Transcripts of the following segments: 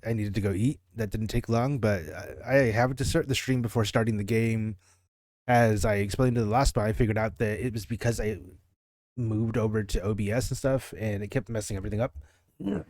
I needed to go eat. That didn't take long, but I happened to start the stream before starting the game. As I explained to the last one, I figured out that it was because I moved over to OBS and stuff, and it kept messing everything up. Yeah.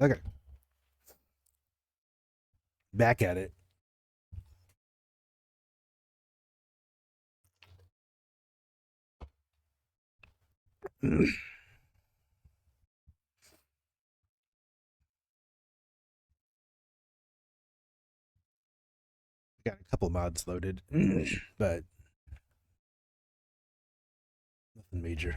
Okay, back at it. Got a couple mods loaded, but nothing major.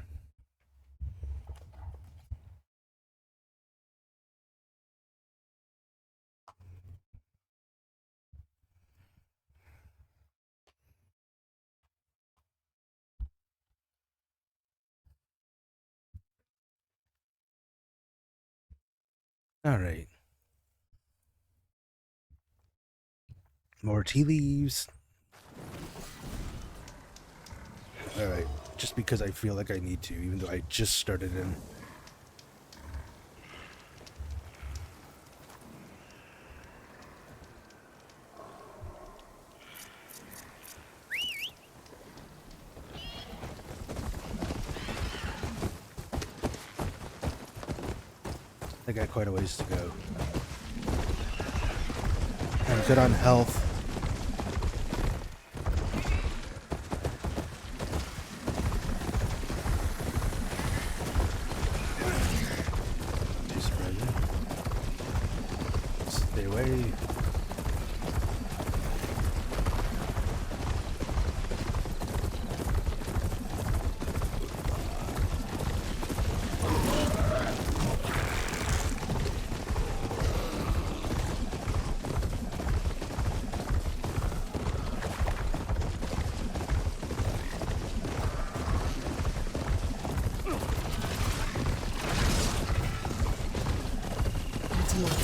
All right. More tea leaves. All right. Just because I feel like I need to, even though I just started in. I got quite a ways to go. I'm good on health. Too surprising. Stay away.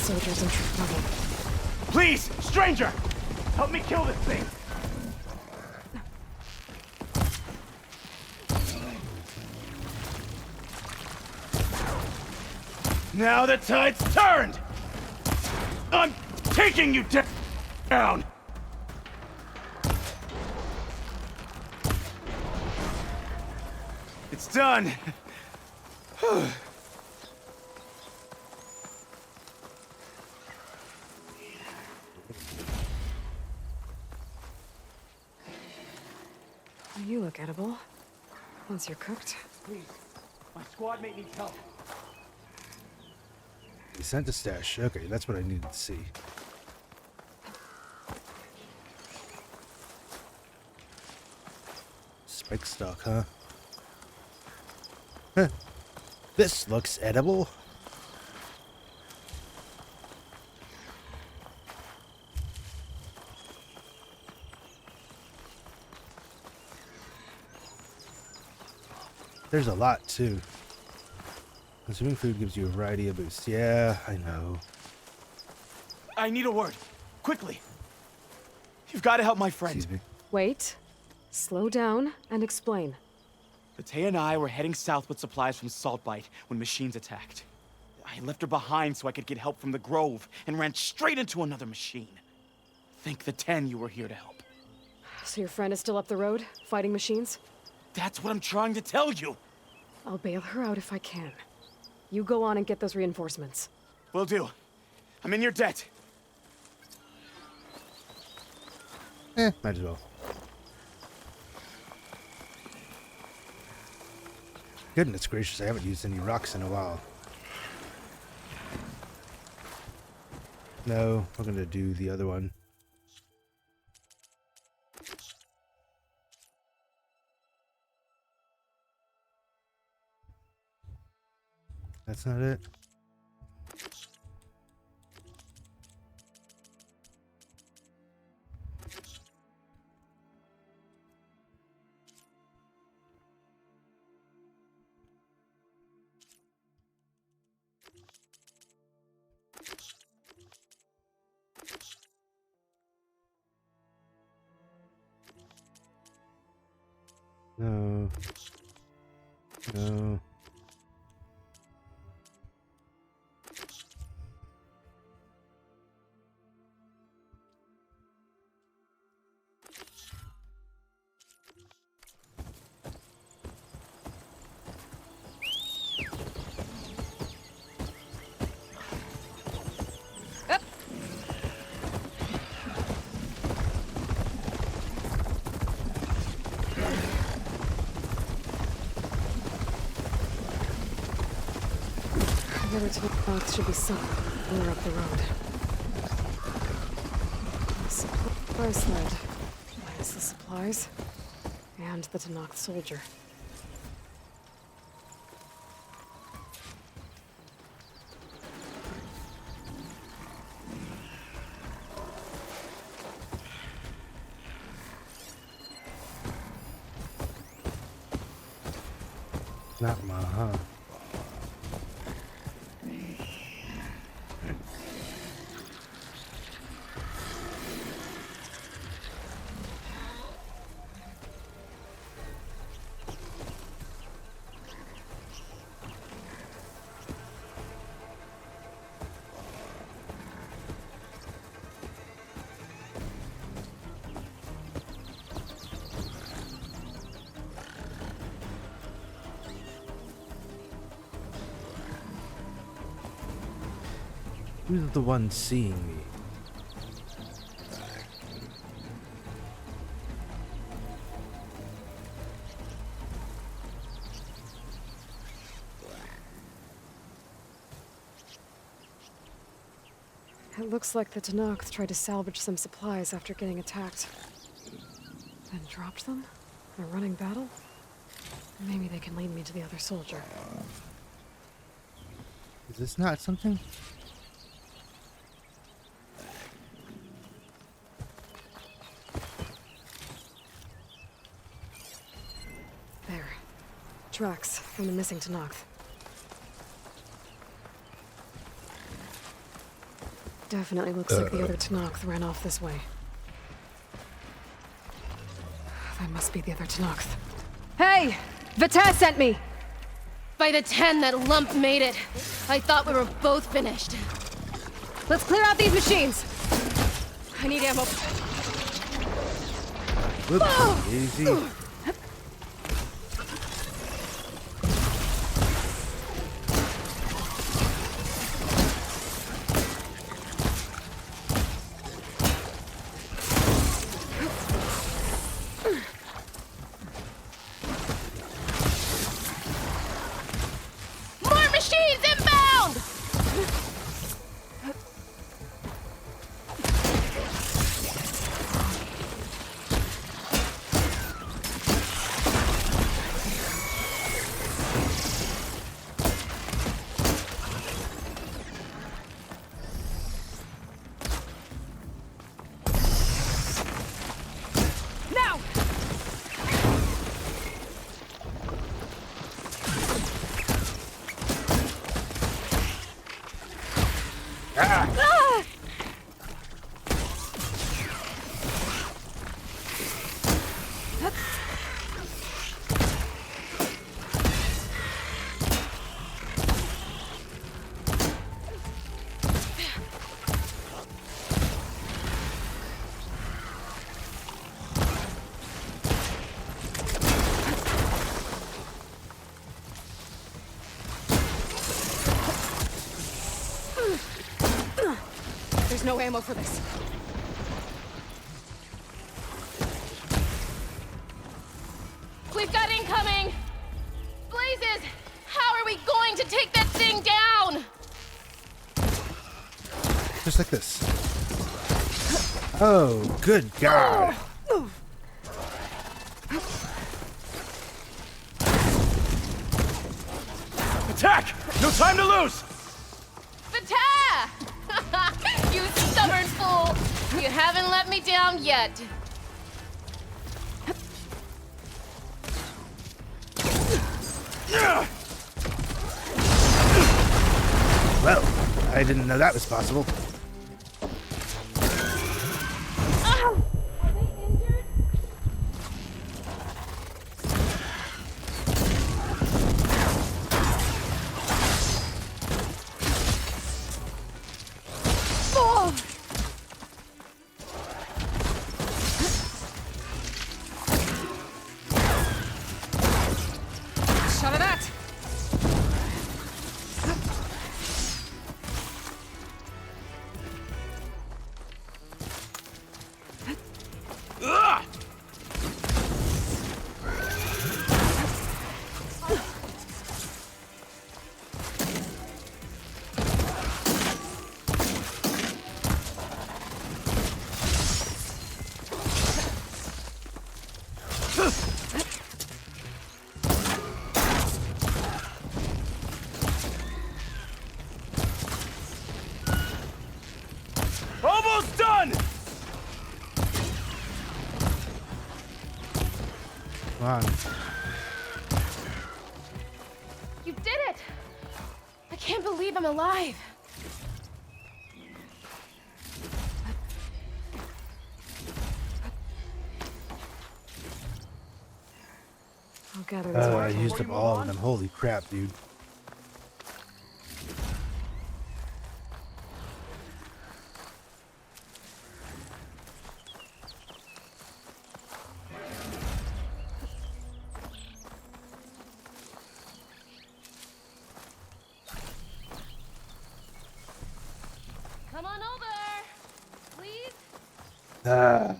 Soldiers in trouble. Please, stranger! Help me kill this thing! Now the tide's turned! I'm taking you down! It's done! You look edible. Once you're cooked. Please, my squad mate needs help. He sent a stash. Okay, that's what I needed to see. Spike stock, huh? Huh. This looks edible. There's a lot, too. Consuming food gives you a variety of boosts. Yeah, I know. I need a word. Quickly. You've got to help my friend. Excuse me. Wait. Slow down and explain. Batea and I were heading south with supplies from Saltbite when machines attacked. I left her behind so I could get help from the Grove and ran straight into another machine. Thank the 10 you were here to help. So your friend is still up the road, fighting machines? That's what I'm trying to tell you. I'll bail her out if I can. You go on and get those reinforcements. Will do. I'm in your debt. Might as well. Goodness gracious, I haven't used any rocks in a while. No, we're gonna do the other one. That's not it. No. No. The other two paths should be somewhere up the road. Supply sled. Minus the supplies. And the Tanakh soldier. Not my, huh? Who's the one seeing me? It looks like the Tanakh tried to salvage some supplies after getting attacked. Then dropped them? In a running battle? Maybe they can lead me to the other soldier. Is this not something? There. Tracks from the missing Tanakh. Definitely looks like the other Tanakh ran off this way. That must be the other Tanakh. Hey! Vita sent me! By the 10, that lump made it. I thought we were both finished. Let's clear out these machines! I need ammo. Whoops, easy. More machines inbound! Now! Ah! There's no ammo for this. We've got incoming! Blazes! How are we going to take that thing down? Just like this. Oh, good God. Attack! No time to lose! Vita! You stubborn fool! You haven't let me down yet. Well, I didn't know that was possible. Are they injured? Almost done! Come on. You did it! I can't believe I'm alive. I'll gather these I up. used up all of them. Holy crap, dude. Come on over, please. Ah.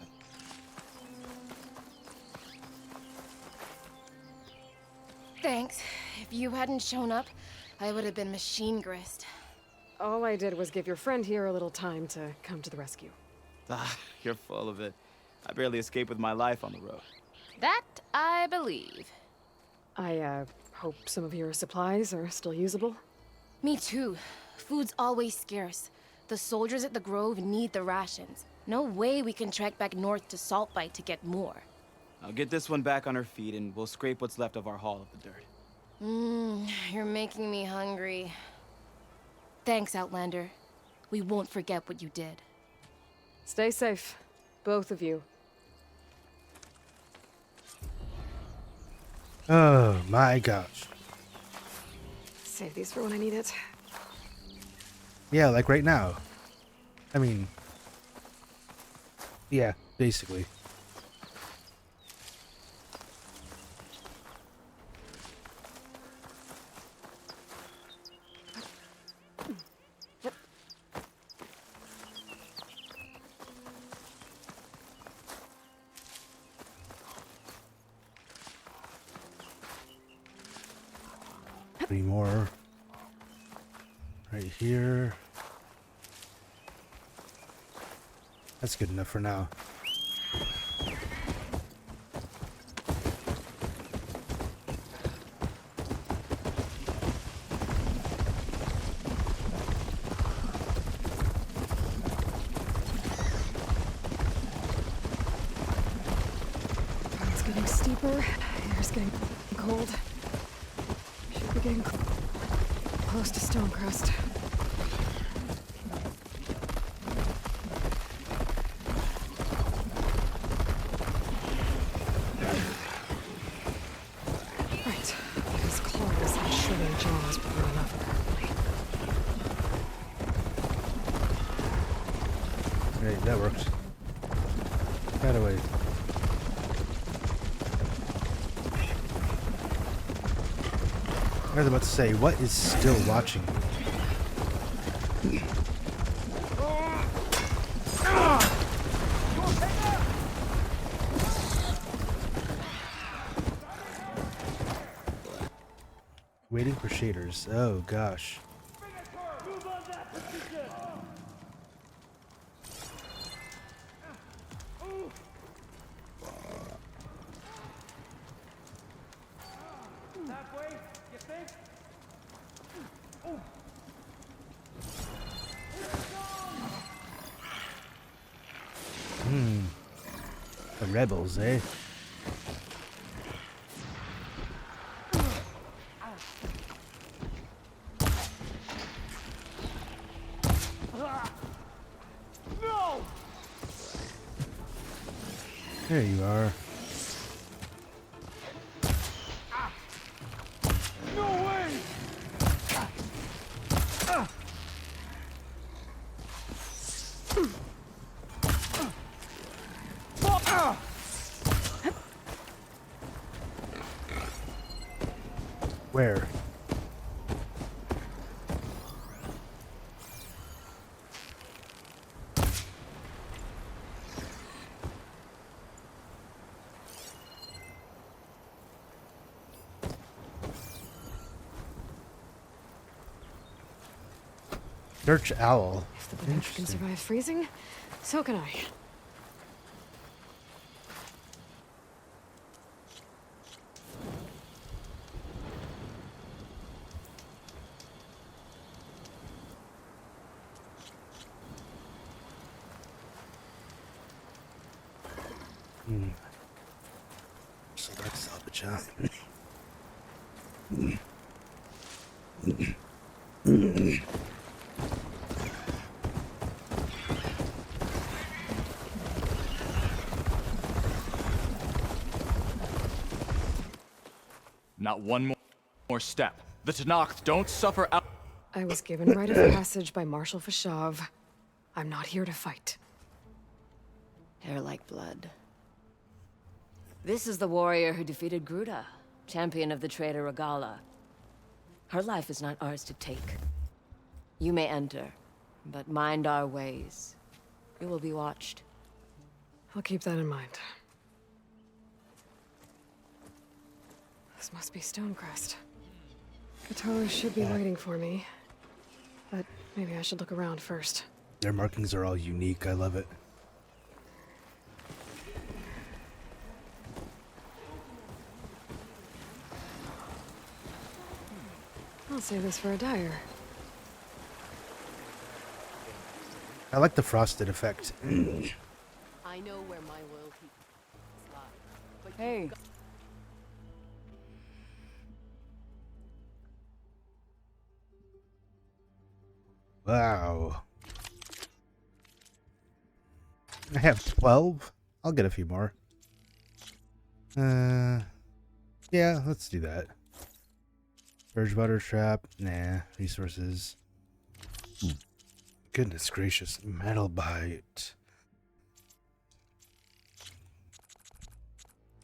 Thanks. If you hadn't shown up, I would have been machine grist. All I did was give your friend here a little time to come to the rescue. Ah, you're full of it. I barely escaped with my life on the road. That I believe. I hope some of your supplies are still usable. Me too. Food's always scarce. The soldiers at the Grove need the rations. No way we can trek back north to Saltbite to get more. I'll get this one back on her feet and we'll scrape what's left of our haul of the dirt. You're making me hungry. Thanks, Outlander. We won't forget what you did. Stay safe, both of you. Oh my gosh. Save these for when I need it. Yeah, like right now. I mean, yeah, basically. Three more right here. That's good enough for now. It's getting steeper. Air's getting cold. Should be getting close to Stonecrest. Right. These claws and shredding jaws were enough apparently. Right, that works. That away. I was about to say, what is still watching me? Waiting for shaders. Oh gosh. The rebels, eh? No! There you are. No way! Where? Search owl. If the Venator can Interesting. survive freezing, so can I. Select salvage, huh? Not one more step. The Tenakth don't suffer out. I was given rite of passage by Marshal Fashav. I'm not here to fight. Hair like blood. This is the warrior who defeated Gruda, champion of the traitor Regala. Her life is not ours to take. You may enter, but mind our ways. You will be watched. I'll keep that in mind. This must be Stonecrest. Cthulhu should be waiting for me. But maybe I should look around first. Their markings are all unique. I love it. I'll save this for a dyer. I like the frosted effect. I know where my loyalty lies. Hey. Wow. I have 12. I'll get a few more. Yeah, let's do that. Surge butter trap. Nah. Resources. Goodness gracious. Metal bite.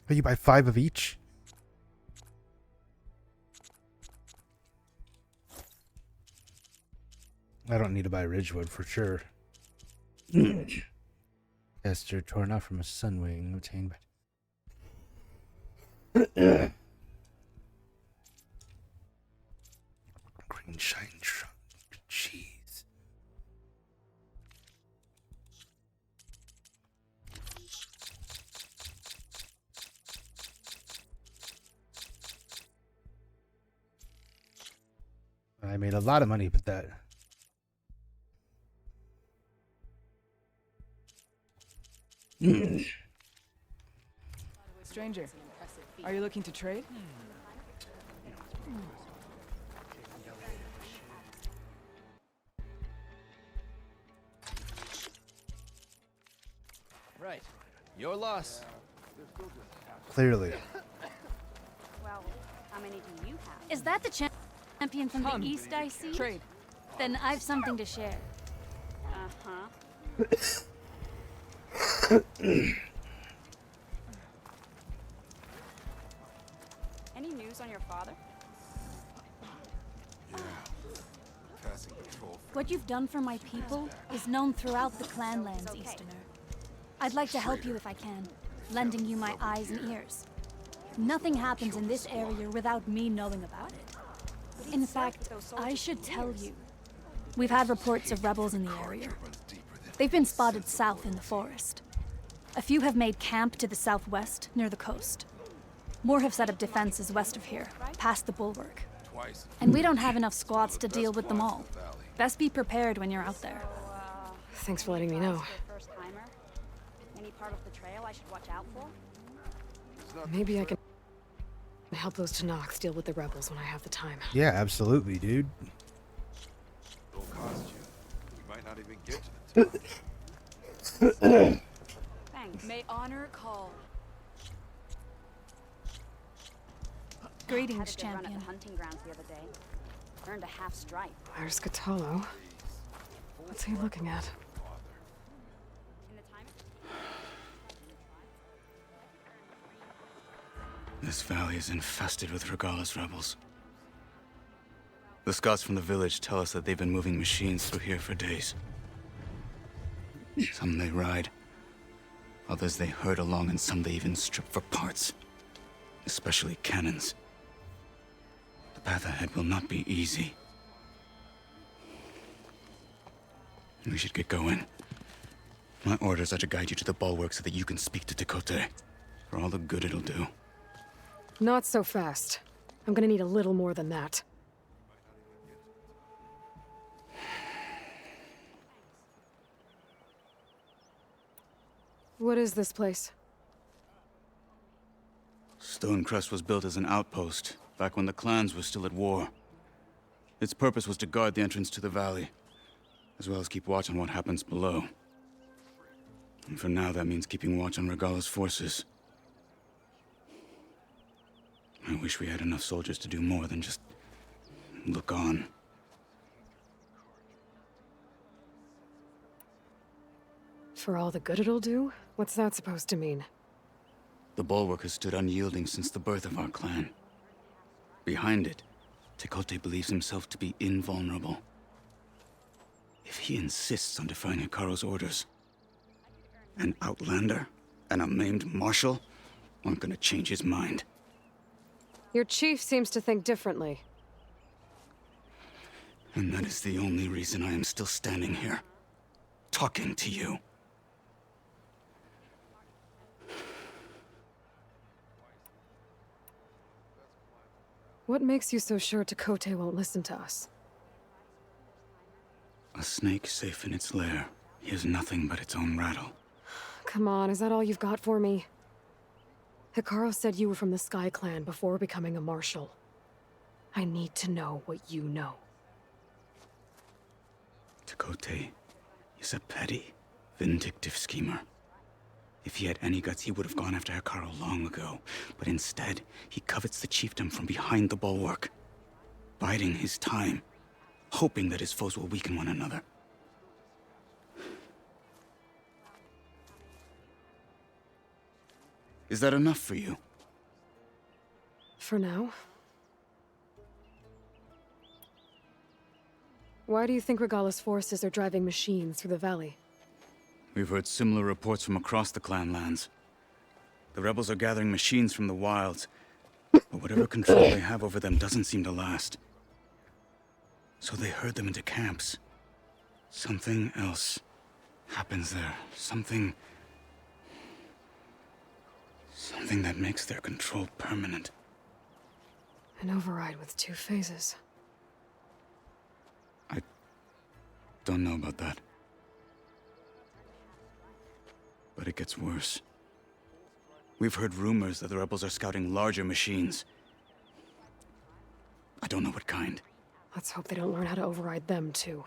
Oh, you buy 5 of each? I don't need to buy Ridgewood for sure. Esther torn off from a sunwing obtained by green shine shrunk cheese. I made a lot of money with that. Stranger, are you looking to trade? Right. Your loss. Clearly. Well, how many do you have? Is that the champion from Come. the East I see? Trade. Then I've something to share. Uh-huh. Any news on your father? What you've done for my people is known throughout the clanlands, Easterner. I'd like to help you if I can, lending you my eyes and ears. Nothing happens in this area without me knowing about it. In fact, I should tell you. We've had reports of rebels in the area. They've been spotted south in the forest. A few have made camp to the southwest, near the coast. More have set up defenses west of here, past the bulwark. And we don't have enough squads to deal with them all. Best be prepared when you're out there. Thanks for letting me know. First timer? Any part of the trail I should watch out for? Maybe I can help those Tenakth deal with the rebels when I have the time. Yeah, absolutely, dude. It'll cost you. We might not even get to the top. Thanks. May honor call. Greetings, Had a good run at champion. the hunting grounds the other day. Earned a half stripe. There's Cthulhu. What's he looking at? In the time This valley is infested with Regala's rebels. The scouts from the village tell us that they've been moving machines through here for days. Some they ride, others they herd along, and some they even strip for parts. Especially cannons. The path ahead will not be easy. We should get going. My orders are to guide you to the bulwark so that you can speak to Tekote. For all the good it'll do. Not so fast. I'm gonna need a little more than that. What is this place? Stonecrest was built as an outpost, back when the clans were still at war. Its purpose was to guard the entrance to the valley, as well as keep watch on what happens below. And for now, that means keeping watch on Regala's forces. I wish we had enough soldiers to do more than just look on. For all the good it'll do? What's that supposed to mean? The bulwark has stood unyielding since the birth of our clan. Behind it, Tekote believes himself to be invulnerable. If he insists on defying Hikaru's orders, an outlander and a maimed marshal aren't gonna change his mind. Your chief seems to think differently. And that is the only reason I am still standing here, talking to you. What makes you so sure Tekote won't listen to us? A snake safe in its lair hears nothing but its own rattle. Come on, is that all you've got for me? Hikaru said you were from the Sky Clan before becoming a marshal. I need to know what you know. Tekote is a petty, vindictive schemer. If he had any guts, he would have gone after Hikaru long ago. But instead, he covets the chiefdom from behind the bulwark, biding his time, hoping that his foes will weaken one another. Is that enough for you? For now. Why do you think Regala's forces are driving machines through the valley? We've heard similar reports from across the clan lands. The rebels are gathering machines from the wilds, but whatever control they have over them doesn't seem to last. So they herd them into camps. Something else happens there. Something that makes their control permanent. An override with 2 phases. I don't know about that. But it gets worse. We've heard rumors that the rebels are scouting larger machines. I don't know what kind. Let's hope they don't learn how to override them, too.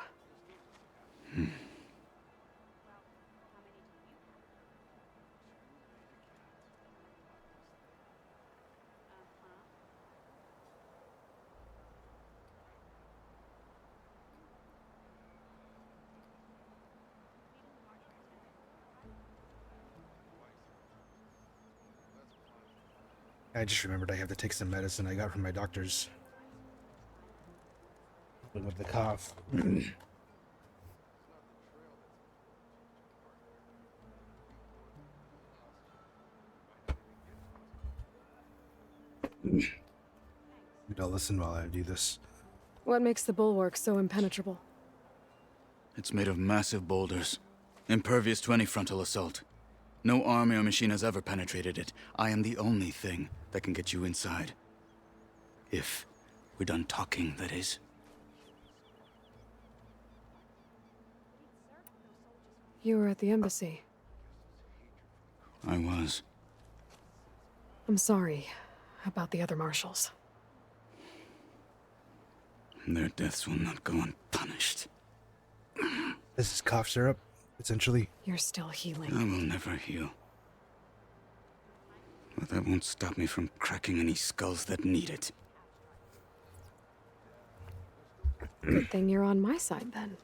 I just remembered I have to take some medicine I got from my doctor's. With the cough. I'll listen while I do this. What makes the bulwark so impenetrable? It's made of massive boulders, impervious to any frontal assault. No army or machine has ever penetrated it. I am the only thing that can get you inside. If we're done talking, that is. You were at the embassy. I was. I'm sorry about the other marshals. Their deaths will not go unpunished. This is cough syrup, essentially. You're still healing. I will never heal. But that won't stop me from cracking any skulls that need it. Good thing you're on my side, then.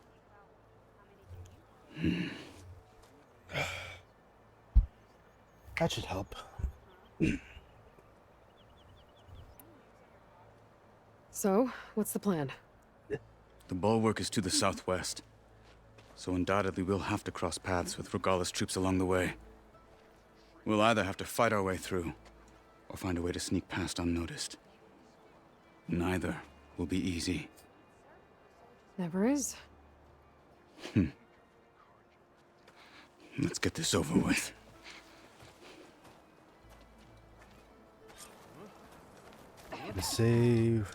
That should help. So, what's the plan? The bulwark is to the southwest, so undoubtedly we'll have to cross paths with Regala's troops along the way. We'll either have to fight our way through, or find a way to sneak past unnoticed. Neither will be easy. Never is. Let's get this over with. The save.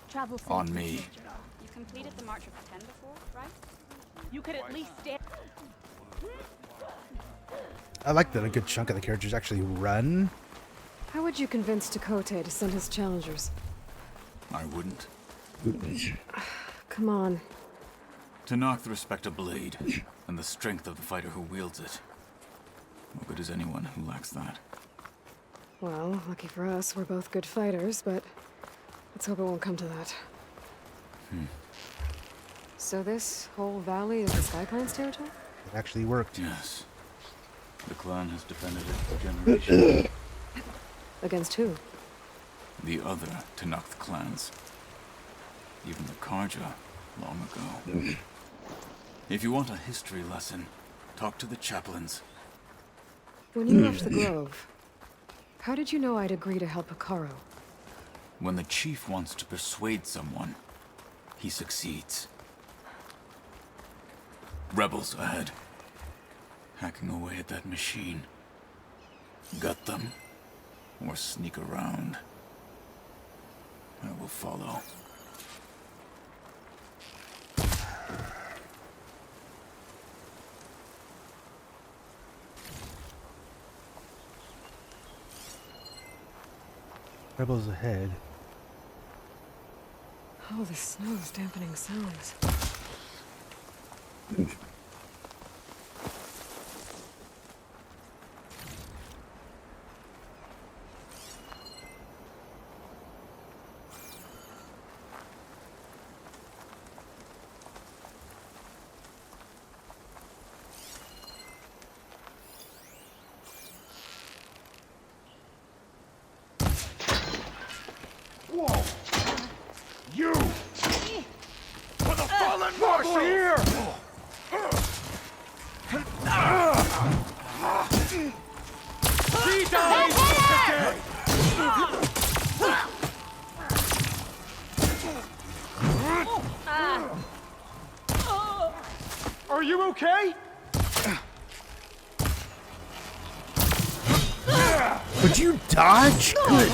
Travel On safely, me. soldier. You completed the March of the Ten before, right? You could at least stand. I like that a good chunk of the characters actually run How would you convince Tekote to send his challengers? I wouldn't. Come on. Tenakth respect a blade, and the strength of the fighter who wields it. What good is anyone who lacks that? Well, lucky for us, we're both good fighters, but let's hope it won't come to that. So this whole valley is the Sky Clan's territory? It actually worked. Yes. The clan has defended it for generations. Against who? The other Tenakth clans. Even the Karja, long ago. If you want a history lesson, talk to the chaplains. When you left the Grove, how did you know I'd agree to help Hikaru? When the chief wants to persuade someone, he succeeds. Rebels ahead. Hacking away at that machine. Gut them, or sneak around. I will follow. Rebels ahead. Oh, the snow's dampening sounds. Whoa! You! For the fallen marshal! Here! She dies today! Are you okay? Would you dodge? Good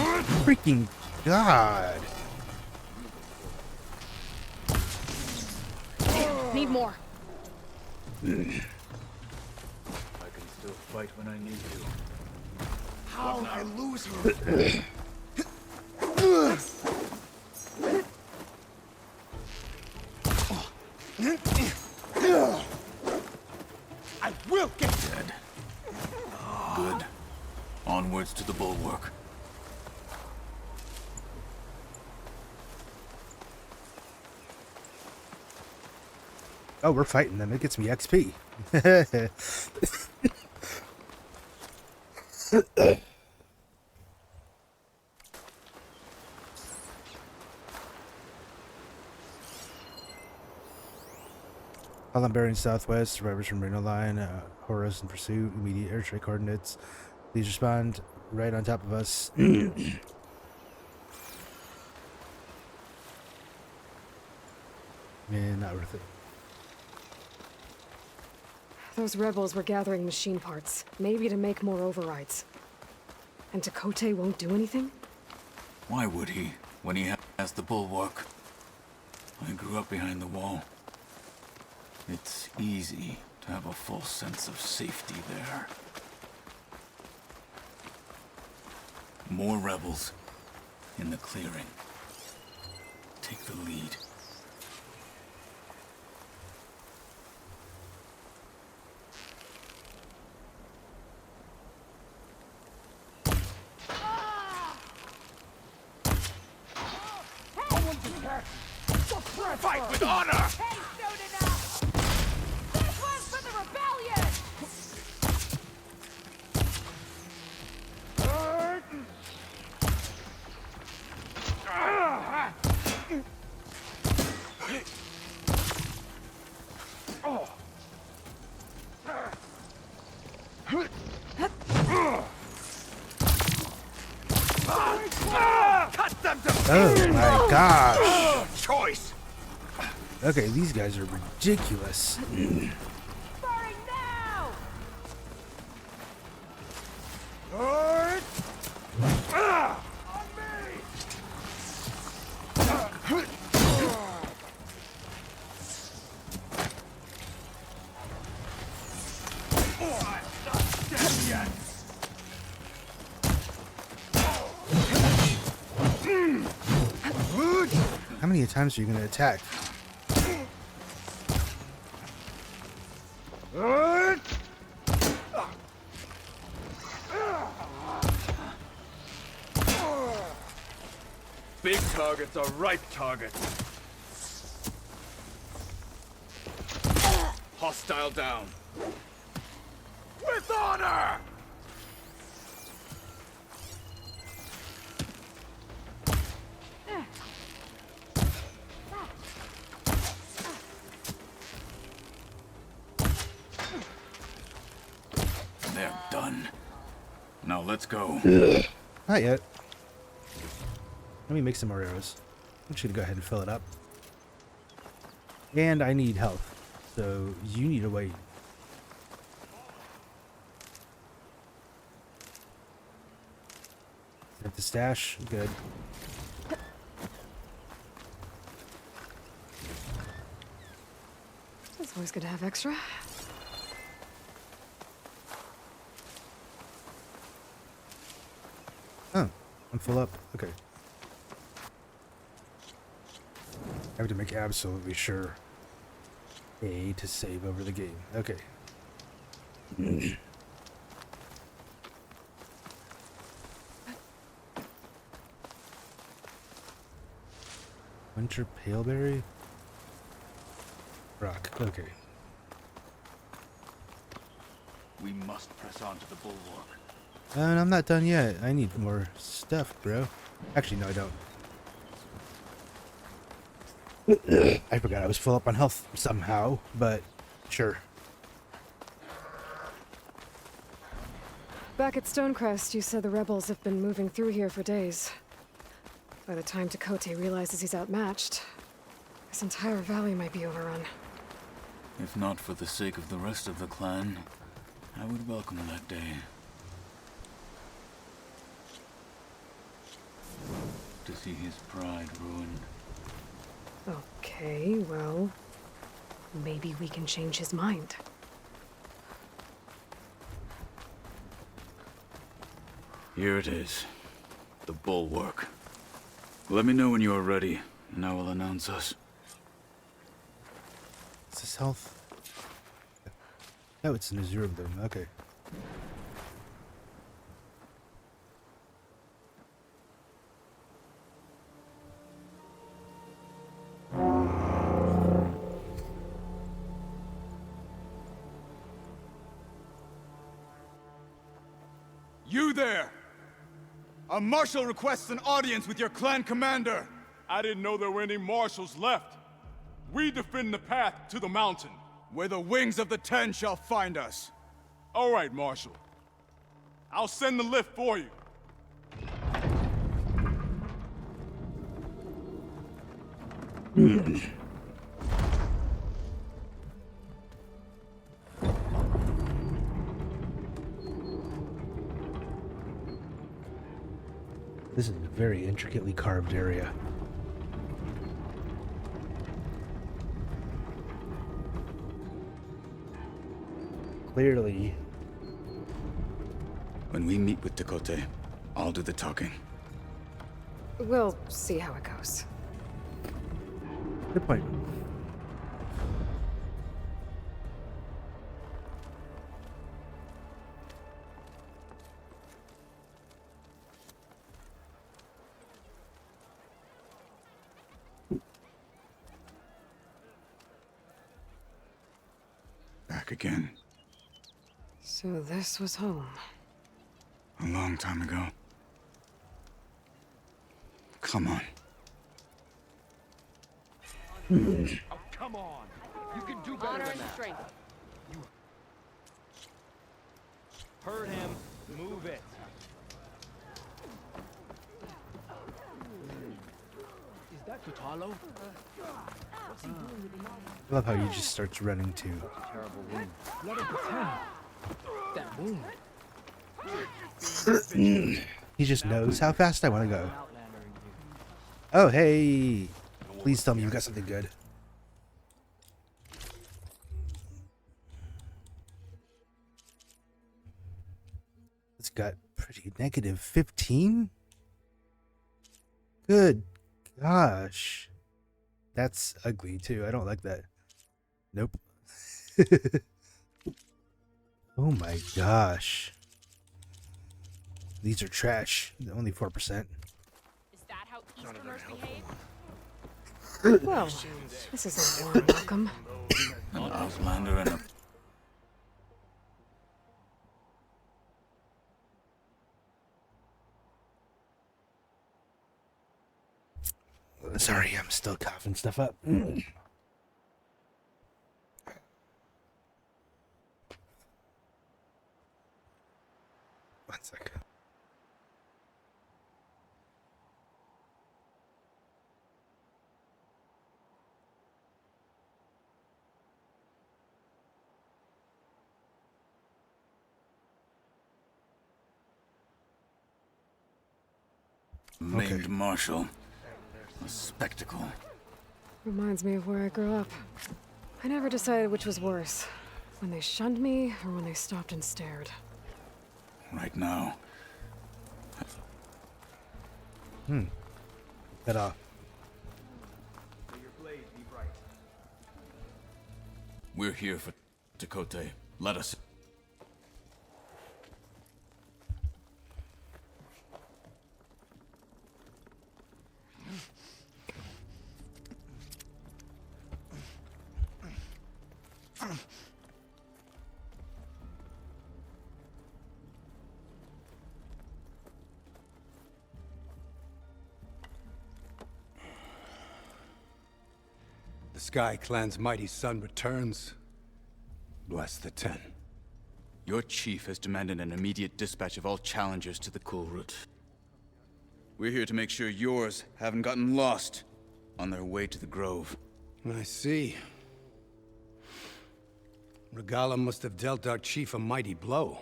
freaking God. Need more. I can still fight when I need to. How'd I lose her? I will get Dead. Good. Onwards to the bulwark. Oh, we're fighting them. It gets me XP. While I'm bearing southwest, survivors from Reno Line, Horus in pursuit, immediate air strike coordinates. Please respond right on top of us. Man, not worth it. Those rebels were gathering machine parts, maybe to make more overrides. And Tekote won't do anything? Why would he, when he has the bulwark? I grew up behind the wall. It's easy to have a false sense of safety there. More rebels in the clearing. Take the lead. fight with honor! Hey, soon enough! This one's for the rebellion! Cut them to Oh my gosh. choice! Okay, these guys are ridiculous. Firing now! On me! I'm not dead yet! How many times are you gonna attack? Big targets are ripe targets. Hostile down. With honor! They're done. Now let's go. Not yet. Let me make some more arrows. I'm just gonna go ahead and fill it up. And I need health, so you need to wait. At the stash, good. It's always good to have extra. Oh, I'm full up. Okay. I have to make absolutely sure. A to save over the game. Okay. Winter Paleberry? Rock. Okay. We must press on to the bulwark. And I'm not done yet. I need more stuff, bro. Actually, no, I don't. I forgot I was full up on health somehow, but sure. Back at Stonecrest, you said the rebels have been moving through here for days. By the time Tekote realizes he's outmatched, this entire valley might be overrun. If not for the sake of the rest of the clan, I would welcome that day. To see his pride ruined. Okay, well, maybe we can change his mind. Here it is. The bulwark. Let me know when you are ready, and I will announce us. Is this health? Oh, it's an Azure Bloom. Okay. You there! A marshal requests an audience with your clan commander! I didn't know there were any marshals left. We defend the path to the mountain. Where the wings of the Ten shall find us. All right, Marshal. I'll send the lift for you. This is a very intricately carved area. Clearly. When we meet with Tekote, I'll do the talking. We'll see how it goes. Good point. Back again. So this was home. A long time ago. Come on. Oh, come on. You can do better than that. strength. You heard him. Move it. Is that Kutalo? I love how he just starts running too. Terrible wound. Let him pretend. That wound. He just knows how fast I want to go. Oh, hey. Please tell me you got something good. It's got pretty negative 15? Good gosh. That's ugly too. I don't like that. Nope. Oh my gosh. These are trash. Only 4%. Is that how Easterners behave? Well, this isn't warm welcome. An outlander and a... Sorry, I'm still coughing stuff up. One sec. maimed marshal. A spectacle. Reminds me of where I grew up. I never decided which was worse. When they shunned me, or when they stopped and stared. Right now. Head off. We're here for Tekote. Let us... The Sky Clan's mighty son returns. Bless the Ten. Your chief has demanded an immediate dispatch of all challengers to the Cool Route. We're here to make sure yours haven't gotten lost on their way to the Grove. I see. Regala must have dealt our chief a mighty blow,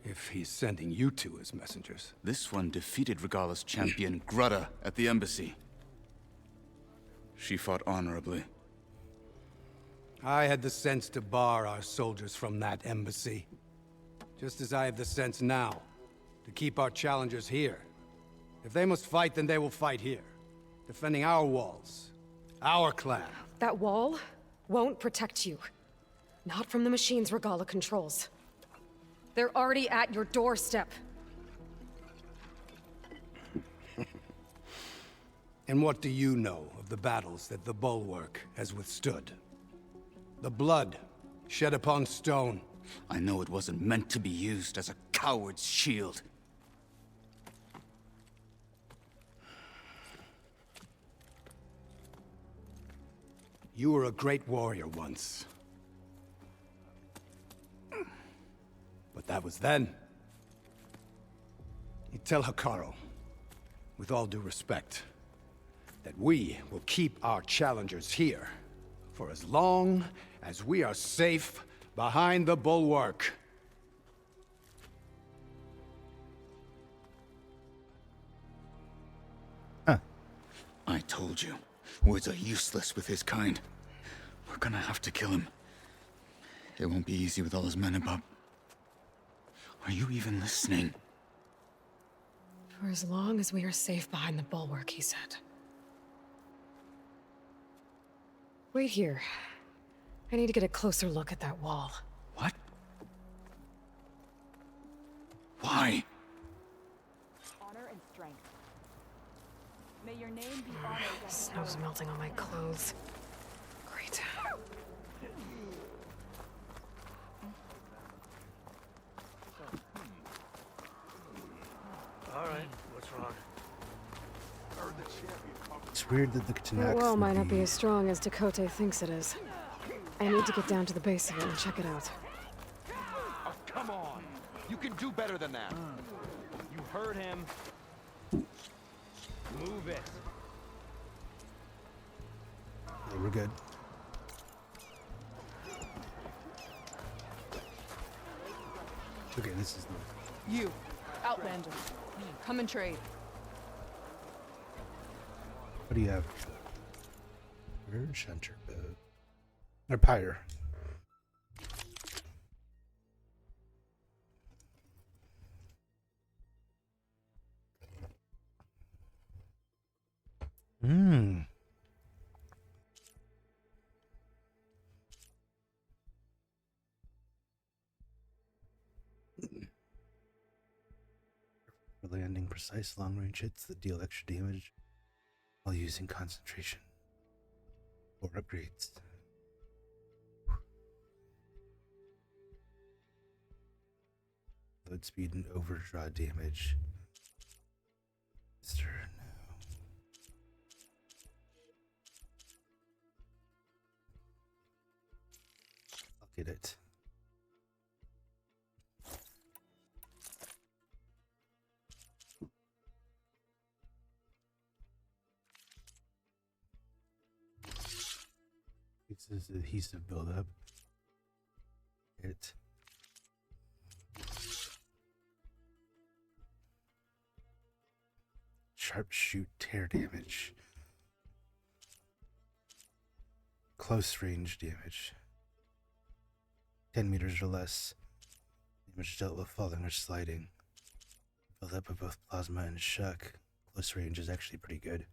if he's sending you two as messengers. This one defeated Regala's champion, Grutta, at the embassy. She fought honorably. I had the sense to bar our soldiers from that embassy. Just as I have the sense now, to keep our challengers here. If they must fight, then they will fight here. Defending our walls. Our clan. That wall won't protect you. Not from the machines Regala controls. They're already at your doorstep. And what do you know of the battles that the Bulwark has withstood? The blood shed upon stone. I know it wasn't meant to be used as a coward's shield. You were a great warrior once. But that was then. You tell Hikaru, with all due respect, that we will keep our challengers here for as long as we are safe behind the Bulwark. I told you, words are useless with his kind. We're gonna have to kill him. It won't be easy with all his men about. Are you even listening? For as long as we are safe behind the bulwark, he said. Wait here. I need to get a closer look at that wall. What? Why? Honor and strength. May your name be honored. Snow's melting on my clothes. Great. Alright, what's wrong? It's weird that the That Tanaks wall would might not be as strong as Tekote thinks it is. I need to get down to the base of it and check it out. Oh, come on! You can do better than that! You heard him. Move it. Yeah, we're good. Okay, this is the... You, Outlander. Come and trade. What do you have? Where's Hunter? Or Pyre. firing precise long-range hits that deal extra damage while using concentration or upgrades. Load speed and overdraw damage. No. I'll get it. Fixes adhesive buildup. It. Sharpshoot tear damage. Close range damage. 10 meters or less. Damage dealt with falling or sliding. Buildup of both plasma and shock. Close range is actually pretty good.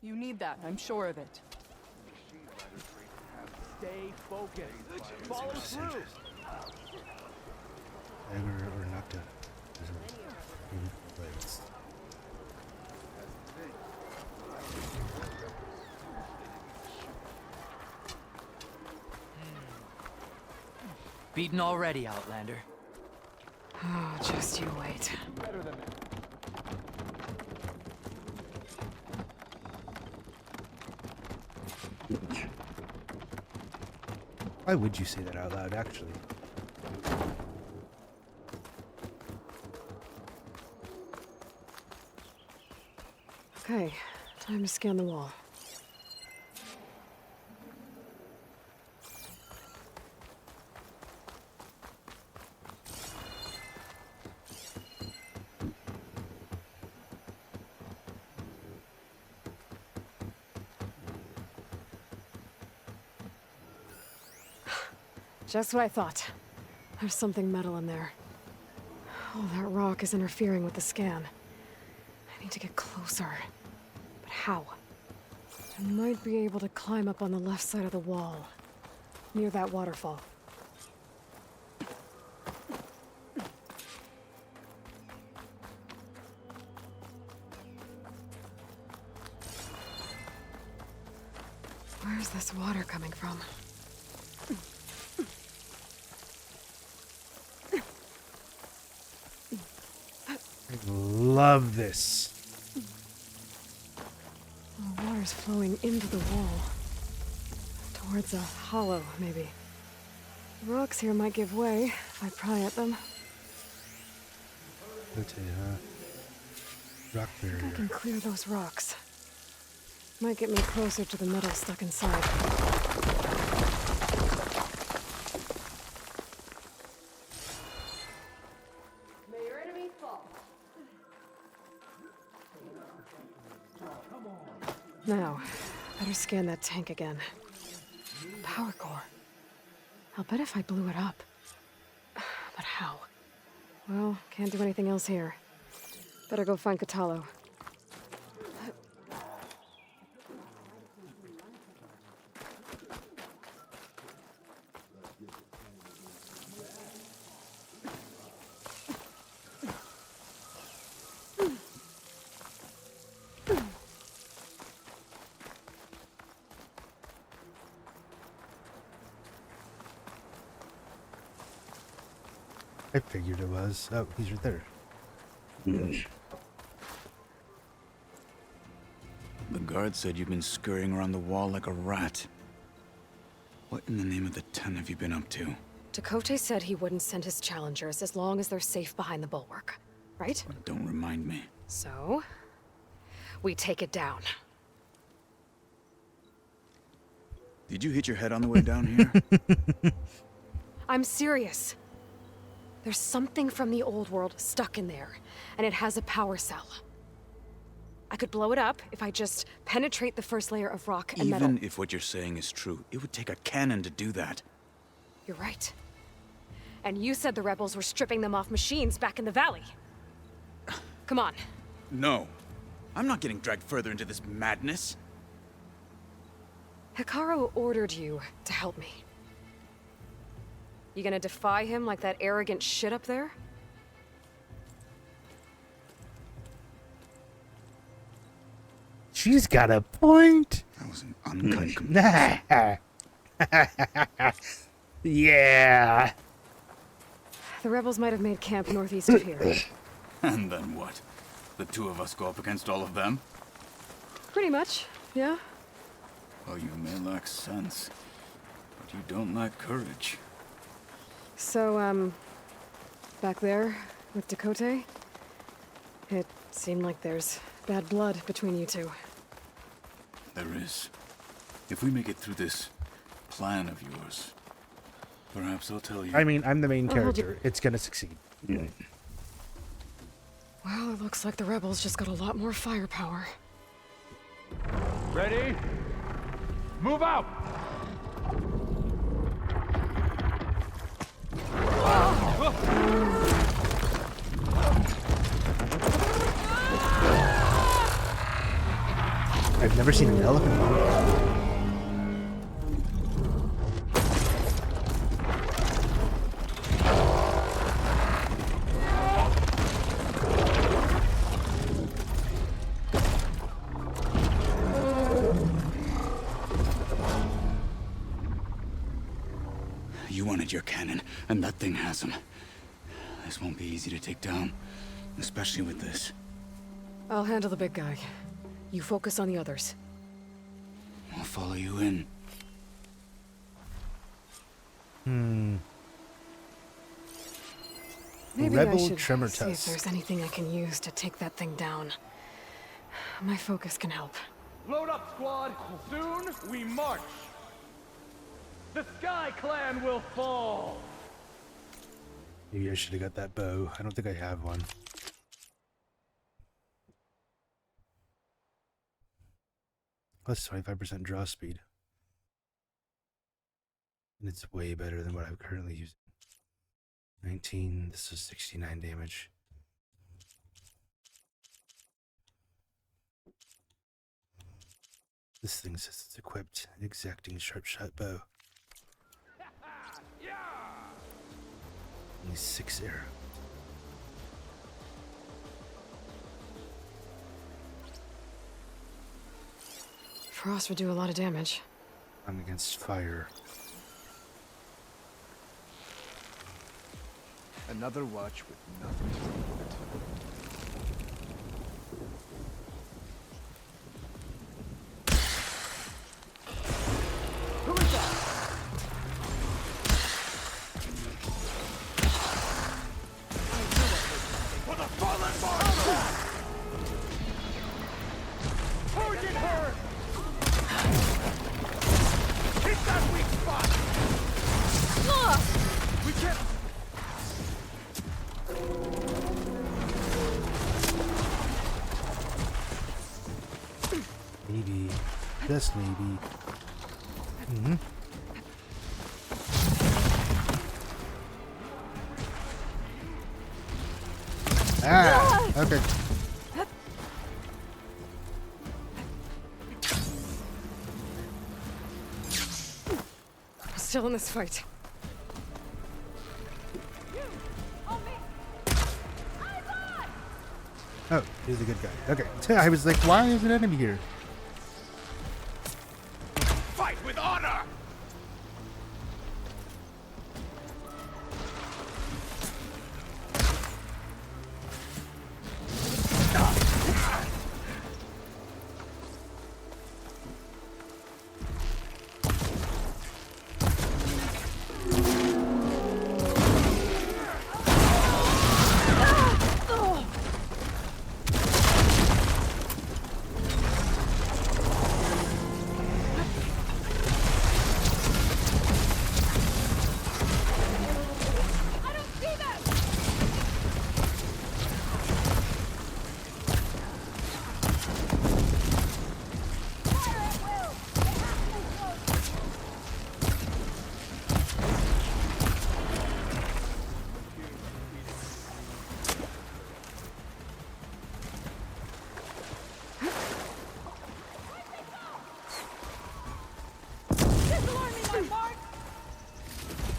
You need that, I'm sure of it. Stay focused. Follow through. Dagger or knocked out. Blades. Beaten already, Outlander. Oh, just you wait. Better than that. Why would you say that out loud, actually? Okay, time to scan the wall. Just what I thought. There's something metal in there. Oh, that rock is interfering with the scan. I need to get closer. But how? I might be able to climb up on the left side of the wall, near that waterfall. Where's this water coming from? I love this. The water's flowing into the wall. Towards a hollow, maybe. The rocks here might give way if I pry at them. Okay, rock I barrier. can clear those rocks. Might get me closer to the metal stuck inside. May your enemies fall. Now, better scan that tank again. Power core. I'll bet if I blew it up. But how? Well, can't do anything else here. Better go find Catalo. I figured it was. Oh, he's right there. The guard said you've been scurrying around the wall like a rat. What in the name of the 10 have you been up to? Tekote said he wouldn't send his challengers as long as they're safe behind the bulwark, right? Don't remind me. So, we take it down. Did you hit your head on the way down here? I'm serious. There's something from the old world stuck in there, and it has a power cell. I could blow it up if I just penetrate the first layer of rock and metal. Even if what you're saying is true, it would take a cannon to do that. You're right. And you said the rebels were stripping them off machines back in the valley. Come on, No. I'm not getting dragged further into this madness. Hikaru ordered you to help me. You gonna defy him like that arrogant shit up there? She's got a point. That was an unkind comparison. Yeah. The rebels might have made camp northeast of here. And then what? The two of us go up against all of them? Pretty much, yeah. Oh, you may lack sense, but you don't lack courage. So, back there with Dakota, it seemed like there's bad blood between you two. There is. If we make it through this plan of yours, perhaps I'll tell you. I mean, I'm the main I'll hold character. It's gonna succeed. Well, it looks like the rebels just got a lot more firepower. Ready? Move out! I've never seen an elephant move. You wanted your cannon, and that thing has him. This won't be easy to take down, especially with this. I'll handle the big guy. You focus on the others. I'll follow you in. Maybe Rebel I should Tremor see if Test. there's anything I can use to take that thing down. My focus can help. Load up, squad. Soon we march. The Sky Clan will fall. Maybe I should have got that bow. I don't think I have one. Plus 25% draw speed. And it's way better than what I'm currently using. 19, this is 69 damage. This thing says it's equipped, exacting sharp shot bow. Only 6 arrows. Frost would do a lot of damage. I'm against fire. Another watch with nothing to do. Who is that? For the fallen marshal! Target her! Hit that weak spot! We can't... Maybe. Just maybe. Ah! Okay. Still in this fight. Oh, he's the good guy. Okay. I was like, why is an enemy here? Fight with honor!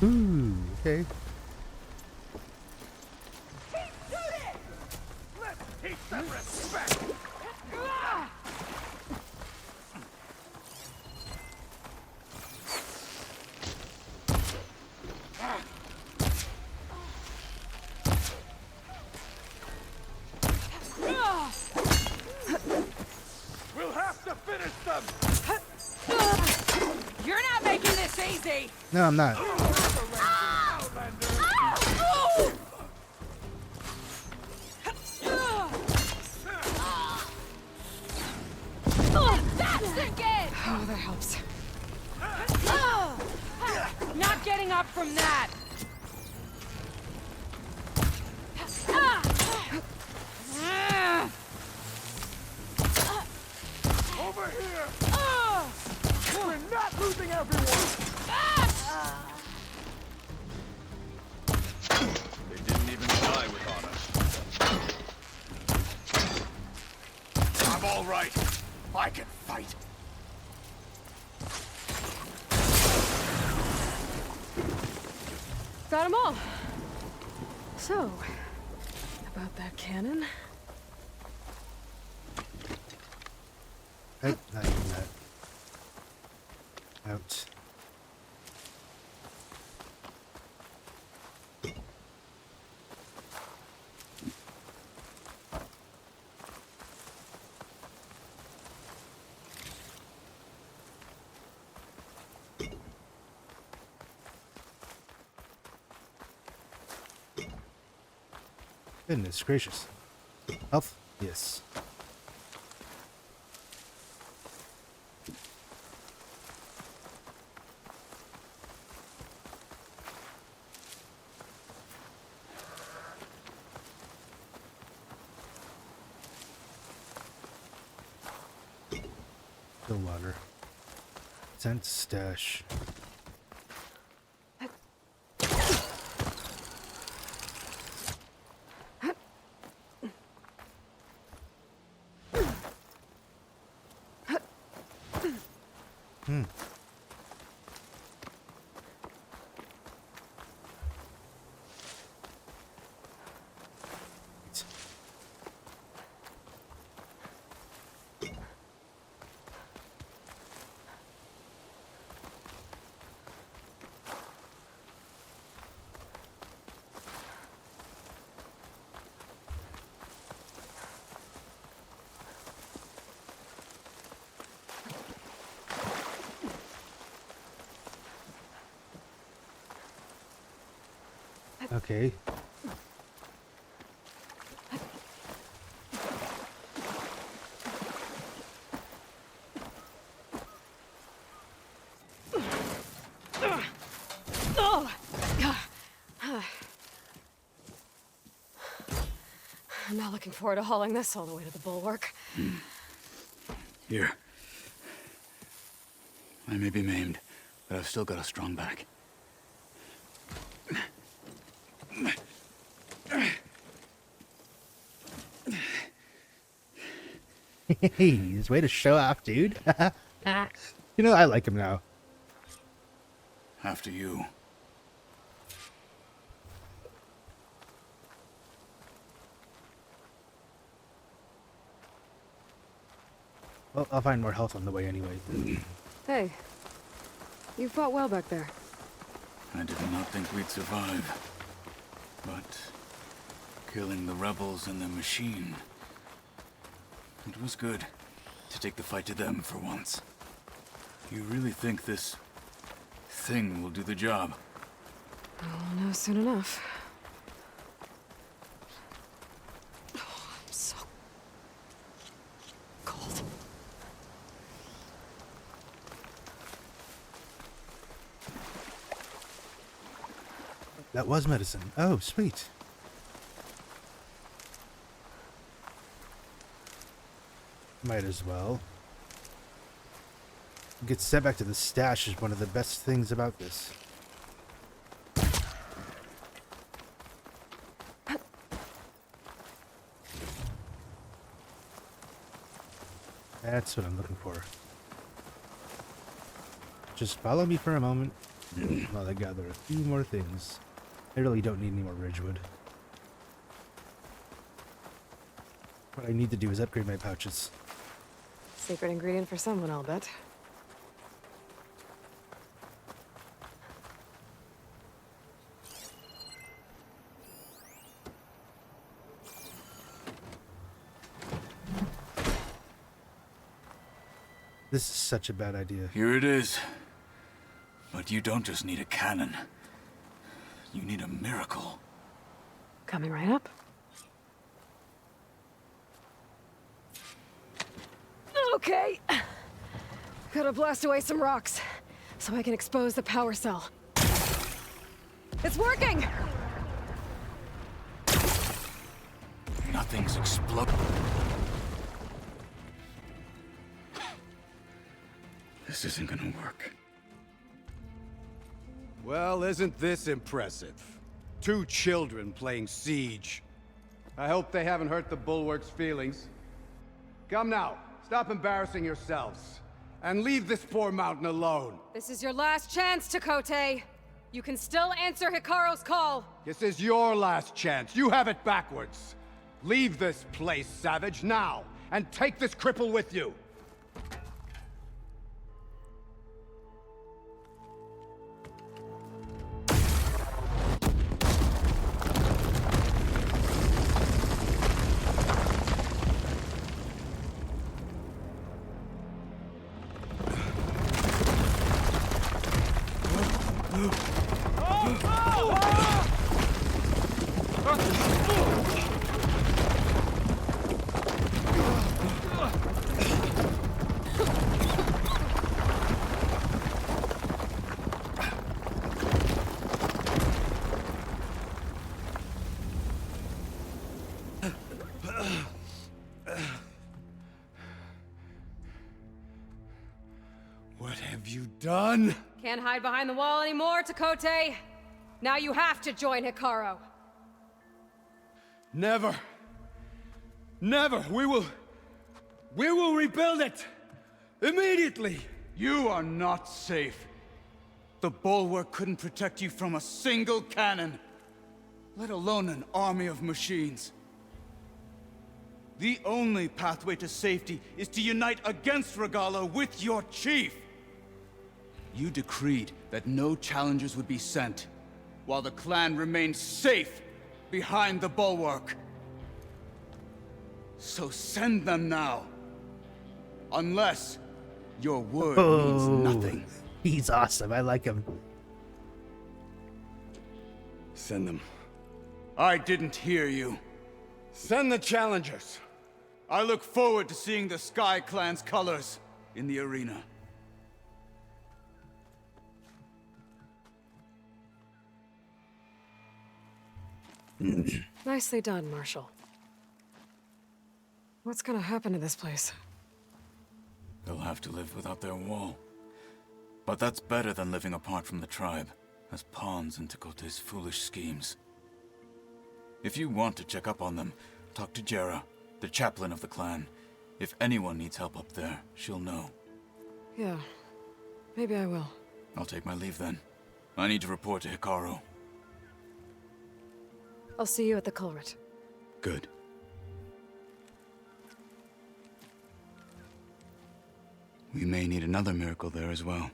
Ooh, okay. Let's teach them respect! We'll have to finish them! You're not making this easy! No, I'm not. That's again! Oh, that helps. Not getting up from that! Over here! We're not losing everyone! They didn't even die with honor. I'm all right. I can fight. Got them all. So, about that cannon? Not even that. Out. Goodness gracious. Health? Yes. Still water. Scent stash. Hmm. Okay. I'm not looking forward to hauling this all the way to the bulwark. Here. I may be maimed, but I've still got a strong back. Hey, he's way to show off, dude. You know, I like him now. After you. Well, I'll find more health on the way anyway. Hey, you fought well back there. I did not think we'd survive. But killing the rebels and the machine, it was good to take the fight to them for once. You really think this thing will do the job? We'll know soon enough. Oh, I'm so cold. That was medicine. Oh, sweet. Might as well. Get sent back to the stash is one of the best things about this. That's what I'm looking for. Just follow me for a moment. While I gather a few more things. I really don't need any more Ridgewood. What I need to do is upgrade my pouches. Secret ingredient for someone, I'll bet. This is such a bad idea. Here it is. But you don't just need a cannon. You need a miracle. Coming right up. Okay. Gotta blast away some rocks, so I can expose the power cell. It's working! Nothing's exploding. This isn't gonna work. Well, isn't this impressive? 2 children playing siege. I hope they haven't hurt the Bulwark's feelings. Come now, stop embarrassing yourselves. And leave this poor mountain alone. This is your last chance, Takote. You can still answer Hikaru's call. This is your last chance. You have it backwards. Leave this place, Savage, now. And take this cripple with you. What have you done? Can't hide behind the wall anymore, Takote. Now you have to join Hikaru. Never. Never. We will rebuild it. Immediately. You are not safe. The Bulwark couldn't protect you from a single cannon, let alone an army of machines. The only pathway to safety is to unite against Regala with your chief. You decreed that no challengers would be sent, while the clan remained safe behind the Bulwark. So send them now. Unless your word means nothing. He's awesome. I like him. Send them. I didn't hear you. Send the challengers. I look forward to seeing the Sky Clan's colors in the arena. Nicely done, Marshal. What's gonna happen to this place? They'll have to live without their wall. But that's better than living apart from the tribe, as pawns in Takote's foolish schemes. If you want to check up on them, talk to Jera, the chaplain of the clan. If anyone needs help up there, she'll know. Yeah, maybe I will. I'll take my leave then. I need to report to Hikaru. I'll see you at the culvert. Good. We may need another miracle there as well.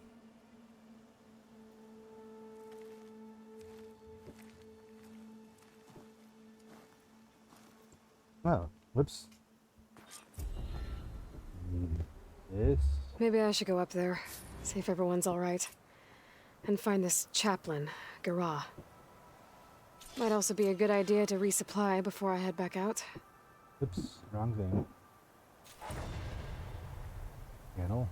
Oh, whoops. This. Maybe I should go up there, see if everyone's all right. And find this chaplain, Gara. Might also be a good idea to resupply before I head back out. Oops, wrong thing. Panel.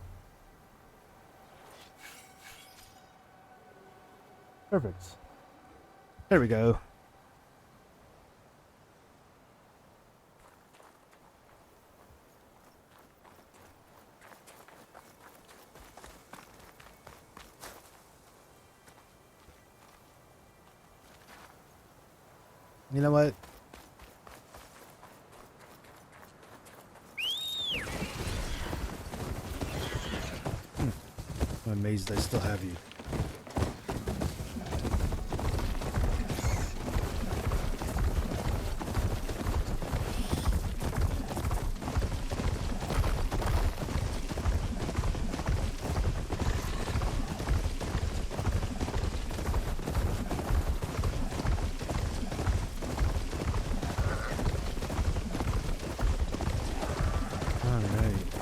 Perfect. There we go. You know what? I'm amazed I still have you.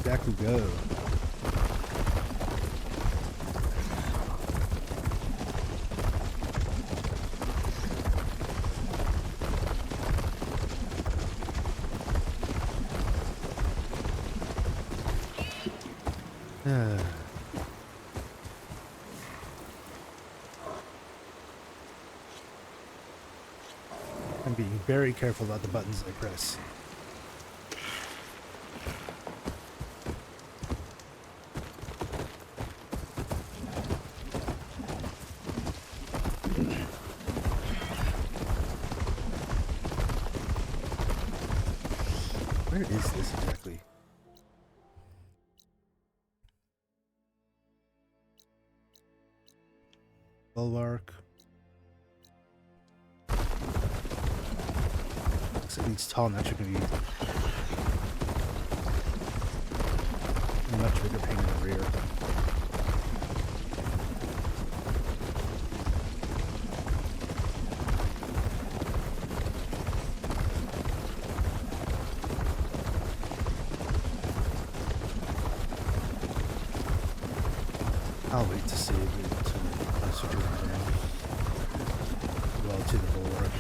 Back we go. I'm being very careful about the buttons I press. Where is this exactly? Bulwark. Looks like these tall nuts are going to be a much bigger pain in the rear. I'll wait to save it until we get closer to the ground. Well, to the bulwark.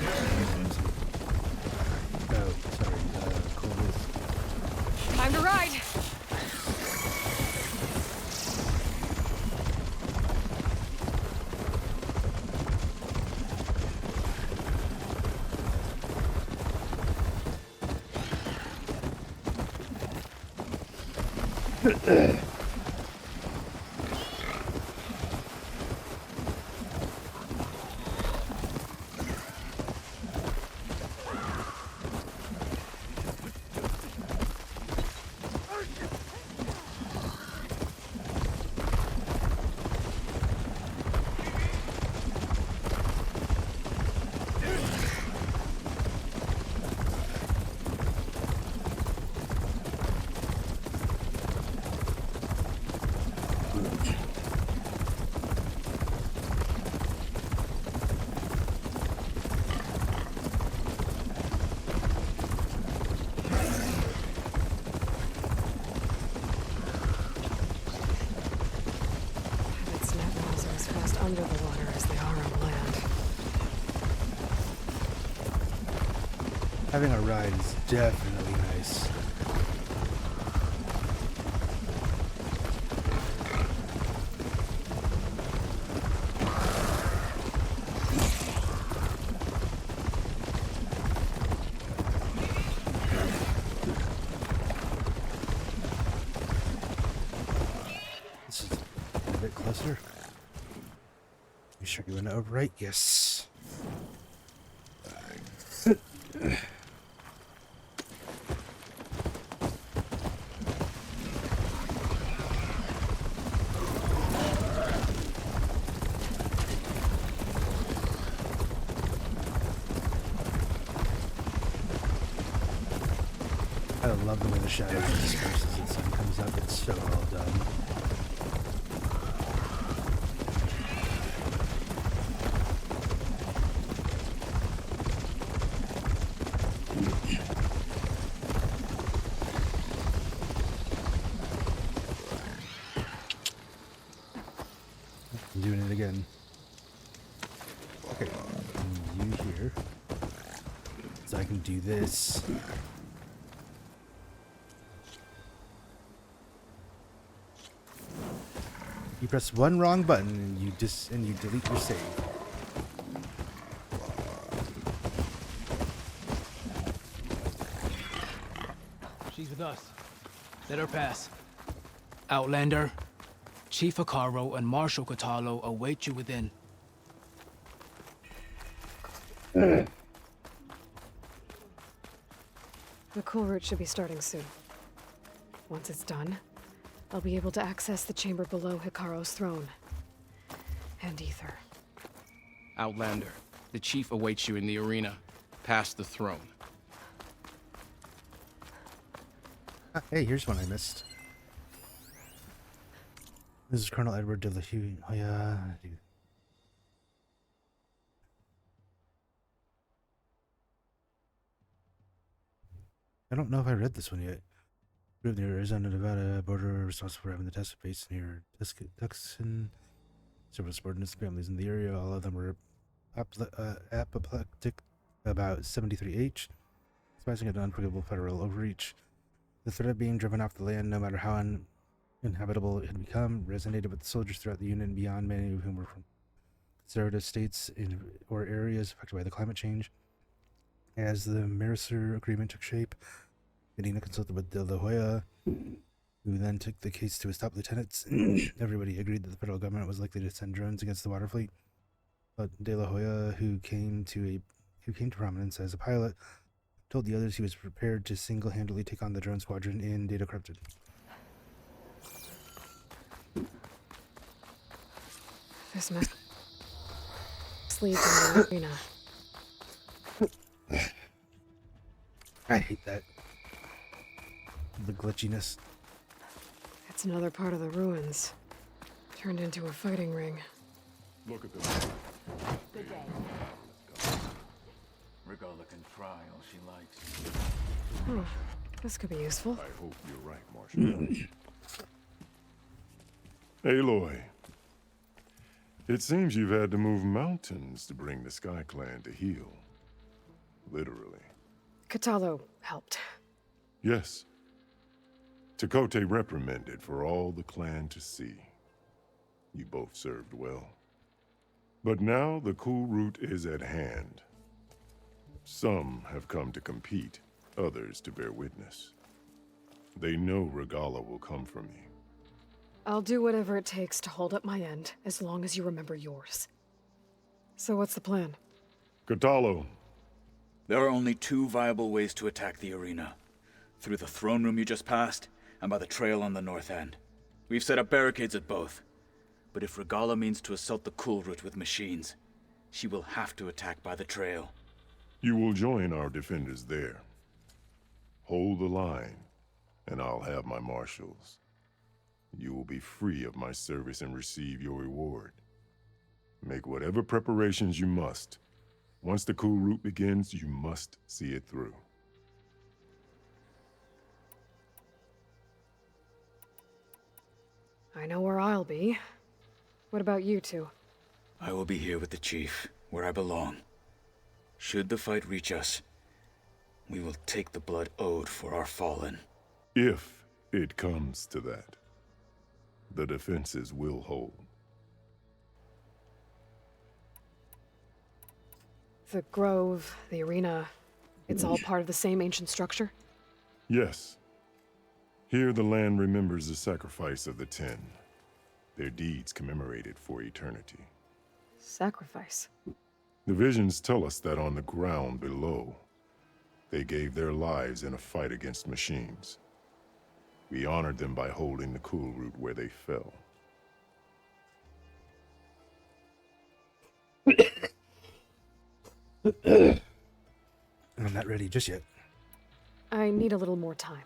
Oh, sorry, coldness. Time to ride! Under the water as they are on land. Having a ride is definitely nice. This is a bit closer. You sure you went over right? Yes. I love the way the shadows disperse as the sun comes up. It's so well done. I'm doing it again. Okay, you here. So I can do this. You press one wrong button and you delete your save. She's with us. Let her pass. Outlander, Chief Hikaru and Marshal Katalo await you within. The cool route should be starting soon. Once it's done, I'll be able to access the chamber below Hikaru's throne. And Ether. Outlander, the chief awaits you in the arena, past the throne. Hey, here's one I missed. This is Colonel Edward de la Hue. Oh yeah, I don't know if I read this one yet. Group near Arizona, Nevada border responsible for having the test base near Tucson. Several subordinates families in the area. All of them were apoplectic about 73H, spicing an unforgivable federal overreach. The threat of being driven off the land, no matter how uninhabitable it had become, resonated with the soldiers throughout the unit and beyond, many of whom were from conservative states or areas affected by the climate change. As the Mercer Agreement took shape, Medina consulted with De La Hoya, who then took the case to his top lieutenants. Everybody agreed that the federal government was likely to send drones against the water fleet. But De La Hoya, who came to prominence as a pilot, told the others he was prepared to single-handedly take on the drone squadron in Data Corrupted. This must lead to the arena. I hate that. The glitchiness. It's another part of the ruins. Turned into a fighting ring. Look at this. Good day. Regala can try all she likes. Oh, this could be useful. I hope you're right, Marshal. Aloy. It seems you've had to move mountains to bring the Sky Clan to heel. Literally. Katalo helped. Yes. Takote reprimanded for all the clan to see. You both served well. But now the cool route is at hand. Some have come to compete, others to bear witness. They know Regala will come for me. I'll do whatever it takes to hold up my end, as long as you remember yours. So what's the plan? Katalo. There are only two viable ways to attack the arena. Through the throne room you just passed, and by the trail on the north end. We've set up barricades at both. But if Regala means to assault the cool route with machines, she will have to attack by the trail. You will join our defenders there. Hold the line, and I'll have my marshals. You will be free of my service and receive your reward. Make whatever preparations you must. Once the cool route begins, you must see it through. I know where I'll be. What about you two? I will be here with the chief, where I belong. Should the fight reach us, we will take the blood owed for our fallen. If it comes to that, the defenses will hold. The grove, the arena, it's all part of the same ancient structure? Yes. Here the land remembers the sacrifice of the 10. Their deeds commemorated for eternity. Sacrifice? The visions tell us that on the ground below, they gave their lives in a fight against machines. We honored them by holding the cool route where they fell. I'm not ready just yet. I need a little more time.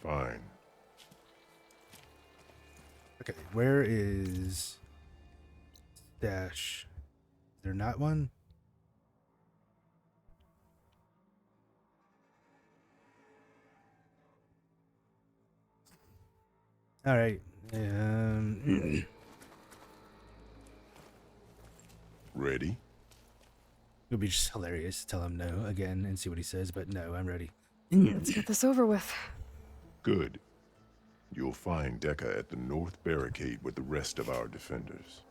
Fine. Okay, where is Dash? Is there not one? All right. Ready? It would be just hilarious to tell him no again and see what he says, but no, I'm ready. Let's get this over with. Good. You'll find Dekka at the north barricade with the rest of our defenders.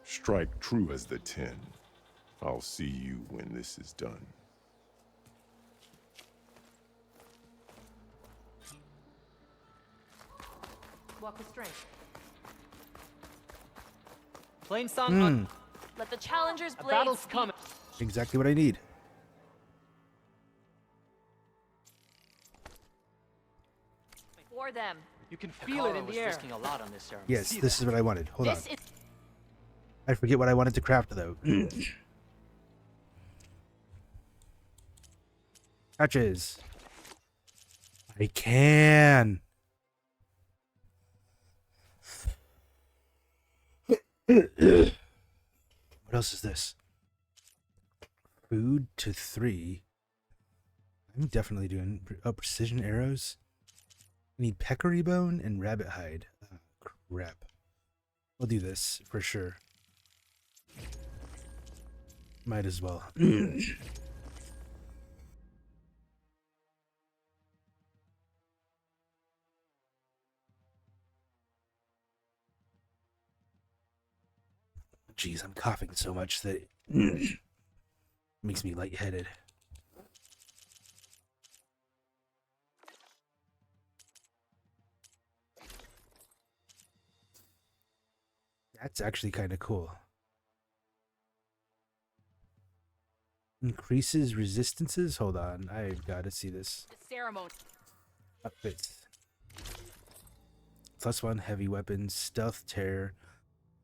Strike true as the 10. I'll see you when this is done. Walk with strength. Plain song. Let the challengers A blaze. battle's coming. Exactly what I need. For them. You can feel it in the air. Risking a lot on this ceremony. Yes, this is what I wanted. Hold on. This is I forget what I wanted to craft, though. Patches. I can. What else is this? Food to 3. I'm definitely doing precision arrows. Need peccary bone and rabbit hide. Oh, crap. We'll do this for sure. Might as well. Jeez, I'm coughing so much that it makes me lightheaded. That's actually kind of cool. Increases resistances? Hold on, I've got to see this. Ceremony. Outfits. +1 heavy weapons, stealth tear,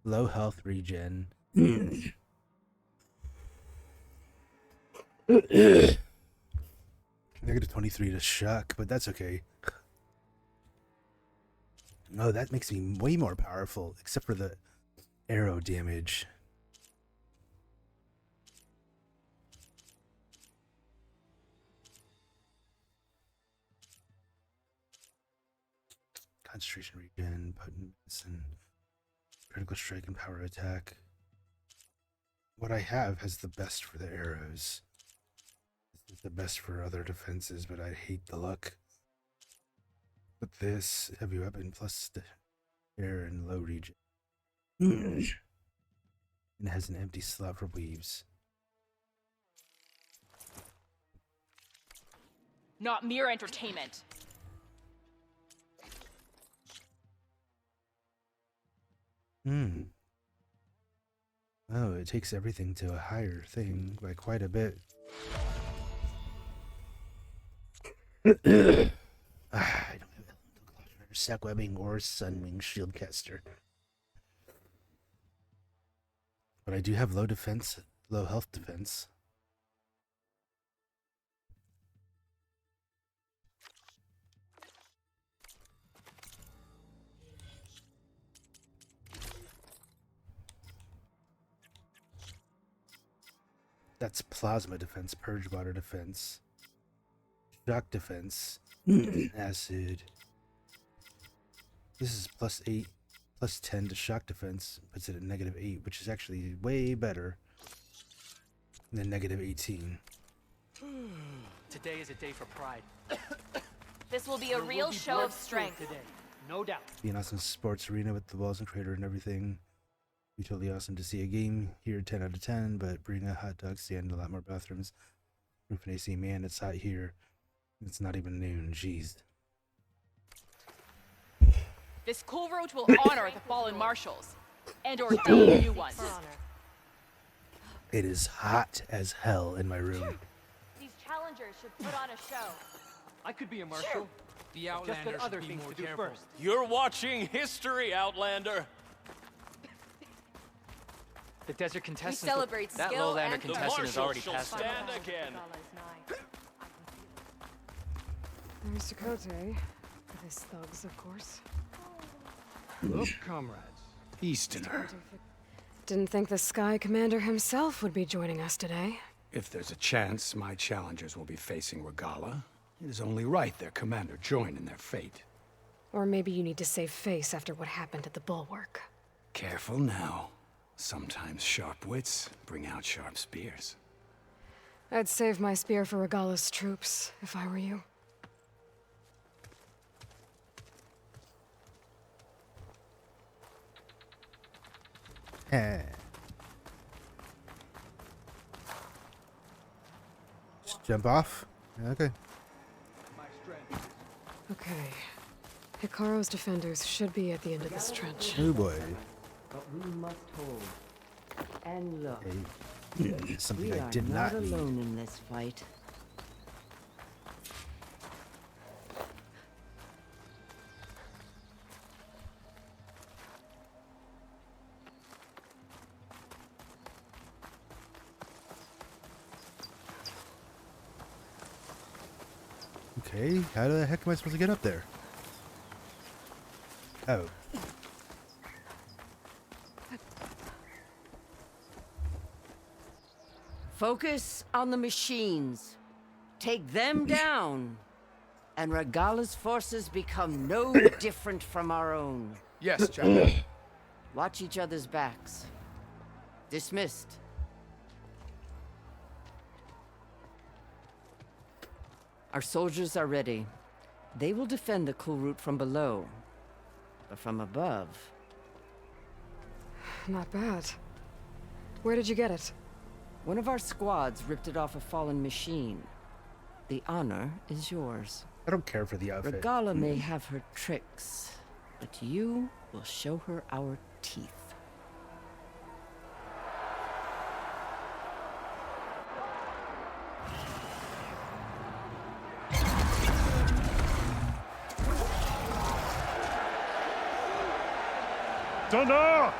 low health regen. -23 to shock, but that's okay. Oh, that makes me way more powerful, except for the arrow damage. Concentration regen, potent medicine, critical strike and power attack. What I have has the best for the arrows. This is the best for other defenses, but I hate the luck. But this heavy weapon plus the air and low regen. And it has an empty slot for weaves. Not mere entertainment. Oh, it takes everything to a higher thing by quite a bit. I don't have sack webbing or sunwing shieldcaster. But I do have low defense, low health defense. That's plasma defense, purge water defense, shock defense, acid. This is +8, +10 to shock defense, puts it at -8, which is actually way better than -18. Today is a day for pride. This will be a real show of strength today, no doubt. Be an awesome sports arena with the walls and crater and everything. Be totally awesome to see a game here, 10 out of 10, but bring a hot dog stand, a lot more bathrooms. Roof and AC, man, it's hot here. It's not even noon, jeez. This cool road will honor the fallen marshals and ordain new ones. It is hot as hell in my room. These challengers should put on a show. I could be a marshal. The Just Outlander got other should be things more to do careful. first. You're watching history, Outlander. The desert contestant. celebrate that skill lowlander and contestant has already shall passed out. stand again. There's Dakota. With his thugs, of course. Look, comrades. Easterner. Didn't think the Sky Commander himself would be joining us today. If there's a chance my challengers will be facing Regala, it is only right their commander join in their fate. Or maybe you need to save face after what happened at the Bulwark. Careful now. Sometimes sharp wits bring out sharp spears. I'd save my spear for Regala's troops, if I were you. Just jump off? Okay. Okay. Hikaru's defenders should be at the end of this trench. Oh boy. But we must hold. And look. Something we I did are not not need. alone in this fight. Okay, how the heck am I supposed to get up there? Oh. Focus on the machines. Take them down. And Regala's forces become no different from our own. Yes, General. Watch each other's backs. Dismissed. Our soldiers are ready. They will defend the cool route from below. But from above... Not bad. Where did you get it? One of our squads ripped it off a fallen machine. The honor is yours. I don't care for the outfit. Regala may have her tricks, but you will show her our teeth. Dana!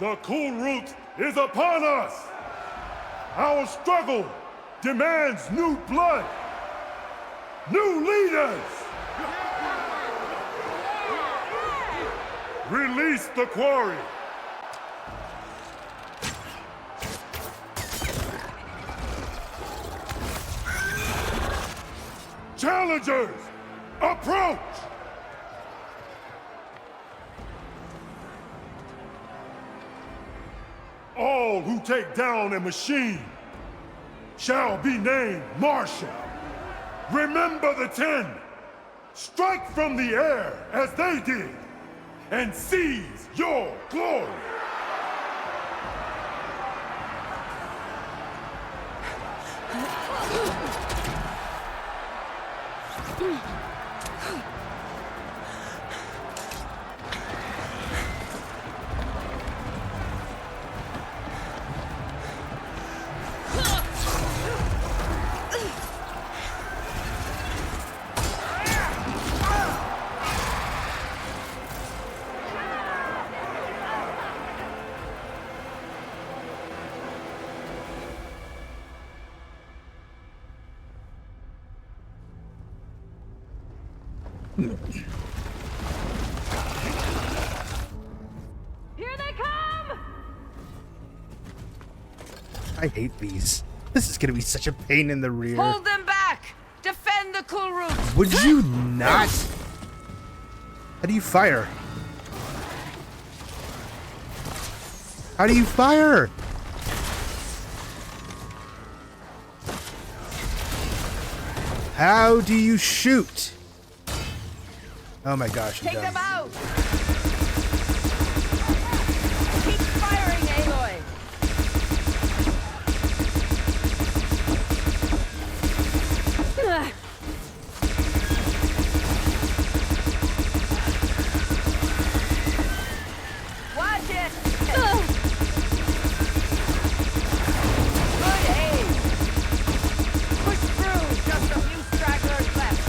The cool route is upon us! Our struggle demands new blood! New leaders! Release the quarry! Challengers, approach! All who take down a machine shall be named Marshal. Remember the 10. Strike from the air as they did, and seize your glory. Here they come! I hate these. This is gonna be such a pain in the rear. Hold them back! Defend the cool route! Would you not? How do you fire? How do you fire? How do you shoot? Oh my gosh, I'm Take done. them out! Keep firing, Aloy! Watch it! Good aim! Push through! Just a few stragglers left!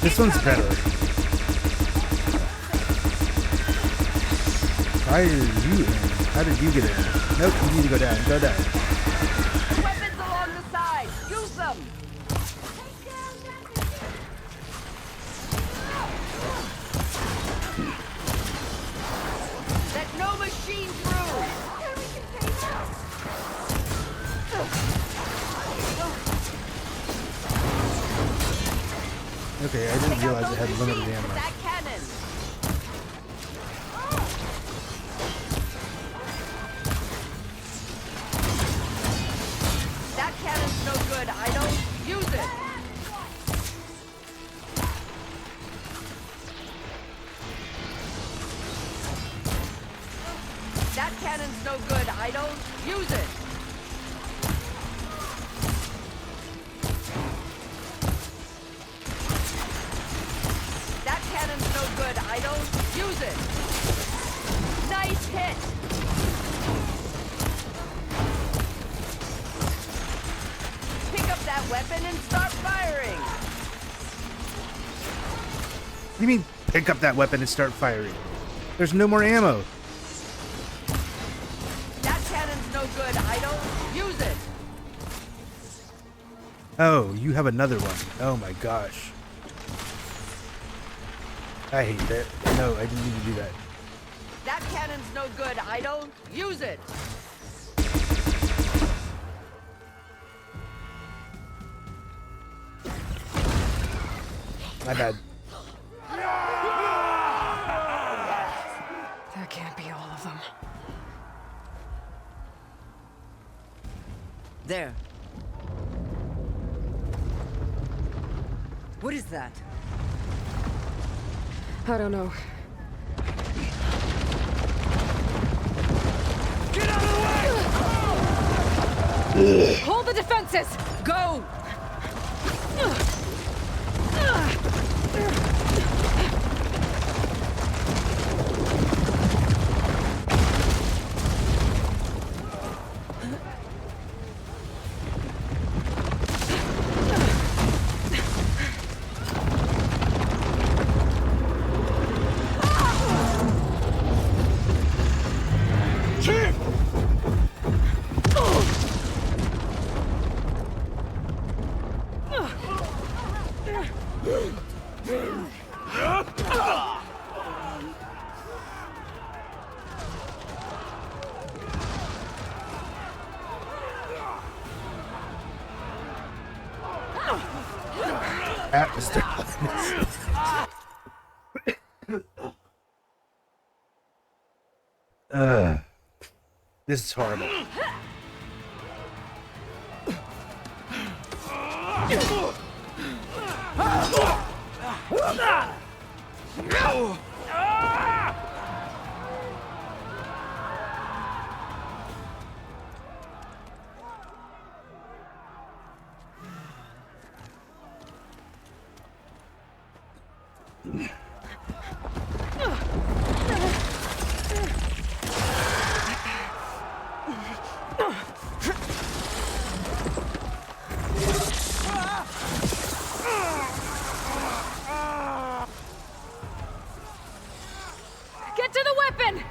This one's better. Why are you in? How did you get in? Nope, you need to go down. Go down. Weapons along the side! Use them! Let no machine through! Okay, I didn't realize it had limited ammo. That cannon! That cannon's no good. I don't use it. That cannon's no good. I don't use it. That cannon's no good. I don't use it. Nice hit. Pick up that weapon and start firing. What do you mean, pick up that weapon and start firing? There's no more ammo. That cannon's no good. I don't use it. Oh, you have another one. Oh my gosh. I hate that. No, I didn't need to do that. That cannon's no good. I don't use it. My bad. That can't be all of them. There. What is that? I don't know. Get out of the way! Hold the defenses! Go! Atmosphere. This is horrible. Get to the weapon!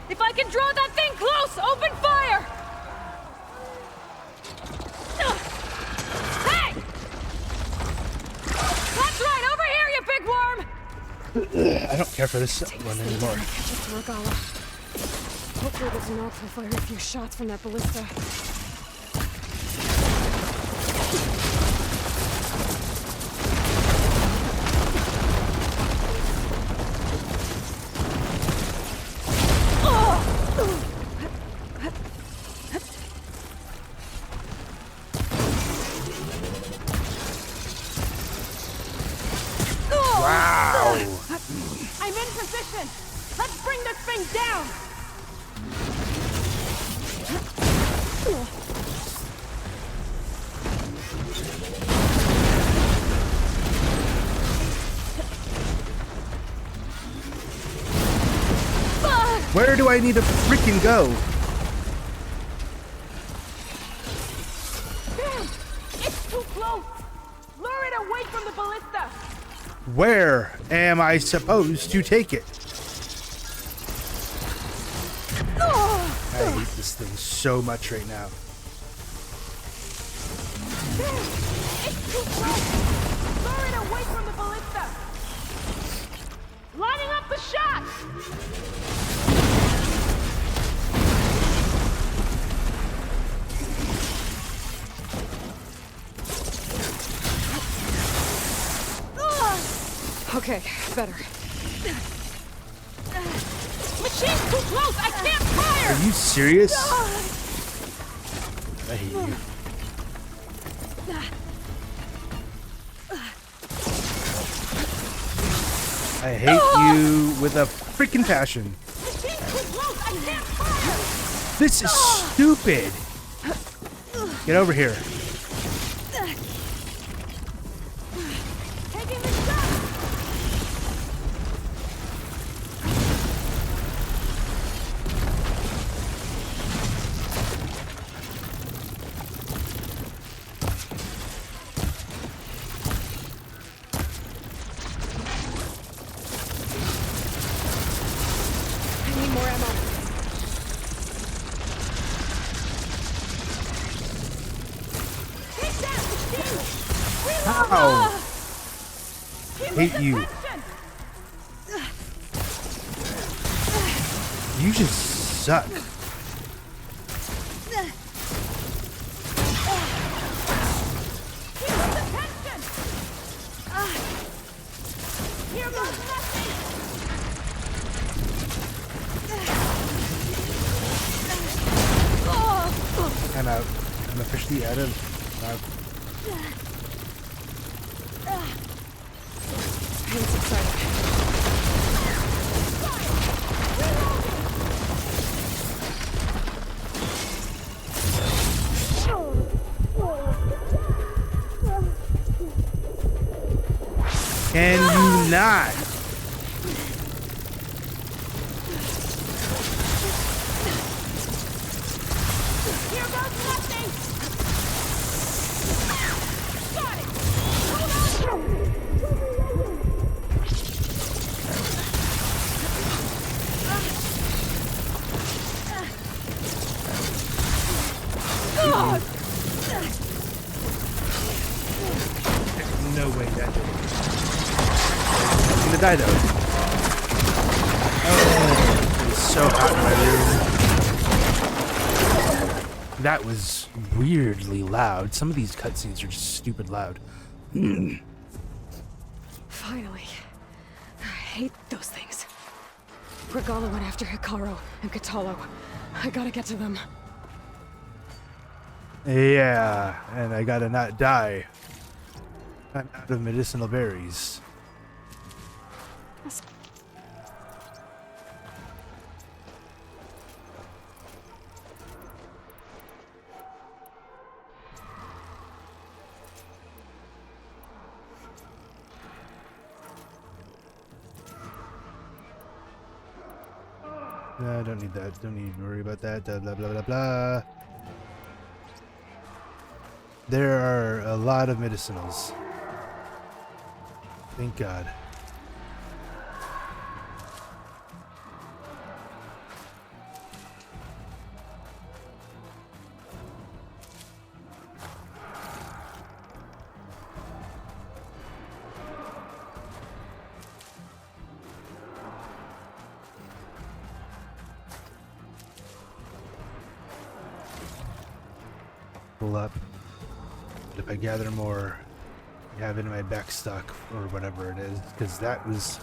If I can draw that thing close, open fire! Hey! That's right, over here, you big worm! I don't care for this one anymore. Catch up to Regala. Hopefully those knocks will fire a few shots from that ballista. Wow! I'm in position! Let's bring this thing down! Where do I need to freaking go? It's too close! Lure it away from the ballista! Where am I supposed to take it? I hate this thing so much right now. It's too close! Lure it away from the ballista! Lining up the shot! Okay, better. Machine's too close! I can't fire! Are you serious? I hate you. I hate you with a freaking passion. Machine's too close! I can't fire! This is stupid. Get over here. Taking the shot! I need more ammo. Take that, machine! Reload! Ow. Keep Hate in you. position! fusions suck. I'm out. I'm officially out of. Pain subsiding. Can you not? Here goes nothing! Got it! God! There's no way that did it. I'm gonna die though. Oh, it's so hot in my room. That was weirdly loud. Some of these cutscenes are just stupid loud. Finally. I hate those things. Regala went after Hikaru and Katalo. I gotta get to them. Yeah, and I gotta not die. I'm out of medicinal berries. No, I don't need that. Don't need to worry about that. Blah, blah, blah, blah. There are a lot of medicinals. Thank God. Pull up. But if I gather more, I have it in my back stock or whatever it is, because that was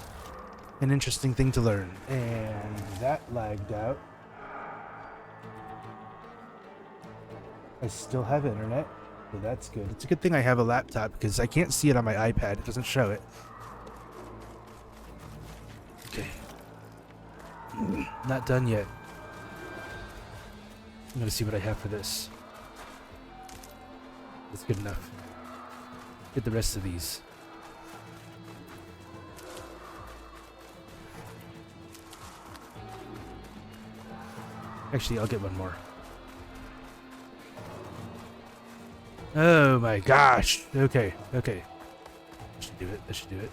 an interesting thing to learn. And that lagged out. I still have internet, so that's good. It's a good thing I have a laptop because I can't see it on my iPad. It doesn't show it. Okay. Not done yet. I'm gonna see what I have for this. That's good enough. Get the rest of these. Actually, I'll get one more. Oh my gosh. Okay, okay. That should do it. That should do it.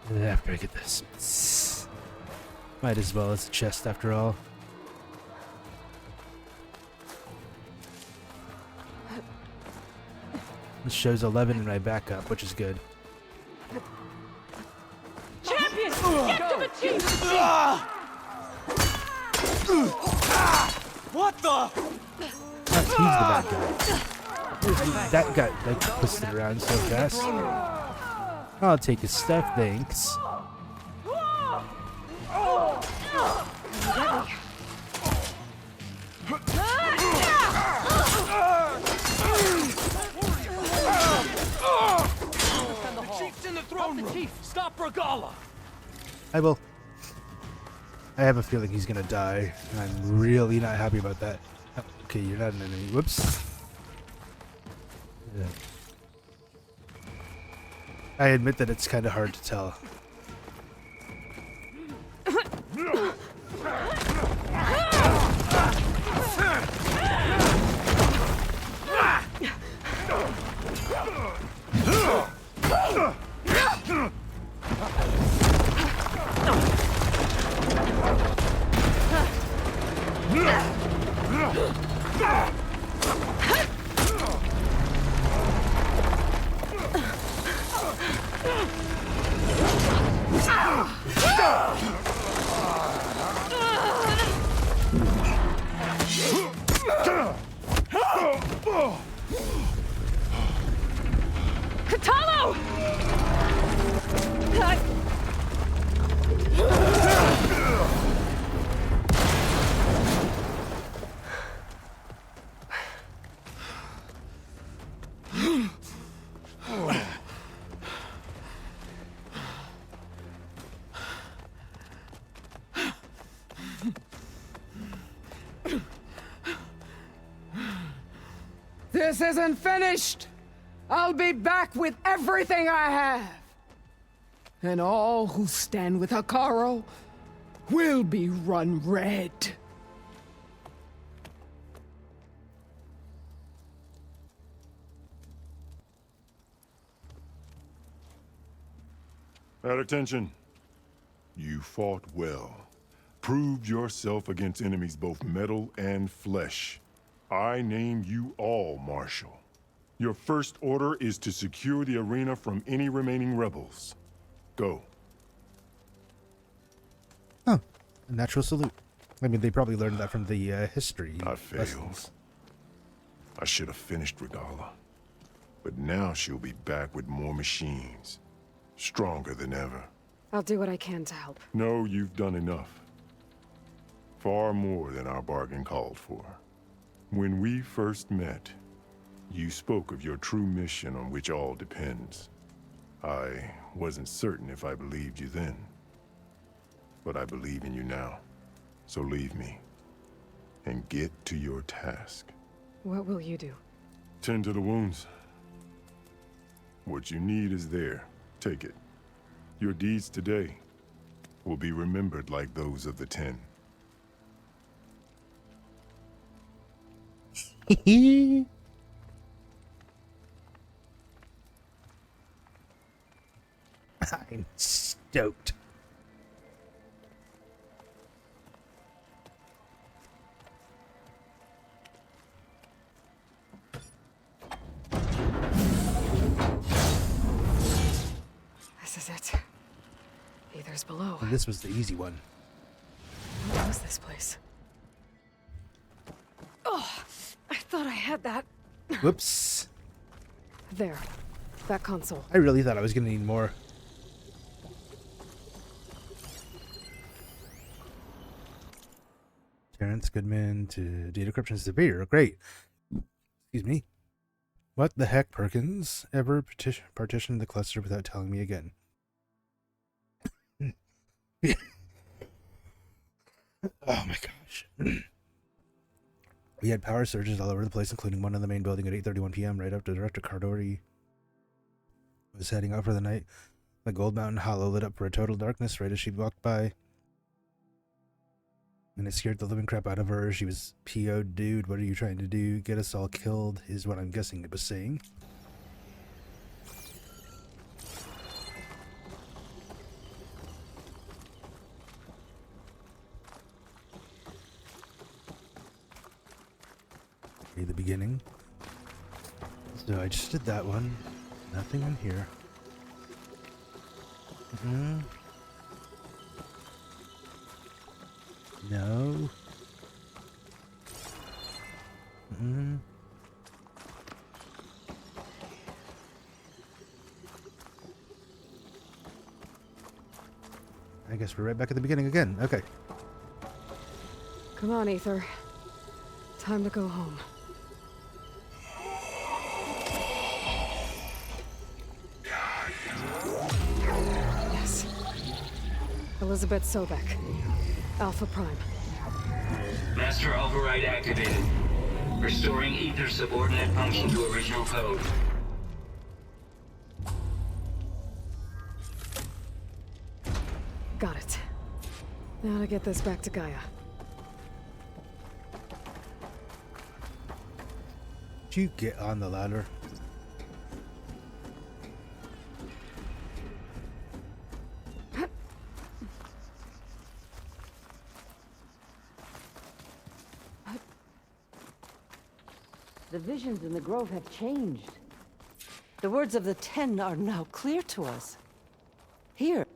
And then after I get this. Might as well. It's a chest after all. This shows 11 in my backup, which is good. Champion! Get to the chief! What the? He's the bad guy. That guy like twisted around so fast. I'll take his stuff, thanks. The chief's in the throne room. Chief, stop Regala. I will. I have a feeling he's gonna die. And I'm really not happy about that. Oh, okay, you're not an enemy. Whoops. Yeah. I admit that it's kind of hard to tell. This isn't finished! I'll be back with everything I have! And all who stand with Hikaru will be run red. At attention. You fought well. Proved yourself against enemies both metal and flesh. I name you all Marshal. Your first order is to secure the arena from any remaining rebels. Go. Oh, a natural salute. I mean, they probably learned that from the history I failed. lessons. I should have finished Regala. But now she'll be back with more machines. Stronger than ever. I'll do what I can to help. No, you've done enough. Far more than our bargain called for. When we first met, you spoke of your true mission on which all depends. I wasn't certain if I believed you then. But I believe in you now. So leave me. And get to your task. What will you do? Tend to the wounds. What you need is there. Take it. Your deeds today will be remembered like those of the 10. I'm stoked. This is it. Aether's below. And this was the easy one. What was this place? Oh, I thought I had that. Whoops. There. That console. I really thought I was going to need more. Terrence Goodman to data decryption severe. Great. Excuse me. What the heck, Perkins? Ever partitioned the cluster without telling me again? Oh my gosh. We had power surges all over the place, including one in the main building at 8:31 p.m. right after Director Cardori was heading out for the night. The Gold Mountain Hollow lit up for a total darkness right as she walked by. And it scared the living crap out of her. She was PO'd. Dude, what are you trying to do? Get us all killed, is what I'm guessing it was saying. Okay, the beginning. So I just did that one. Nothing in here. No. I guess we're right back at the beginning again. Okay. Come on, Aether. Time to go home. Yes. Elizabeth Sobek. Alpha Prime. Master override activated. Restoring Aether subordinate function to original code. Got it. Now to get this back to Gaia. Did you get on the ladder? The visions in the grove have changed. The words of the 10 are now clear to us. Here.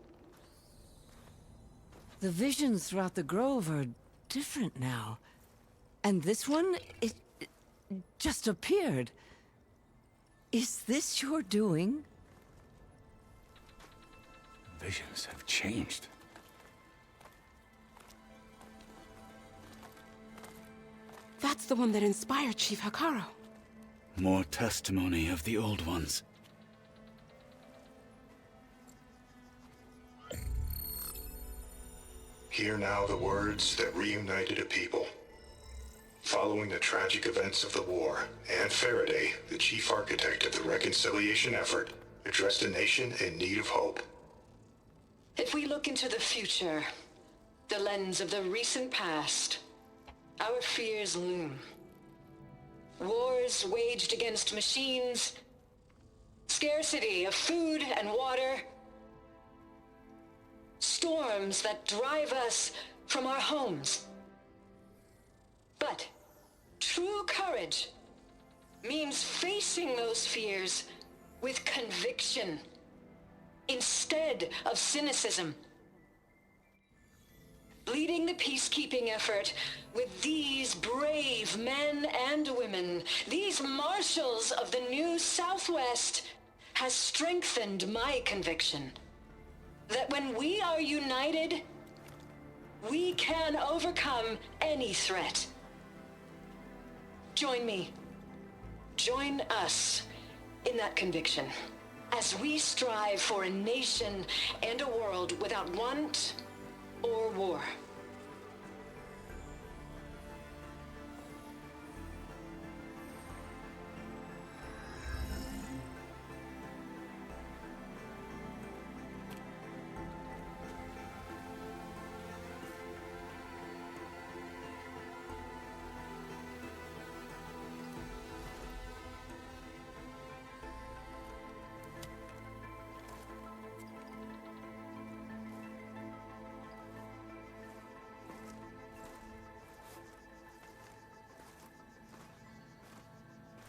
The visions throughout the grove are different now. And this one, it just appeared. Is this your doing? Visions have changed. That's the one that inspired Chief Hikaru. More testimony of the old ones. Hear now the words that reunited a people. Following the tragic events of the war, Anne Faraday, the chief architect of the reconciliation effort, addressed a nation in need of hope. If we look into the future, the lens of the recent past, our fears loom. Wars waged against machines, scarcity of food and water, storms that drive us from our homes. But true courage means facing those fears with conviction instead of cynicism. Leading the peacekeeping effort with these brave men and women, these marshals of the new Southwest, has strengthened my conviction that when we are united, we can overcome any threat. Join me. Join us in that conviction as we strive for a nation and a world without want or war.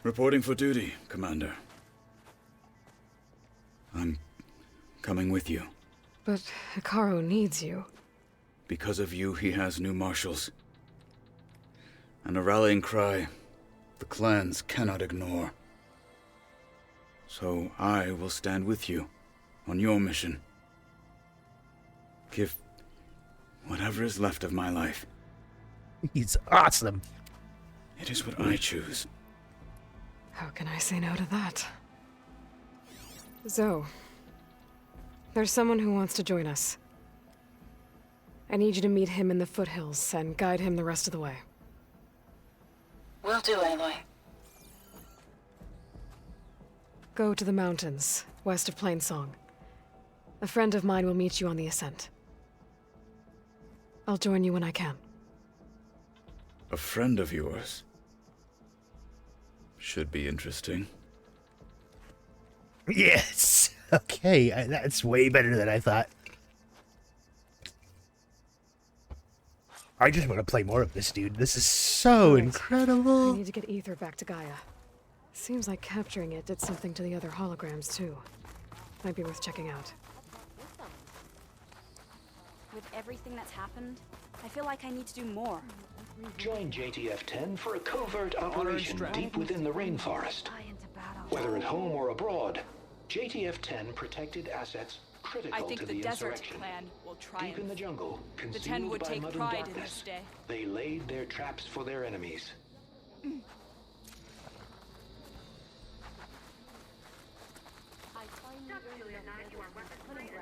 Reporting for duty, Commander. I'm coming with you. But Hikaru needs you. Because of you, he has new marshals. And a rallying cry the clans cannot ignore. So I will stand with you on your mission. Give whatever is left of my life. He's awesome. It is what I choose. How can I say no to that? Zoe, there's someone who wants to join us. I need you to meet him in the foothills and guide him the rest of the way. Will do, Aloy. Go to the mountains, west of Plainsong. A friend of mine will meet you on the ascent. I'll join you when I can. A friend of yours? Should be interesting. Yes. Okay, that's way better than I thought. I just want to play more of this, dude. This is so incredible. I need to get Ether back to Gaia. Seems like capturing it did something to the other holograms, too. Might be worth checking out. With everything that's happened, I feel like I need to do more. Join JTF-10 for a covert operation deep within the rainforest. Whether at home or abroad, JTF-10 protected assets critical to the insurrection. Clan will triumph. Deep in the jungle, The 10 would concealed by take mud and pride in darkness, this day. they laid their traps for their enemies.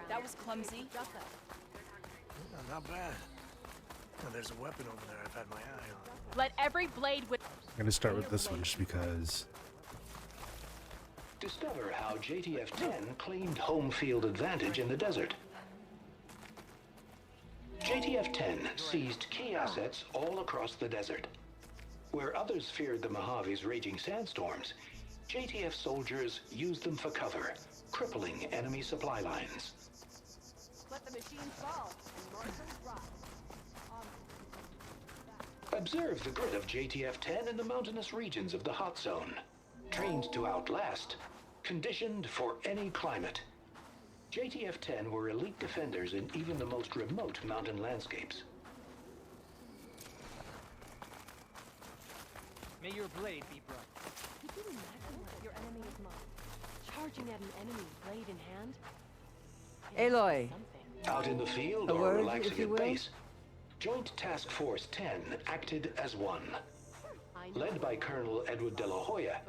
That was clumsy. Not bad. Oh, there's a weapon over there I've had my eye on. Let every blade with. I'm gonna start with this one just because. Discover how JTF-10 claimed home field advantage in the desert. JTF-10 seized key assets all across the desert. Where others feared the Mojave's raging sandstorms, JTF soldiers used them for cover, crippling enemy supply lines. Let the machine fall and marshals rise. Observe the grit of JTF-10 in the mountainous regions of the hot zone. Trained to outlast, conditioned for any climate. JTF-10 were elite defenders in even the most remote mountain landscapes. May your blade be bright. Could you imagine what your enemy is mine? Charging at an enemy, blade in hand? Aloy. Out in the field A or word, relaxing if you at will? base, Joint Task Force 10 acted as one. Led by Colonel Edward de la Hoya,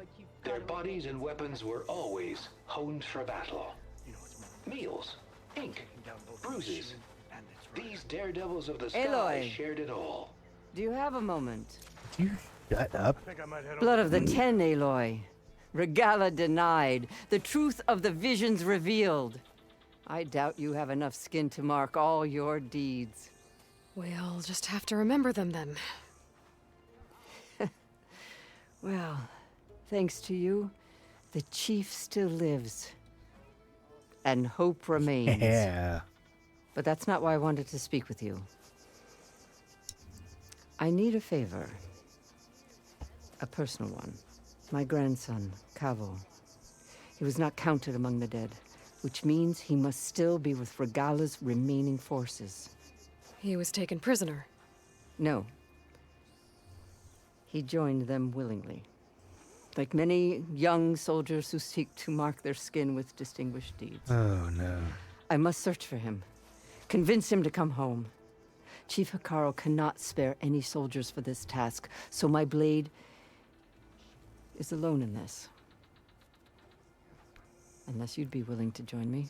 their bodies and weapons were always honed for battle. Meals, ink, bruises. These daredevils of the sky Aloy. shared it all. Do you have a moment? Shut up. Blood of the Ten, Aloy. Regala denied. The truth of the visions revealed. I doubt you have enough skin to mark all your deeds. We'll just have to remember them then. Well, thanks to you, the chief still lives. And hope remains. Yeah. But that's not why I wanted to speak with you. I need a favor. A personal one. My grandson, Cavo. He was not counted among the dead, which means he must still be with Regala's remaining forces. He was taken prisoner. No. He joined them willingly. Like many young soldiers who seek to mark their skin with distinguished deeds. Oh, no. I must search for him. Convince him to come home. Chief Hikaru cannot spare any soldiers for this task, so my blade is alone in this. Unless you'd be willing to join me.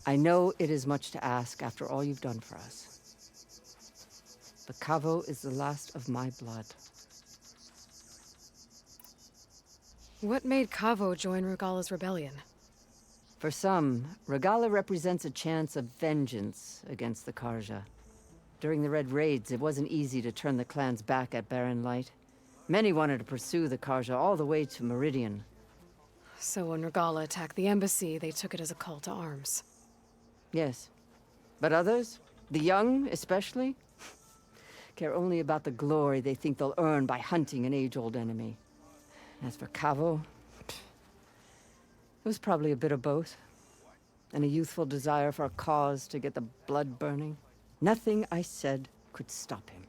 I know it is much to ask after all you've done for us. But Cavo is the last of my blood. What made Cavo join Regala's rebellion? For some, Regala represents a chance of vengeance against the Karja. During the Red Raids, it wasn't easy to turn the clans back at Barren Light. Many wanted to pursue the Karja all the way to Meridian. So when Regala attacked the embassy, they took it as a call to arms. Yes. But others, the young especially, care only about the glory they think they'll earn by hunting an age-old enemy. As for Cavo, it was probably a bit of both. And a youthful desire for a cause to get the blood burning. Nothing I said could stop him.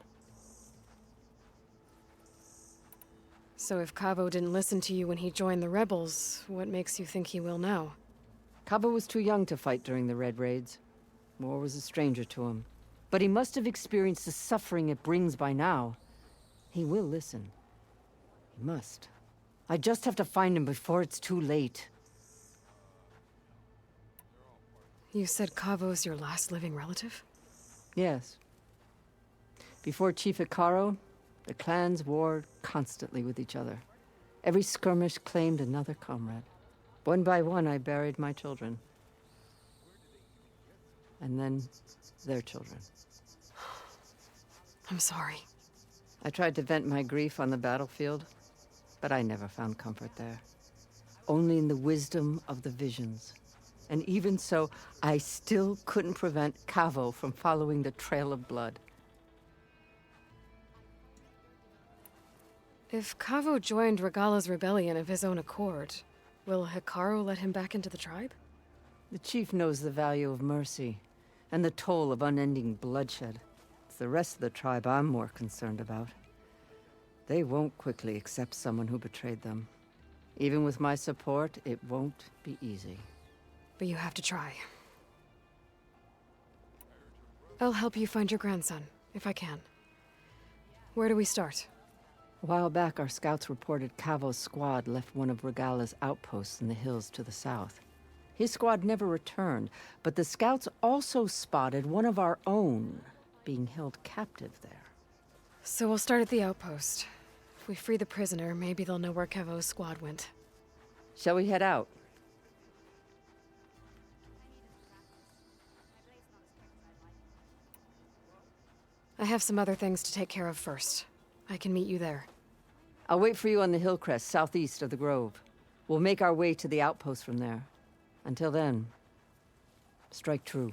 So if Cavo didn't listen to you when he joined the rebels, what makes you think he will now? Cavo was too young to fight during the Red Raids. War was a stranger to him. But he must have experienced the suffering it brings by now. He will listen. He must. I just have to find him before it's too late. You said Cavo's your last living relative? Yes. Before Chief Hikaru, the clans warred constantly with each other. Every skirmish claimed another comrade. One by one, I buried my children. And then their children. I'm sorry. I tried to vent my grief on the battlefield, but I never found comfort there. Only in the wisdom of the visions. And even so, I still couldn't prevent Cavo from following the trail of blood. If Cavo joined Regala's rebellion of his own accord, will Hikaru let him back into the tribe? The chief knows the value of mercy, and the toll of unending bloodshed. It's the rest of the tribe I'm more concerned about. They won't quickly accept someone who betrayed them. Even with my support, it won't be easy. But you have to try. I'll help you find your grandson, if I can. Where do we start? A while back, our scouts reported Cavo's squad left one of Regala's outposts in the hills to the south. His squad never returned, but the scouts also spotted one of our own being held captive there. So we'll start at the outpost. If we free the prisoner, maybe they'll know where Cavo's squad went. Shall we head out? I have some other things to take care of first. I can meet you there. I'll wait for you on the hill crest southeast of the grove. We'll make our way to the outpost from there. Until then, strike true.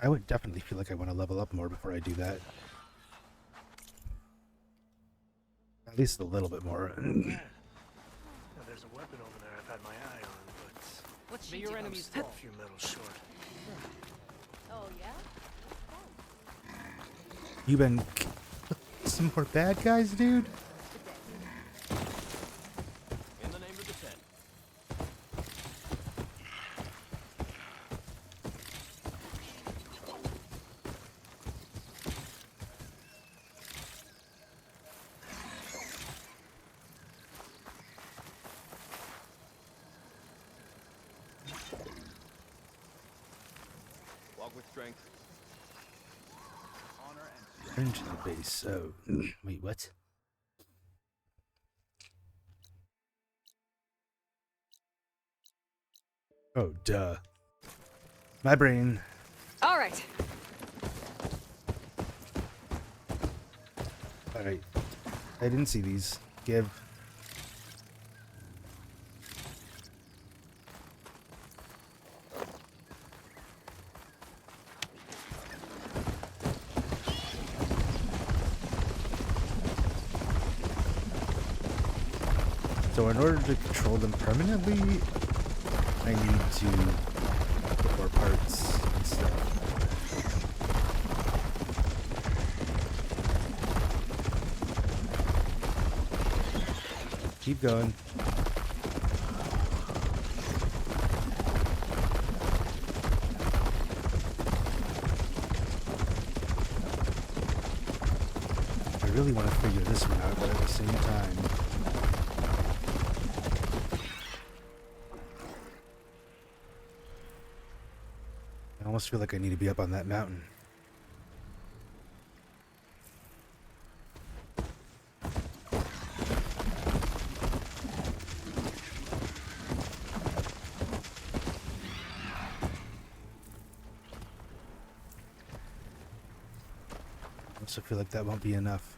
I would definitely feel like I want to level up more before I do that. At least a little bit more. Now, there's a weapon over there I've had my eye on, but May your enemies I'm fall. a few metals short. Oh, yeah? You been some more bad guys, dude? In the name of the Ten. Walk with strength. Return to the base. Oh, wait, what? Oh, duh. My brain. All right. All right. I didn't see these. Give. So in order to control them permanently, I need to get more parts and stuff. Keep going. I really want to figure this one out, but at the same time, I almost feel like I need to be up on that mountain. I also feel like that won't be enough.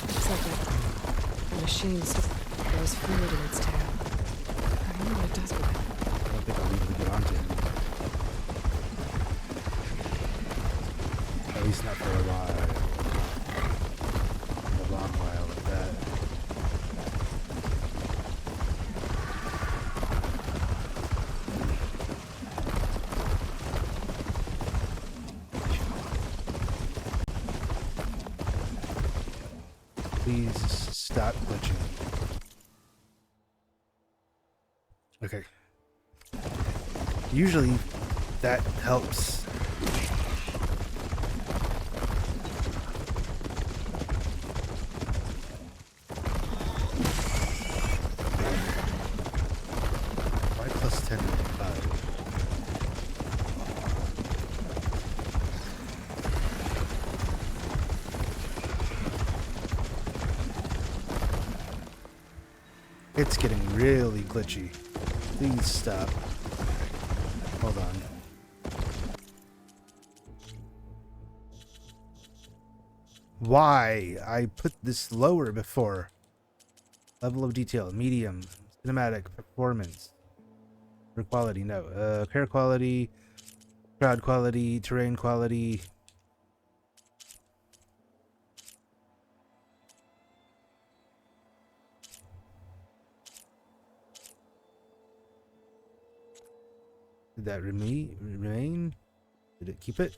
Looks like the machine still there's fluid in its tail. I don't know what it does with it. I don't think I'll be able to get onto him. At least not for a while. A long while at that. Please stop glitching. Okay. Usually that helps. Why plus 10 and 5? It's getting really glitchy. Please stop. Hold on. Why? I put this lower before. Level of detail, medium, cinematic, performance. For quality, no. Care quality, crowd quality, terrain quality. Did that remain? Did it keep it?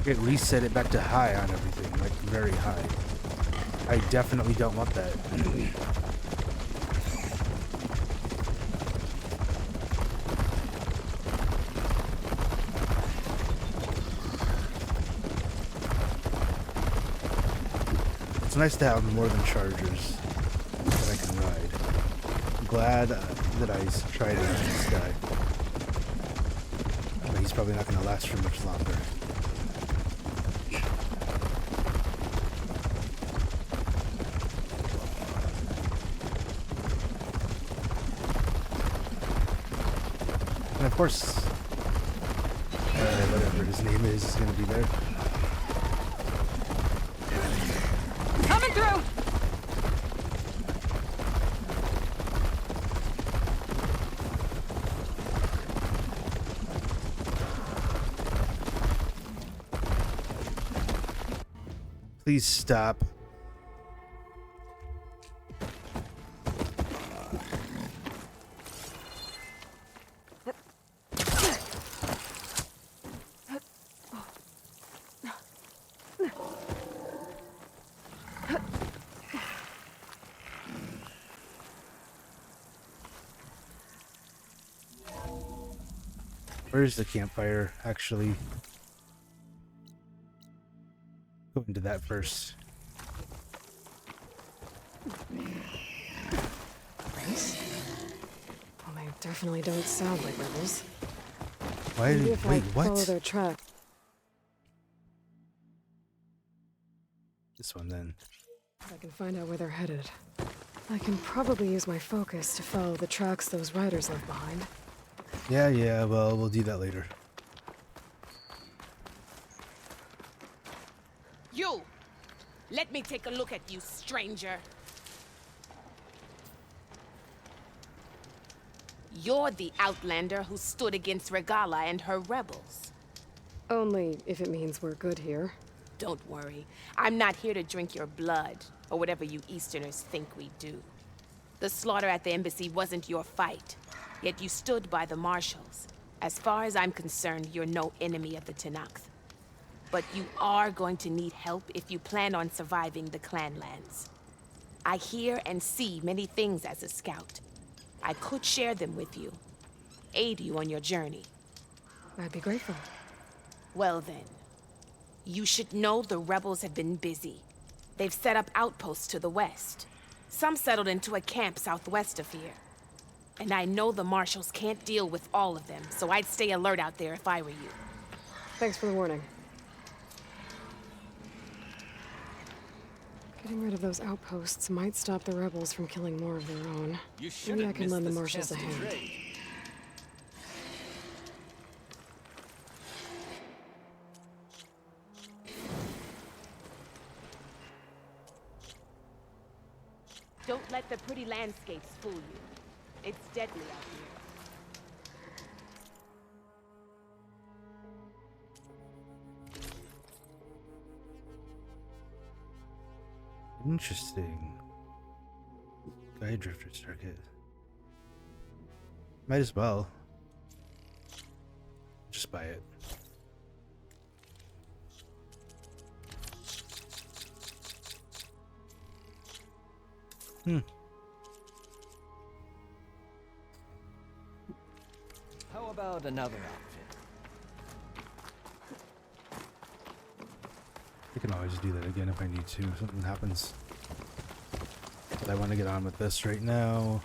It reset it back to high on everything, like very high. I definitely don't want that. It's nice to have more than chargers that I can ride. I'm glad that I tried it on this guy. But he's probably not going to last for much longer. And of course, whatever his name is going to be there. Coming through! Please stop. Where's the campfire, actually? Go into that first. Well, they definitely don't sound like rebels. Why Maybe did if wait, I what? follow their track. This one then. If I can find out where they're headed, I can probably use my focus to follow the tracks those riders left behind. Yeah, well, we'll do that later. You! Let me take a look at you, stranger. You're the Outlander who stood against Regala and her rebels. Only if it means we're good here. Don't worry. I'm not here to drink your blood, or whatever you Easterners think we do. The slaughter at the embassy wasn't your fight, yet you stood by the marshals. As far as I'm concerned, you're no enemy of the Tenakth. But you are going to need help if you plan on surviving the clanlands. I hear and see many things as a scout. I could share them with you, aid you on your journey. I'd be grateful. Well then, you should know the rebels have been busy. They've set up outposts to the west. Some settled into a camp southwest of here. And I know the marshals can't deal with all of them, so I'd stay alert out there if I were you. Thanks for the warning. Getting rid of those outposts might stop the rebels from killing more of their own. Maybe I can lend the marshals a hand. Don't let the pretty landscapes fool you. It's deadly out here. Interesting. Guy drifter circuit. Might as well. Just buy it. How about another outfit? I can always do that again if I need to, if something happens. But I want to get on with this right now.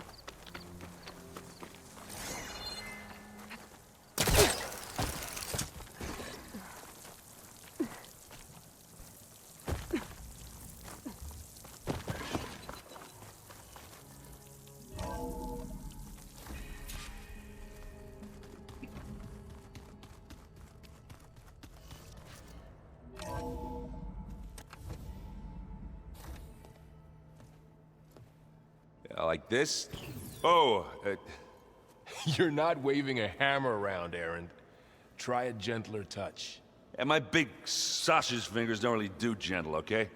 Like this? Oh, you're not waving a hammer around, Aaron. Try a gentler touch. And my big sausage fingers don't really do gentle, okay?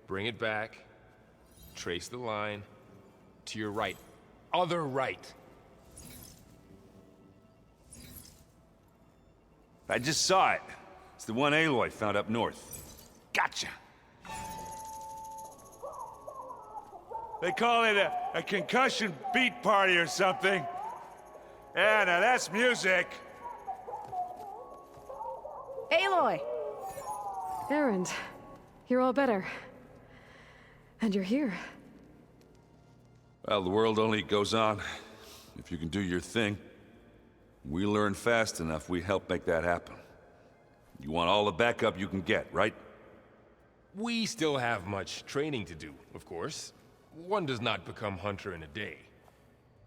Bring it back. Trace the line. To your right. Other right. I just saw it. It's the one Aloy found up north. Gotcha! They call it a concussion beat party or something. Yeah, now that's music. Aloy! Erend, you're all better. And you're here. Well, the world only goes on if you can do your thing. We learn fast enough, we help make that happen. You want all the backup you can get, right? We still have much training to do, of course. One does not become hunter in a day.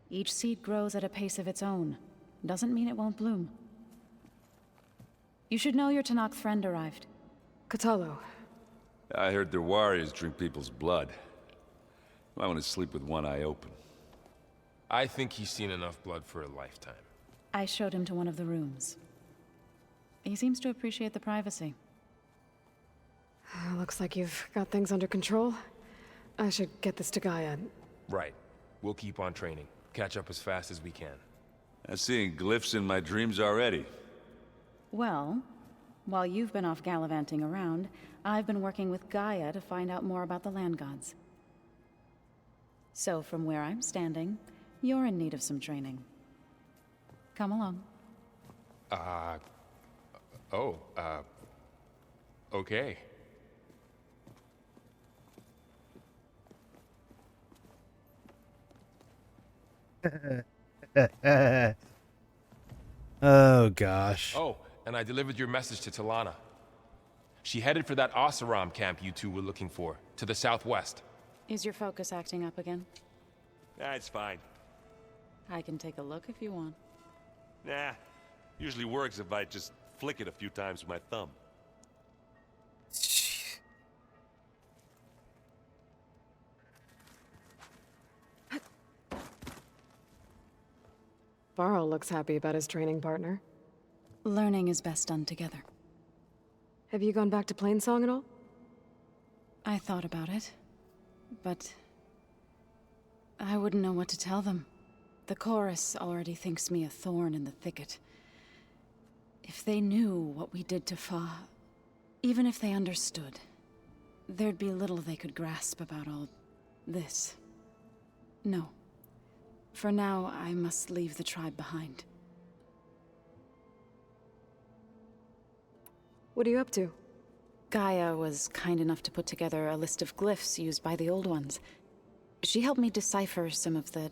Each seed grows at a pace of its own. Doesn't mean it won't bloom. You should know your Tenakth friend arrived. Katalo. I heard their warriors drink people's blood. I want to sleep with one eye open. I think he's seen enough blood for a lifetime. I showed him to one of the rooms. He seems to appreciate the privacy. Looks like you've got things under control. I should get this to Gaia. Right. We'll keep on training. Catch up as fast as we can. I'm seeing glyphs in my dreams already. Well, while you've been off gallivanting around, I've been working with Gaia to find out more about the land gods. So from where I'm standing, you're in need of some training. Come along. Okay. Oh gosh. Oh, and I delivered your message to Talana. She headed for that Oseram camp you two were looking for, to the southwest. Is your focus acting up again? Nah, it's fine. I can take a look if you want. Nah, usually works if I just flick it a few times with my thumb. Varl looks happy about his training partner. Learning is best done together. Have you gone back to Plainsong at all? I thought about it, but I wouldn't know what to tell them. The chorus already thinks me a thorn in the thicket. If they knew what we did to Fa, even if they understood, there'd be little they could grasp about all this. No. For now, I must leave the tribe behind. What are you up to? Gaia was kind enough to put together a list of glyphs used by the Old Ones. She helped me decipher some of the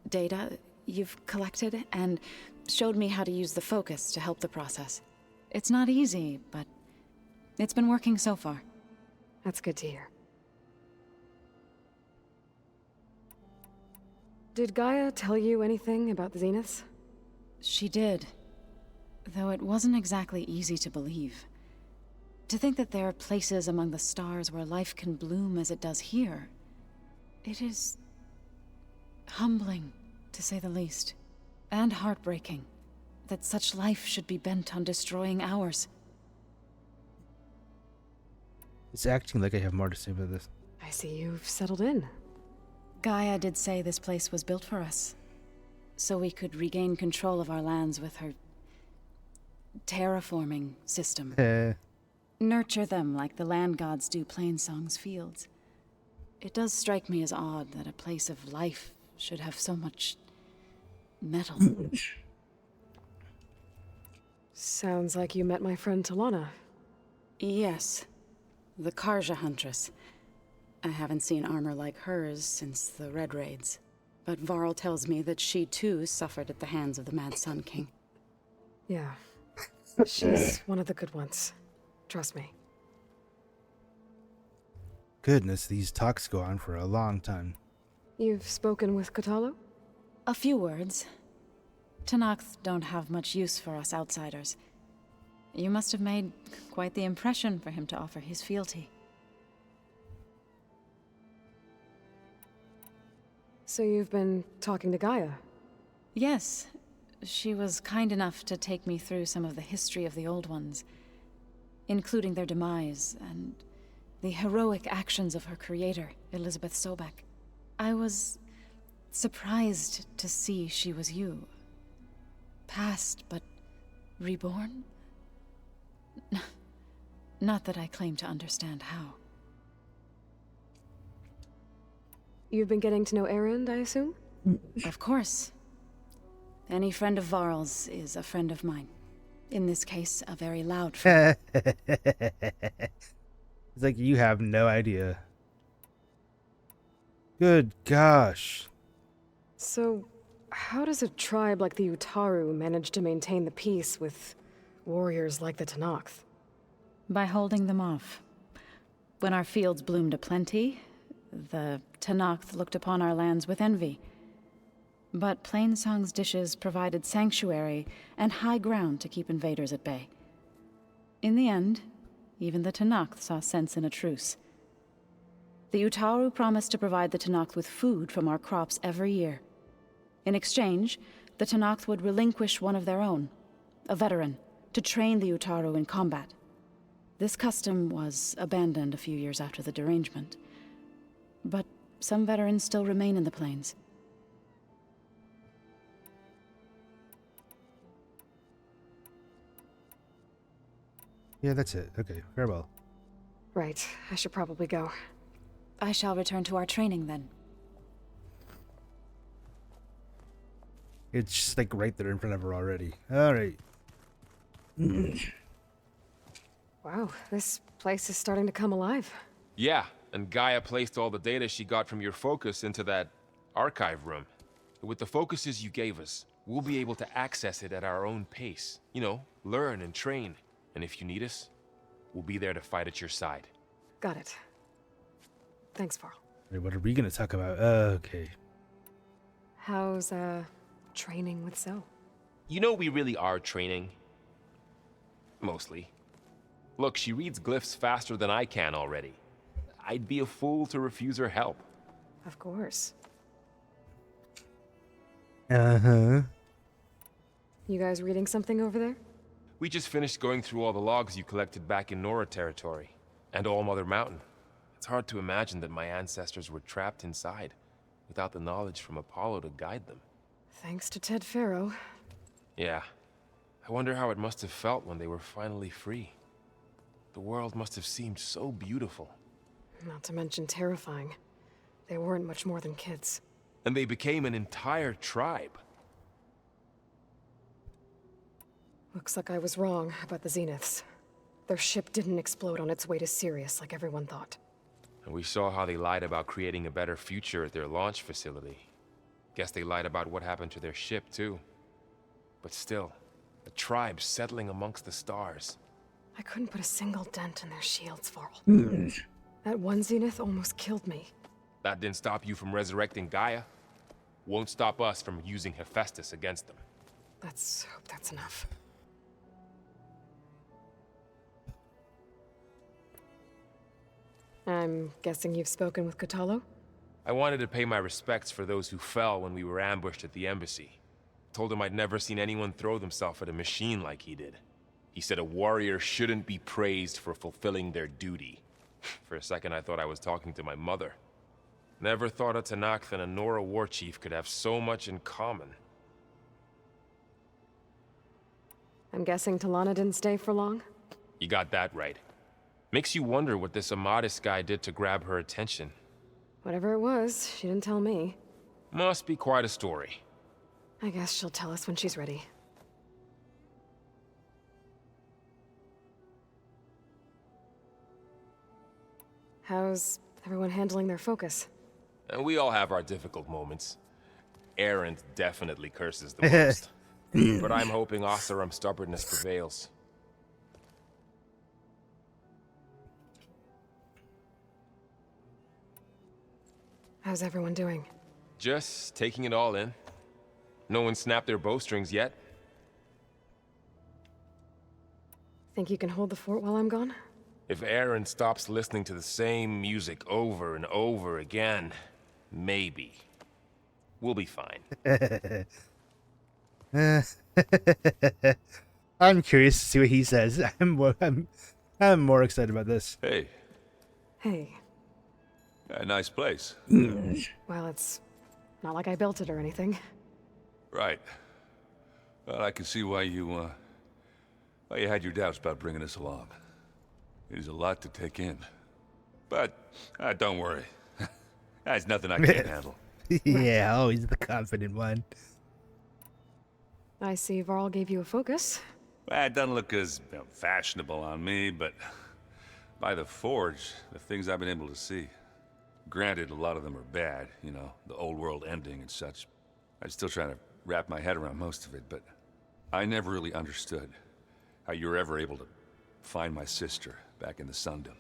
data you've collected, and showed me how to use the focus to help the process. It's not easy, but it's been working so far. That's good to hear. Did Gaia tell you anything about the Zeniths? She did. Though it wasn't exactly easy to believe. To think that there are places among the stars where life can bloom as it does here. It is humbling, to say the least. And heartbreaking, that such life should be bent on destroying ours. It's acting like I have more to say about this. I see you've settled in. Gaia did say this place was built for us, so we could regain control of our lands with her terraforming system. Nurture them like the land gods do Plainsong's fields. It does strike me as odd that a place of life should have so much metal. Sounds like you met my friend Talana. Yes, the Karja Huntress. I haven't seen armor like hers since the Red Raids, but Varl tells me that she too suffered at the hands of the Mad Sun King. Yeah. She's one of the good ones. Trust me. Goodness, these talks go on for a long time. You've spoken with Kotallo? A few words. Tenakth don't have much use for us outsiders. You must have made quite the impression for him to offer his fealty. So you've been talking to Gaia? Yes. She was kind enough to take me through some of the history of the Old Ones, including their demise and the heroic actions of her creator, Elizabeth Sobek. I was surprised to see she was you. Past, but reborn? Not that I claim to understand how. You've been getting to know Erend, I assume? Of course. Any friend of Varl's is a friend of mine. In this case, a very loud friend. It's like you have no idea. Good gosh. So, how does a tribe like the Utaru manage to maintain the peace with warriors like the Tenakth? By holding them off. When our fields bloomed aplenty, the Tenakth looked upon our lands with envy. But Plainsong's dishes provided sanctuary and high ground to keep invaders at bay. In the end, even the Tenakth saw sense in a truce. The Utaru promised to provide the Tenakth with food from our crops every year. In exchange, the Tenakth would relinquish one of their own, a veteran, to train the Utaru in combat. This custom was abandoned a few years after the derangement. But some veterans still remain in the plains. Yeah, that's it. Okay, farewell. Right, I should probably go. I shall return to our training then. It's just like right there in front of her already. Alright. Wow, this place is starting to come alive. Yeah, and Gaia placed all the data she got from your focus into that archive room. With the focuses you gave us, we'll be able to access it at our own pace. You know, learn and train. And if you need us, We'll be there to fight at your side. Got it. Thanks, Varl. Wait, what are we gonna talk about? Okay. How's, training with Zoe? You know we really are training. Mostly. Look, she reads glyphs faster than I can already. I'd be a fool to refuse her help. Of course. Uh-huh. You guys reading something over there? We just finished going through all the logs you collected back in Nora territory, and All Mother Mountain. It's hard to imagine that my ancestors were trapped inside, without the knowledge from Apollo to guide them. Thanks to Ted Faro. Yeah. I wonder how it must have felt when they were finally free. The world must have seemed so beautiful. Not to mention terrifying. They weren't much more than kids. And they became an entire tribe. Looks like I was wrong about the Zeniths. Their ship didn't explode on its way to Sirius like everyone thought. And we saw how they lied about creating a better future at their launch facility. Guess they lied about what happened to their ship, too. But still, a tribe settling amongst the stars. I couldn't put a single dent in their shields, Varl. That one Zenith almost killed me. That didn't stop you from resurrecting Gaia. Won't stop us from using Hephaestus against them. Let's hope that's enough. I'm guessing you've spoken with Katalo? I wanted to pay my respects for those who fell when we were ambushed at the embassy. Told him I'd never seen anyone throw themselves at a machine like he did. He said a warrior shouldn't be praised for fulfilling their duty. For a second I thought I was talking to my mother. Never thought a Tanakh and a Nora war chief could have so much in common. I'm guessing Talana didn't stay for long? You got that right. Makes you wonder what this Amadis guy did to grab her attention. Whatever it was, she didn't tell me. Must be quite a story. I guess she'll tell us when she's ready. How's everyone handling their focus? And we all have our difficult moments. Erend definitely curses the most. But I'm hoping Oseram's stubbornness prevails. How's everyone doing? Just taking it all in. No one snapped their bowstrings yet. Think you can hold the fort while I'm gone? If Erend stops listening to the same music over and over again, maybe. We'll be fine. I'm curious to see what he says. I'm more excited about this. Hey. Hey. A nice place. Well, it's not like I built it or anything. Right. Well, I can see why you had your doubts about bringing us along. It is a lot to take in. But, don't worry. That's nothing I can't handle. Yeah, always the confident one. I see Varl gave you a focus. Well, it doesn't look as fashionable on me, but by the Forge, the things I've been able to see. Granted, a lot of them are bad, you know, the old world ending and such. I'm still trying to wrap my head around most of it, but I never really understood how you were ever able to find my sister back in the Sundom.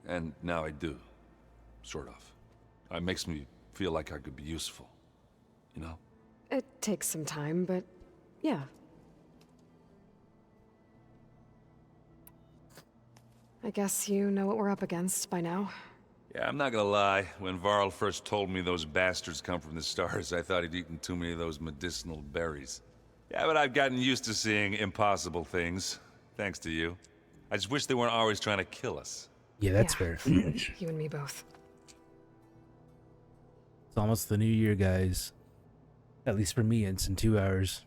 And now I do, sort of. It makes me feel like I could be useful, you know? It takes some time, but yeah. I guess you know what we're up against by now. Yeah, I'm not gonna lie. When Varl first told me those bastards come from the stars, I thought he'd eaten too many of those medicinal berries. Yeah, but I've gotten used to seeing impossible things, thanks to you. I just wish they weren't always trying to kill us. Yeah, that's fair. You and me both. It's almost the new year, guys. At least for me, it's in 2 hours.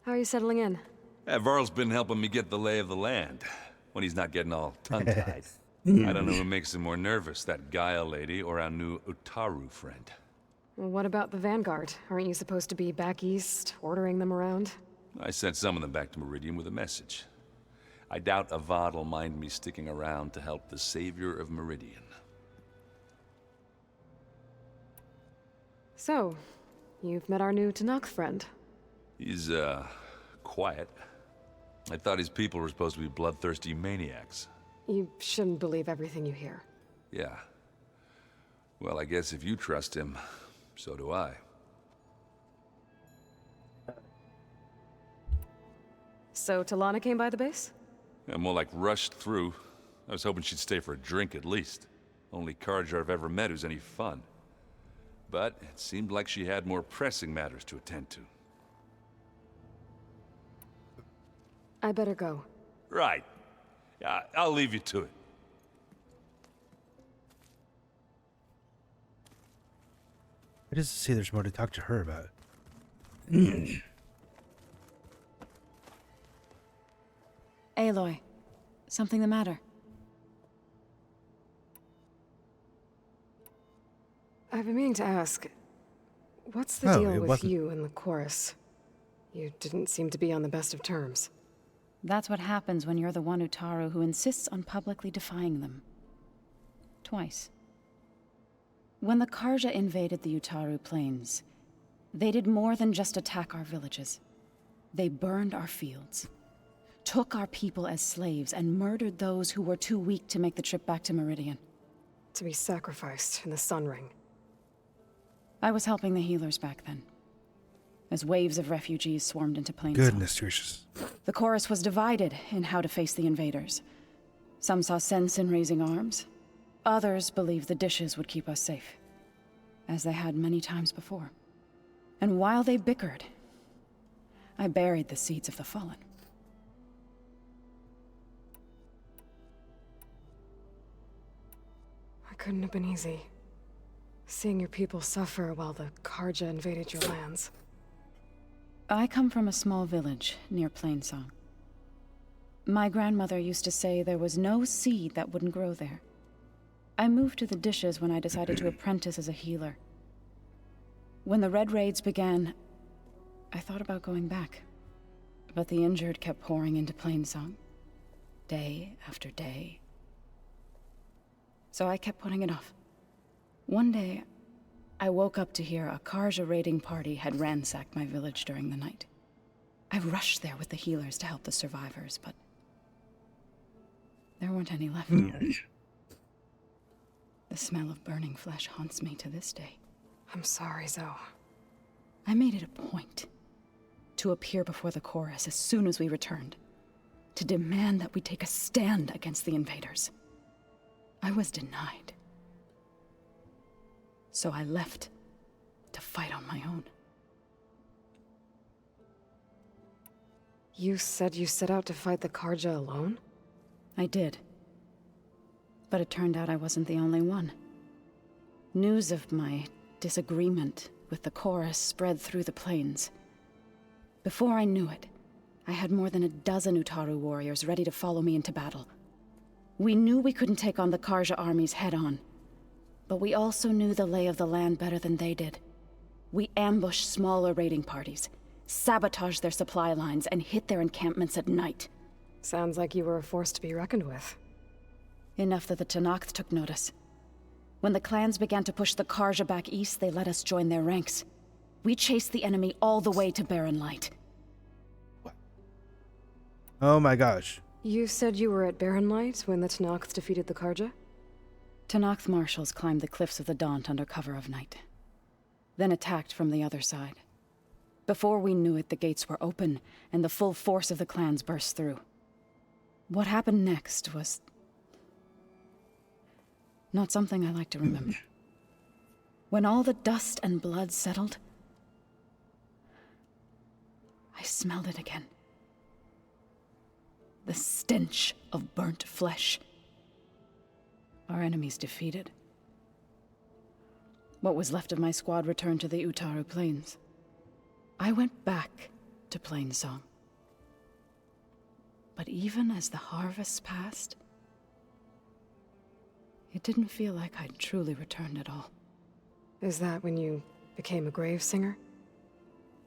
How are you settling in? Yeah, Varl's been helping me get the lay of the land, when he's not getting all tongue-tied. I don't know who makes him more nervous, that Gaia lady or our new Utaru friend. Well, what about the Vanguard? Aren't you supposed to be back east, ordering them around? I sent some of them back to Meridian with a message. I doubt Avad will mind me sticking around to help the savior of Meridian. So, you've met our new Tanakh friend. He's, quiet. I thought his people were supposed to be bloodthirsty maniacs. You shouldn't believe everything you hear. Yeah. Well, I guess if you trust him, so do I. So Talana came by the base? Yeah, more like rushed through. I was hoping she'd stay for a drink at least. Only Carja I've ever met who's any fun. But it seemed like she had more pressing matters to attend to. I better go. Right. Yeah, I'll leave you to it. I just see there's more to talk to her about. Aloy, something the matter? I've been meaning to ask, what's the deal with you and the chorus? You didn't seem to be on the best of terms. That's what happens when you're the one Utaru who insists on publicly defying them. Twice. When the Carja invaded the Utaru plains, they did more than just attack our villages. They burned our fields, took our people as slaves, and murdered those who were too weak to make the trip back to Meridian. To be sacrificed in the Sun Ring. I was helping the healers back then, as waves of refugees swarmed into Plainsong. Goodness gracious. The chorus was divided in how to face the invaders. Some saw sense in raising arms. Others believed the dishes would keep us safe, as they had many times before. And while they bickered, I buried the seeds of the fallen. It couldn't have been easy. Seeing your people suffer while the Carja invaded your lands. I come from a small village near Plainsong. My grandmother used to say there was no seed that wouldn't grow there. I moved to the dishes when I decided to apprentice as a healer. When the Red Raids began, I thought about going back. But the injured kept pouring into Plainsong, day after day. So I kept putting it off. One day, I woke up to hear a Carja raiding party had ransacked my village during the night. I rushed there with the healers to help the survivors, but there weren't any left. The smell of burning flesh haunts me to this day. I'm sorry, Zoe. I made it a point to appear before the chorus as soon as we returned, to demand that we take a stand against the invaders. I was denied. So I left to fight on my own. You said you set out to fight the Carja alone? I did. But it turned out I wasn't the only one. News of my disagreement with the chorus spread through the plains. Before I knew it, I had more than a dozen Utaru warriors ready to follow me into battle. We knew we couldn't take on the Carja armies head-on, but we also knew the lay of the land better than they did. We ambushed smaller raiding parties, sabotaged their supply lines, and hit their encampments at night. Sounds like you were a force to be reckoned with. Enough that the Tenakth took notice. When the clans began to push the Carja back east, they let us join their ranks. We chased the enemy all the way to Barren Light. Oh my gosh. You said you were at Barren Light when the Tenakth defeated the Carja? Tenakth marshals climbed the cliffs of the Daunt under cover of night, then attacked from the other side. Before we knew it, the gates were open, and the full force of the clans burst through. What happened next was not something I like to remember. When all the dust and blood settled, I smelled it again. The stench of burnt flesh. Our enemies defeated. What was left of my squad returned to the Utaru Plains. I went back to Plainsong. But even as the harvests passed, it didn't feel like I'd truly returned at all. Is that when you became a grave singer?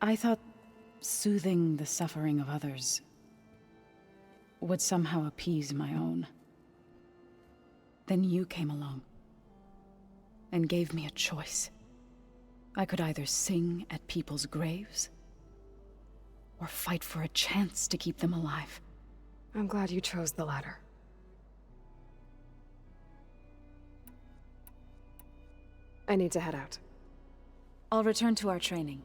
I thought soothing the suffering of others would somehow appease my own. Then you came along and gave me a choice. I could either sing at people's graves or fight for a chance to keep them alive. I'm glad you chose the latter. I need to head out. I'll return to our training.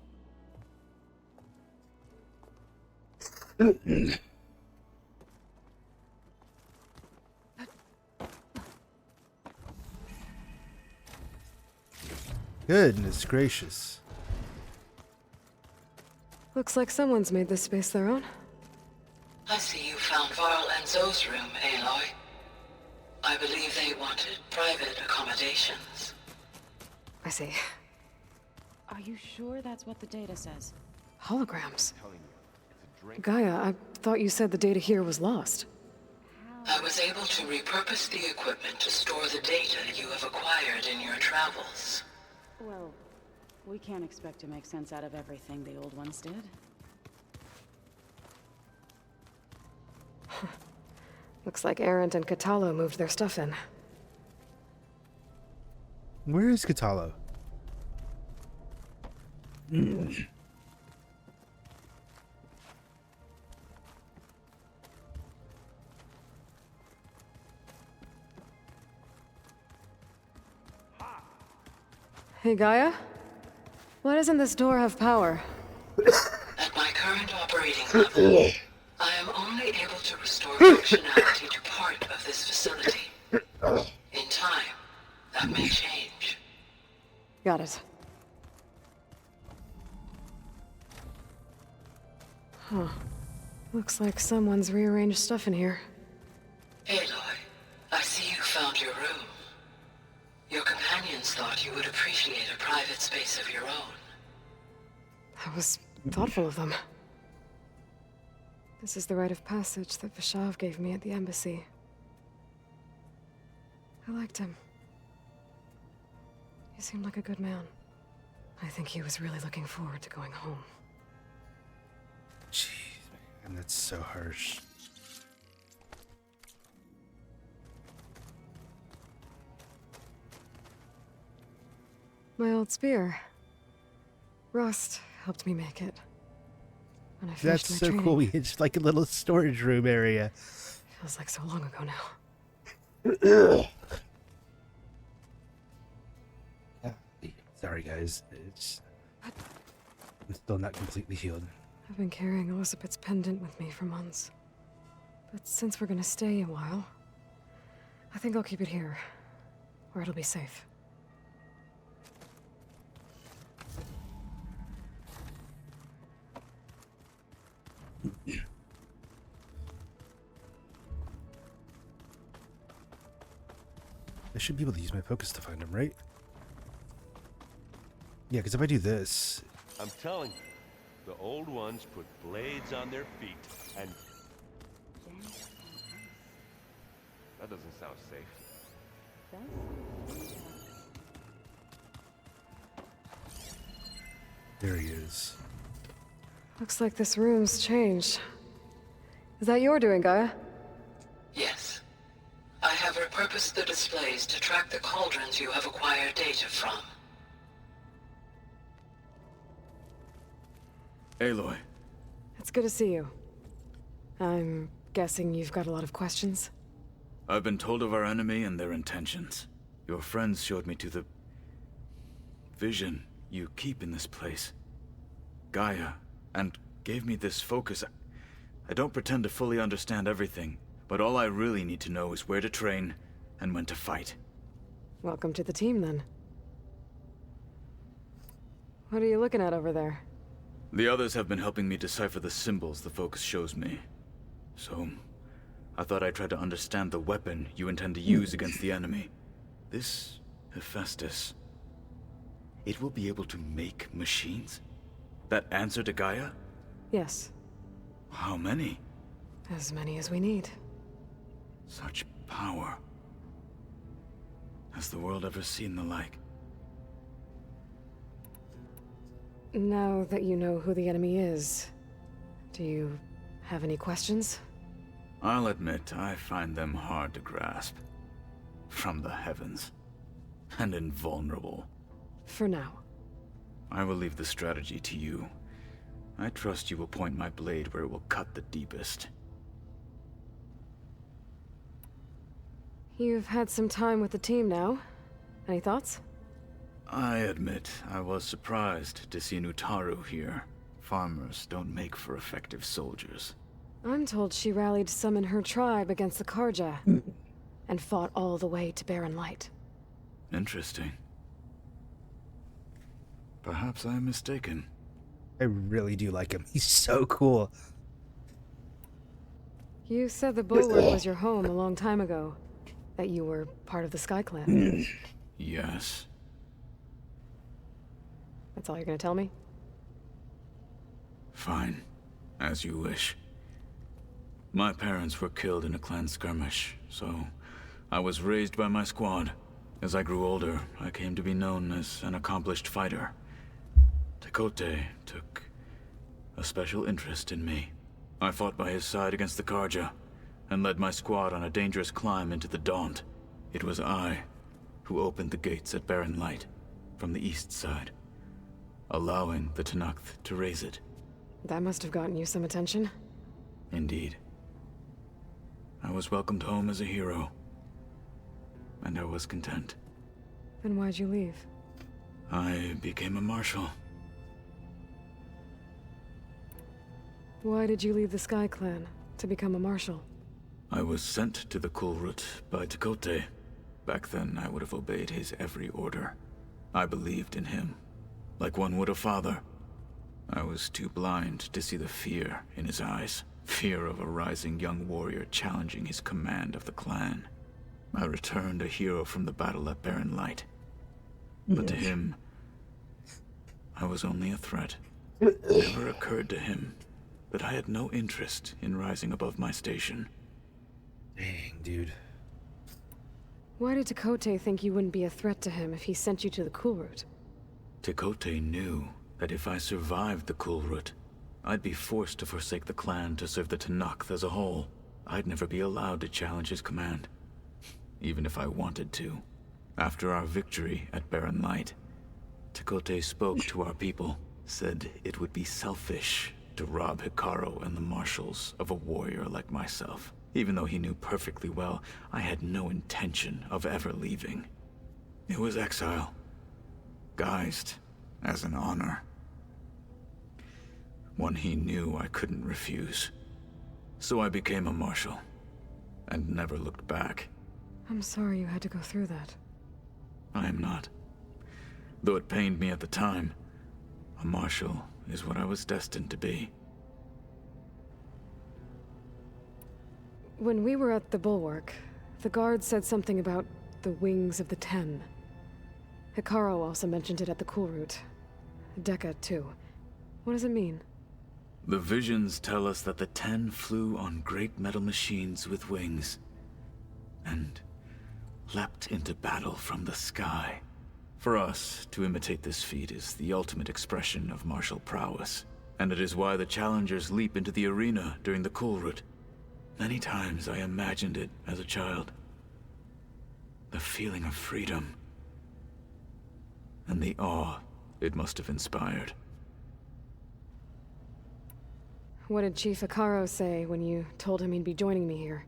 Goodness gracious. Looks like someone's made this space their own. I see you found Varl and Zoe's room, Aloy. I believe they wanted private accommodations. I see. Are you sure that's what the data says? Holograms. Gaia, I thought you said the data here was lost. I was able to repurpose the equipment to store the data you have acquired in your travels. Well, we can't expect to make sense out of everything the old ones did. Looks like Arendt and Katalo moved their stuff in. Where is Katalo? Hey, Gaia? Why doesn't this door have power? At my current operating level, I am only able to restore functionality to part of this facility. In time, that may change. Got it. Huh. Looks like someone's rearranged stuff in here. Aloy, I see you found your room. Your companions thought you would appreciate a private space of your own. That was thoughtful of them. This is the rite of passage that Vishav gave me at the embassy. I liked him. He seemed like a good man. I think he was really looking forward to going home. Jeez, man, that's so harsh. My old spear. Rust helped me make it. When I finished That's my so training. cool. It's just like a little storage room area. Feels like so long ago now. Sorry, guys. I'm still not completely healed. I've been carrying Elizabeth's pendant with me for months. But since we're gonna stay a while, I think I'll keep it here, where it'll be safe. I should be able to use my focus to find him, right? Yeah, because if I do this... I'm telling you, the old ones put blades on their feet, and... That doesn't sound safe. There he is. Looks like this room's changed. Is that your doing, Gaia? Yes. I have repurposed the displays to track the cauldrons you have acquired data from. Aloy. It's good to see you. I'm guessing you've got a lot of questions? I've been told of our enemy and their intentions. Your friends showed me to the... vision you keep in this place. Gaia, and gave me this focus. I don't pretend to fully understand everything, but all I really need to know is where to train and when to fight. Welcome to the team, then. What are you looking at over there? The others have been helping me decipher the symbols the focus shows me. So, I thought I'd try to understand the weapon you intend to use against the enemy. This Hephaestus, it will be able to make machines? That answer to Gaia? Yes. How many? As many as we need. Such power. Has the world ever seen the like? Now that you know who the enemy is, do you have any questions? I'll admit, I find them hard to grasp. From the heavens. And invulnerable. For now. I will leave the strategy to you. I trust you will point my blade where it will cut the deepest. You've had some time with the team now. Any thoughts? I admit I was surprised to see Nutaru here. Farmers don't make for effective soldiers. I'm told she rallied some in her tribe against the Karja, and fought all the way to Barren Light. Interesting. Perhaps I am mistaken. I really do like him. He's so cool. You said the Bulwark was your home a long time ago. That you were part of the Sky Clan. Yes. That's all you're gonna tell me? Fine. As you wish. My parents were killed in a clan skirmish, so I was raised by my squad. As I grew older, I came to be known as an accomplished fighter. Tekote took a special interest in me. I fought by his side against the Karja, and led my squad on a dangerous climb into the Daunt. It was I who opened the gates at Barren Light, from the east side, allowing the Tenakth to raise it. That must have gotten you some attention. Indeed. I was welcomed home as a hero, and I was content. Then why'd you leave? I became a marshal. Why did you leave the Sky Clan to become a marshal? I was sent to the Kulrut by Tekote. Back then, I would have obeyed his every order. I believed in him, like one would a father. I was too blind to see the fear in his eyes. Fear of a rising young warrior challenging his command of the clan. I returned a hero from the battle at Barren Light. But to him, I was only a threat. It never occurred to him that I had no interest in rising above my station. Dang, dude. Why did Tekote think you wouldn't be a threat to him if he sent you to the Kulrut? Tekote knew that if I survived the Kulrut, I'd be forced to forsake the clan to serve the Tenakth as a whole. I'd never be allowed to challenge his command, even if I wanted to. After our victory at Barren Light, Tekote spoke to our people, said it would be selfish to rob Hikaru and the marshals of a warrior like myself. Even though he knew perfectly well I had no intention of ever leaving. It was exile, guised as an honor. One he knew I couldn't refuse. So I became a marshal, and never looked back. I'm sorry you had to go through that. I am not. Though it pained me at the time, a marshal is what I was destined to be. When we were at the Bulwark, the guard said something about the Wings of the Ten. Hikaru also mentioned it at the Kulrut. Dekka, too. What does it mean? The visions tell us that the Ten flew on great metal machines with wings, and leapt into battle from the sky. For us, to imitate this feat is the ultimate expression of martial prowess, and it is why the challengers leap into the arena during the Kulrut. Many times I imagined it as a child. The feeling of freedom, and the awe it must have inspired. What did Chief Hikaru say when you told him he'd be joining me here?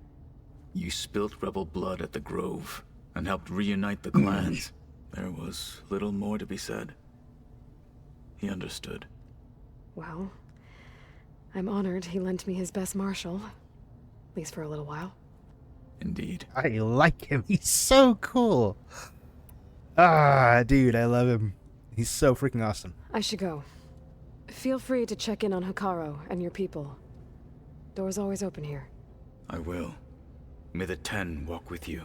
You spilt rebel blood at the Grove, and helped reunite the clans. There was little more to be said. He understood. Well, I'm honored he lent me his best marshal. At least for a little while. Indeed. I like him. He's so cool. Ah, dude, I love him. He's so freaking awesome. I should go. Feel free to check in on Hikaru and your people. Door's always open here. I will. May the Ten walk with you.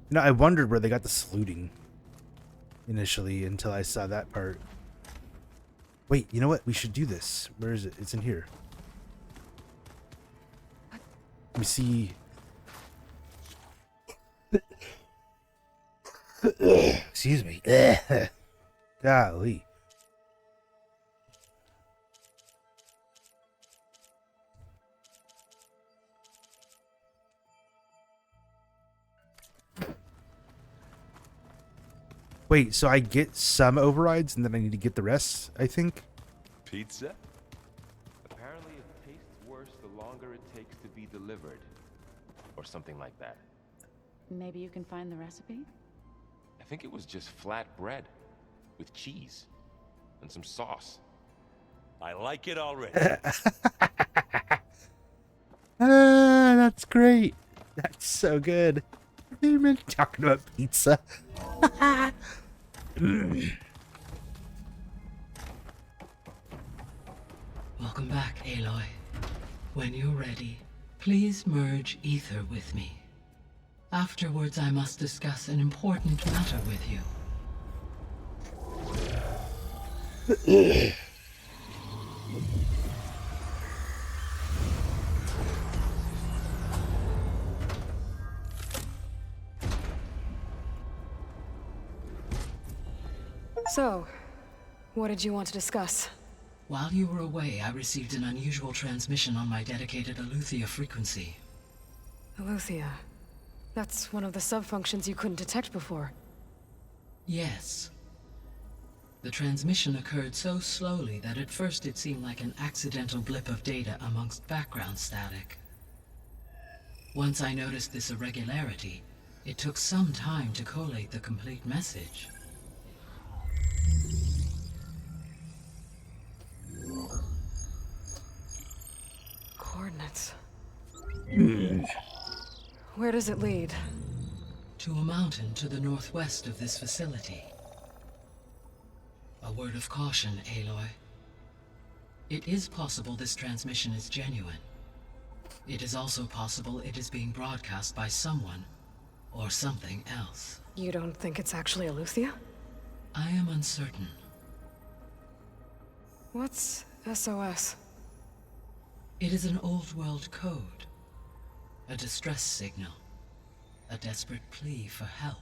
You know, I wondered where they got the saluting initially until I saw that part. Wait, you know what? We should do this. Where is it? It's in here. Let me see. Excuse me. Golly. Wait, so I get some overrides and then I need to get the rest, I think? Pizza? Apparently it tastes worse the longer it takes to be delivered. or something like that. Maybe you can find the recipe? I think it was just flat bread with cheese and some sauce. I like it already. That's great. That's so good. They've been talking about pizza. Welcome back, Aloy. When you're ready, please merge ether with me. Afterwards, I must discuss an important matter with you. So, what did you want to discuss? While you were away, I received an unusual transmission on my dedicated Aletheia frequency. Aletheia. That's one of the sub-functions you couldn't detect before. Yes. The transmission occurred so slowly that at first it seemed like an accidental blip of data amongst background static. Once I noticed this irregularity, it took some time to collate the complete message. Coordinates. Where does it lead? To a mountain to the northwest of this facility. A word of caution, Aloy. It is possible this transmission is genuine. It is also possible it is being broadcast by someone or something else. You don't think it's actually Aletheia? I am uncertain. What's SOS? It is an old world code. A distress signal. A desperate plea for help.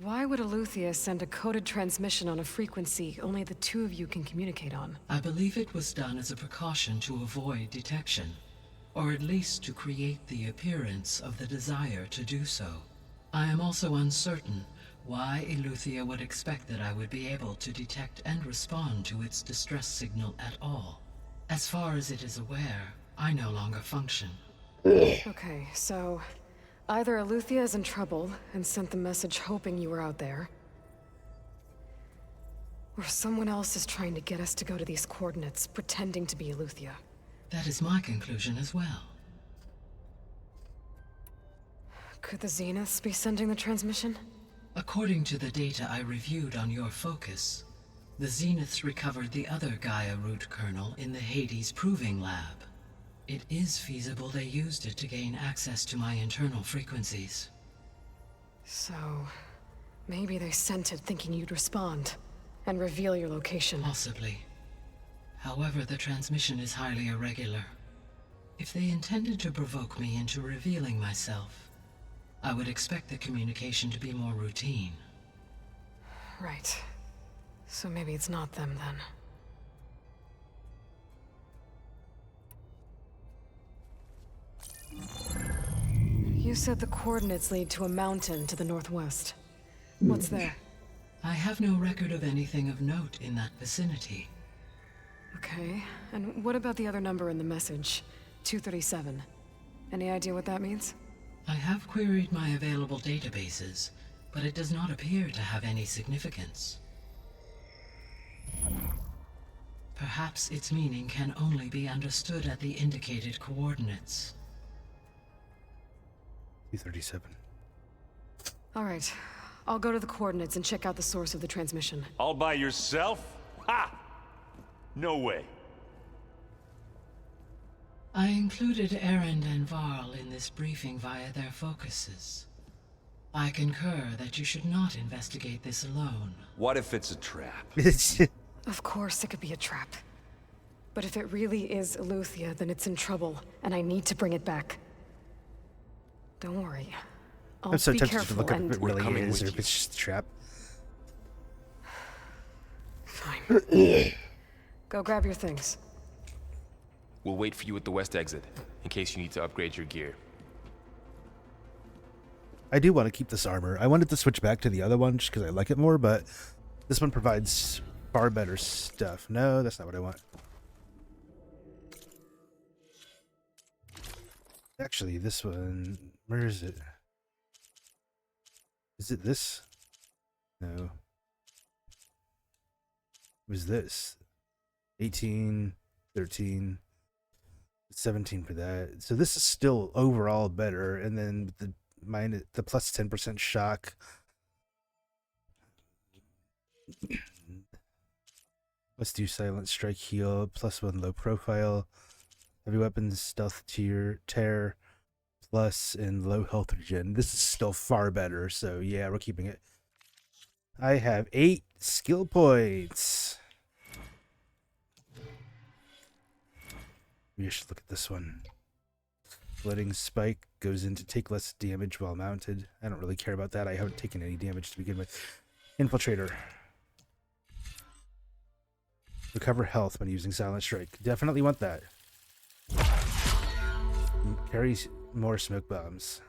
Why would Aletheia send a coded transmission on a frequency only the two of you can communicate on? I believe it was done as a precaution to avoid detection, or at least to create the appearance of the desire to do so. I am also uncertain why Aletheia would expect that I would be able to detect and respond to its distress signal at all. As far as it is aware, I no longer function. Okay, so either Aletheia is in trouble and sent the message hoping you were out there, or someone else is trying to get us to go to these coordinates, pretending to be Aletheia. That is my conclusion as well. Could the Zeniths be sending the transmission? According to the data I reviewed on your focus, the Zeniths recovered the other Gaia root kernel in the Hades Proving Lab. It is feasible they used it to gain access to my internal frequencies. So, maybe they sent it thinking you'd respond and reveal your location. Possibly. However, the transmission is highly irregular. If they intended to provoke me into revealing myself, I would expect the communication to be more routine. Right. So maybe it's not them then. You said the coordinates lead to a mountain to the northwest. What's there? I have no record of anything of note in that vicinity. Okay, and what about the other number in the message? 237. Any idea what that means? I have queried my available databases, but it does not appear to have any significance. Perhaps its meaning can only be understood at the indicated coordinates. 237. All right. I'll go to the coordinates and check out the source of the transmission. All by yourself? Ha! No way. I included Erend and Varl in this briefing via their focuses. I concur that you should not investigate this alone. What if it's a trap? Of course it could be a trap. But if it really is Aletheia, then it's in trouble, and I need to bring it back. Don't worry. I'll I'm so be tempted careful to look up and... if it really is, or if it's just a trap. Fine. Go grab your things. We'll wait for you at the west exit, in case you need to upgrade your gear. I do want to keep this armor. I wanted to switch back to the other one just because I like it more, but this one provides far better stuff. No, that's not what I want. Actually, this one, where is it? Is it this? No. It was this. 18, 13, 17 for that. So this is still overall better. And then the plus 10% shock. Let's do silent strike heal, +1 low profile, heavy weapons, stealth tier, tear, plus and low health regen. This is still far better, so yeah, we're keeping it. I have 8 skill points. We should look at this one. Floating spike goes into take less damage while mounted. I don't really care about that. I haven't taken any damage to begin with. Infiltrator. Recover health when using silent strike. Definitely want that. Carries more smoke bombs.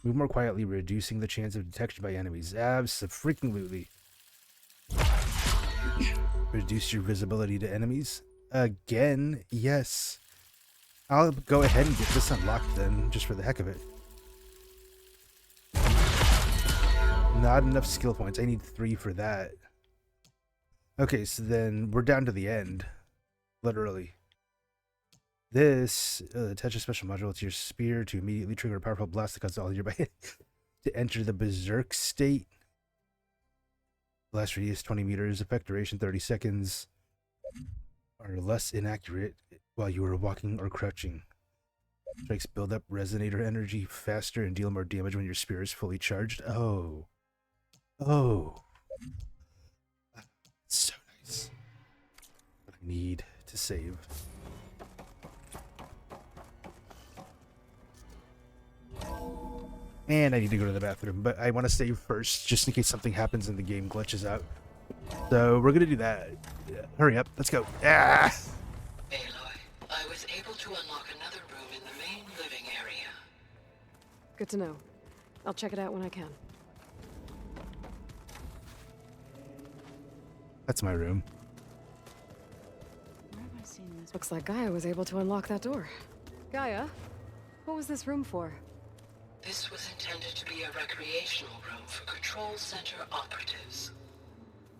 Move more quietly, reducing the chance of detection by enemies. Abso-freaking-lutely. Reduce your visibility to enemies. Again, yes. I'll go ahead and get this unlocked then, just for the heck of it. Not enough skill points. I need 3 for that. Okay, so then we're down to the end. Literally. This, attach a special module to your spear to immediately trigger a powerful blast that causes all nearby to enter the berserk state. Blast radius 20 meters, effect duration 30 seconds. Are less inaccurate while you are walking or crouching. Strikes build up resonator energy faster and deal more damage when your spear is fully charged. Oh. Oh. So nice. What I need to save. And I need to go to the bathroom, but I want to save first, just in case something happens and the game glitches out. So we're going to do that. Yeah, hurry up. Let's go. Ah! Aloy, I was able to unlock another room in the main living area. Good to know. I'll check it out when I can. That's my room. Where have I seen this? Looks like Gaia was able to unlock that door. Gaia, what was this room for? This was intended to be a recreational room for Control Center operatives.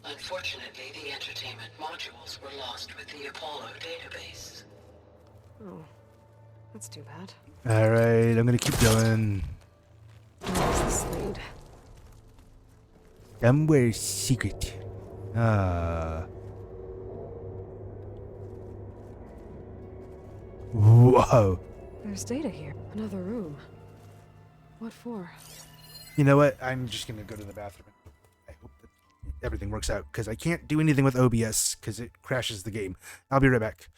Unfortunately, the entertainment modules were lost with the Apollo database. Oh, that's too bad. Alright, I'm going to keep going. Where's the Slade? Somewhere secret. Whoa. There's data here. Another room. What for? You know what? I'm just going to go to the bathroom. I hope that everything works out, because I can't do anything with OBS, because it crashes the game. I'll be right back.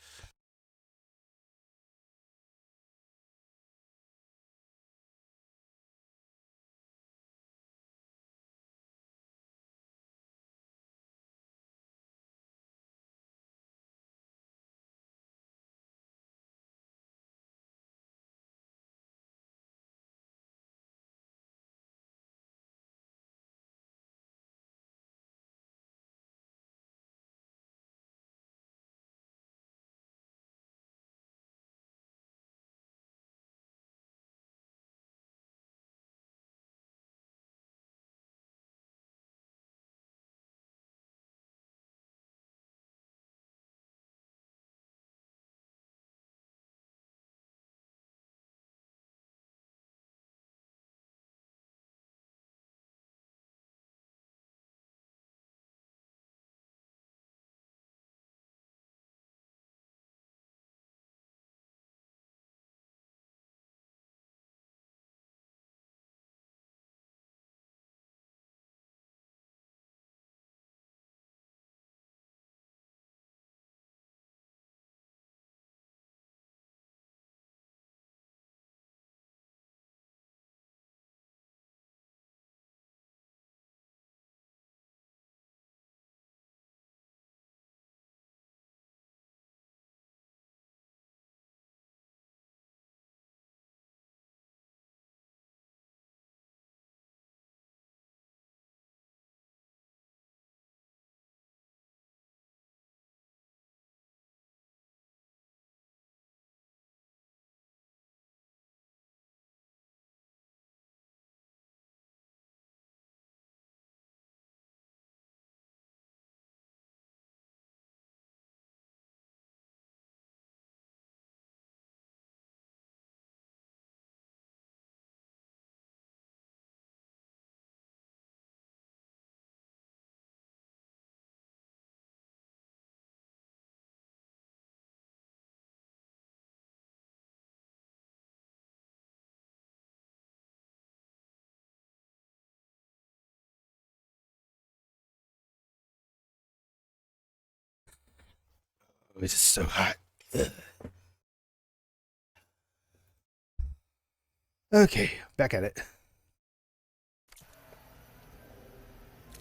Oh, it's so hot. Ugh. Okay, back at it.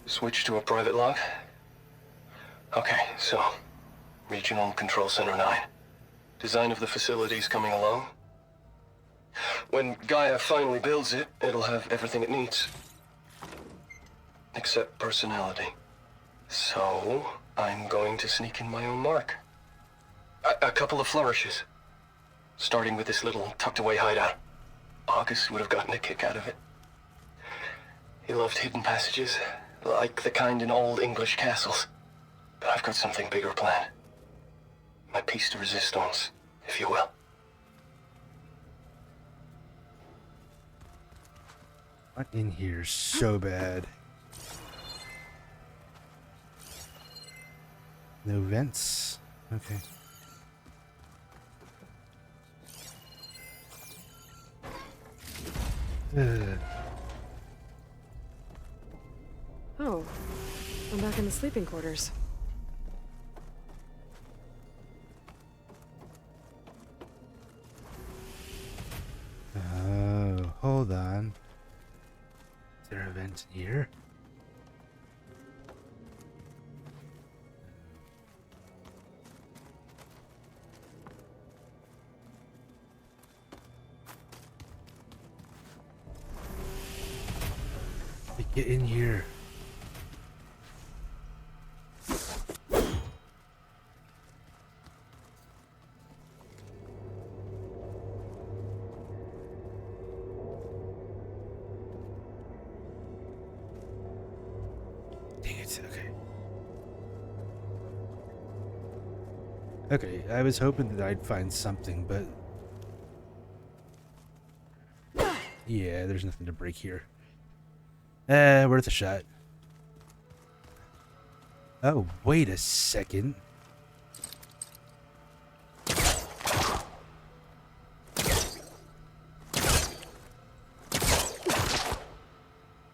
Switch to a private log? Okay, so... Regional Control Center 9. Design of the facility's coming along. When Gaia finally builds it, it'll have everything it needs. Except personality. So, I'm going to sneak in my own mark. A couple of flourishes. Starting with this little tucked-away hideout. August would have gotten a kick out of it. He loved hidden passages, like the kind in old English castles. But I've got something bigger planned. My piece de resistance, if you will. What in here so bad? No vents. Okay. Ugh. Oh, I'm back in the sleeping quarters. Oh, hold on. Is there a vent in here? Get in here. Dang it, okay. Okay, I was hoping that I'd find something, but... Yeah, there's nothing to break here. Worth a shot. Oh, wait a second.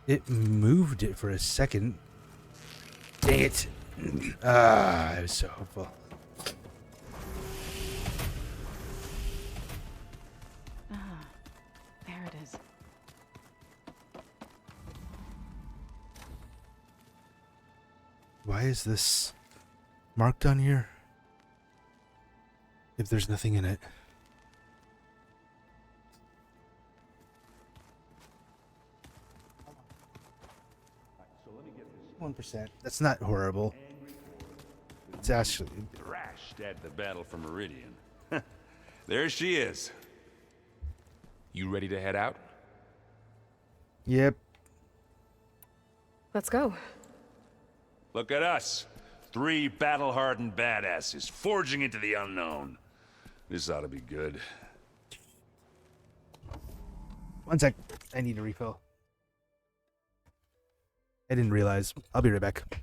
It moved it for a second. Dang it. Ah, I was so hopeful. Ah, there it is. Why is this marked on here? If there's nothing in it. So let me get this. 1%. That's not horrible. It's actually... Thrashed at the battle for Meridian. There she is. You ready to head out? Yep. Let's go. Look at us. 3 battle-hardened badasses forging into the unknown. This ought to be good. One sec. I need a refill. I didn't realize. I'll be right back.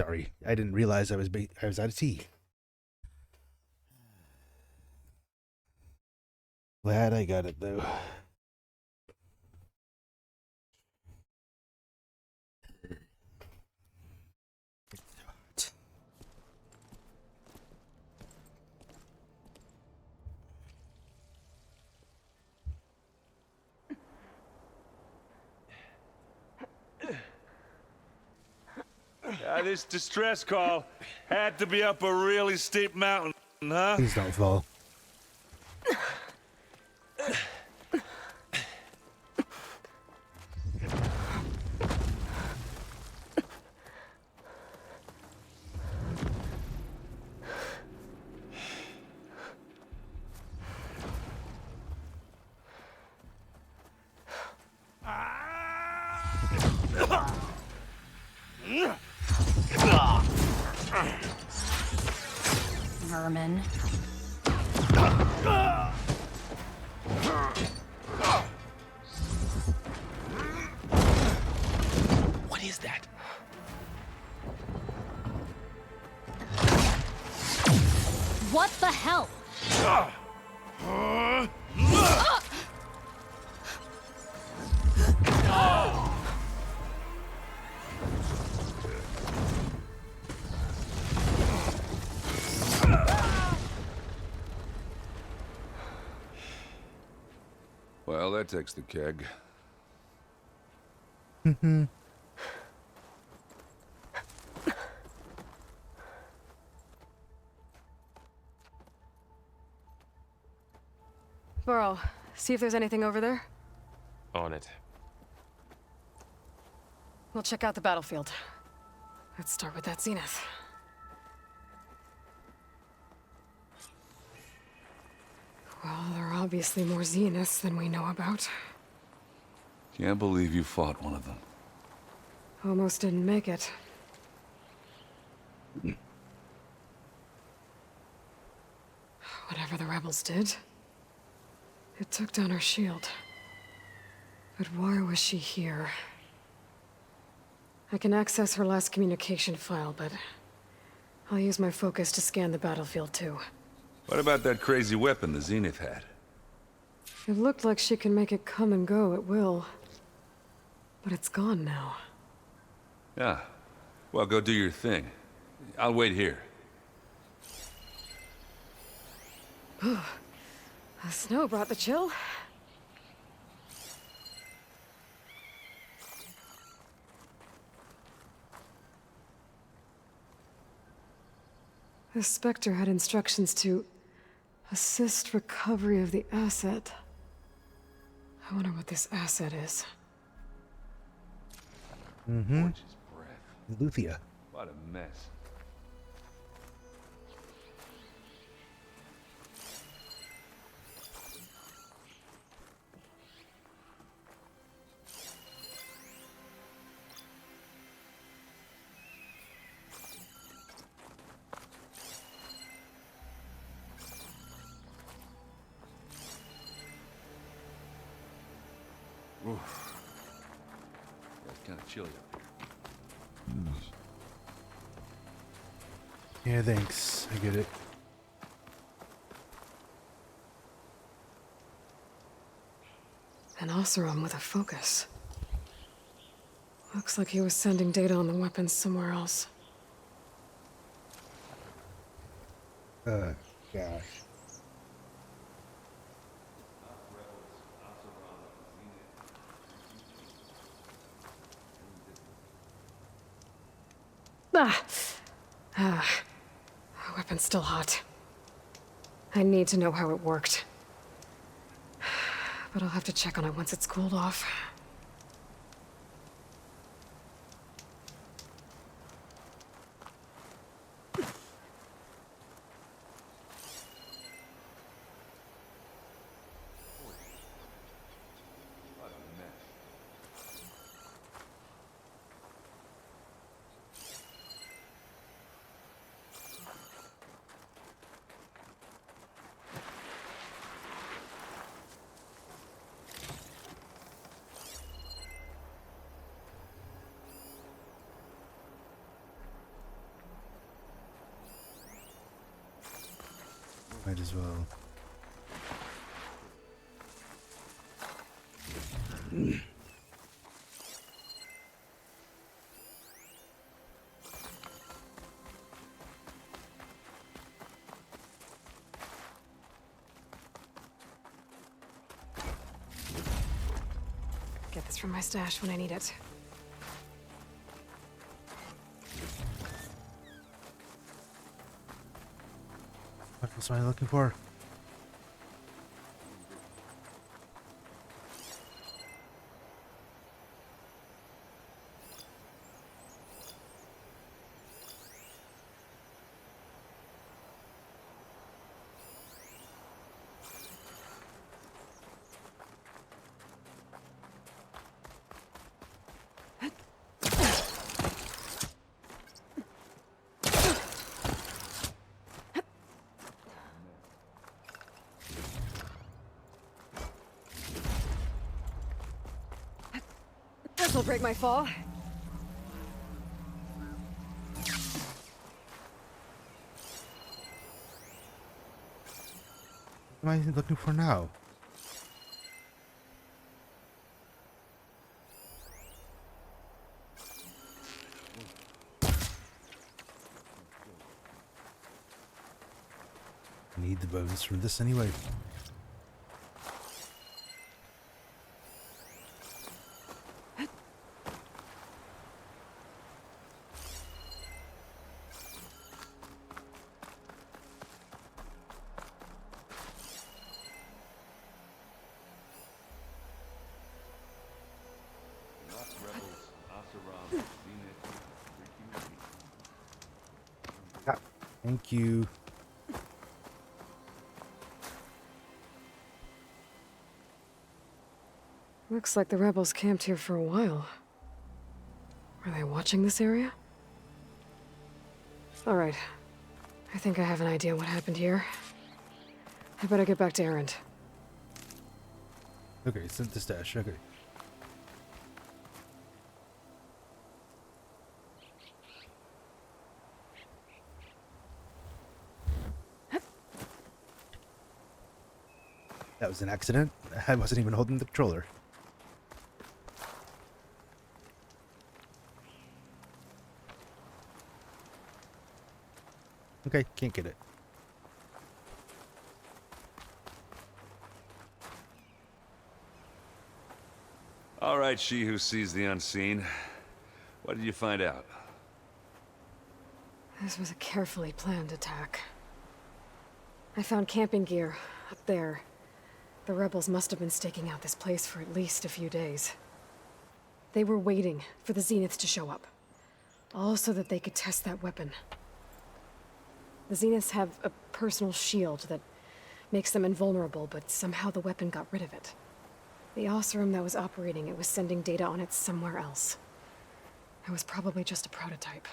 Sorry, I didn't realize I was out of tea. Glad I got it though. This distress call had to be up a really steep mountain, huh? Please don't fall. Vermin. What is that? What the hell? Well, that takes the keg. Burrow, see if there's anything over there. On it. We'll check out the battlefield. Let's start with that zenith. Well, there are obviously more zeniths than we know about. Can't believe you fought one of them. Almost didn't make it. Whatever the rebels did, it took down her shield. But why was she here? I can access her last communication file, but I'll use my focus to scan the battlefield too. What about that crazy weapon the Zenith had? It looked like she can make it come and go at will. But it's gone now. Yeah. Well, go do your thing. I'll wait here. The snow brought the chill. The Spectre had instructions to assist recovery of the asset. I wonder what this asset is. Luthia. What a mess. Oof. It's kind of chilly up here. Yeah, thanks. I get it. An Oseram with a focus. Looks like he was sending data on the weapons somewhere else. Gosh. The weapon's still hot. I need to know how it worked. But I'll have to check on it once it's cooled off. Might as well. Get this from my stash when I need it. What else am I looking for? This'll break my fall. What am I looking for now? I need the bones for this anyway. Thank you. Looks like the rebels camped here for a while. Were they watching this area? Alright. I think I have an idea what happened here. I better get back to Erend. Okay, sent the stash. Okay. That was an accident. I wasn't even holding the controller. Okay, can't get it. All right, she who sees the unseen. What did you find out? This was a carefully planned attack. I found camping gear up there. The rebels must have been staking out this place for at least a few days. They were waiting for the Zeniths to show up. All so that they could test that weapon. The Zeniths have a personal shield that makes them invulnerable, but somehow the weapon got rid of it. The Oseram that was operating it was sending data on it somewhere else. It was probably just a prototype.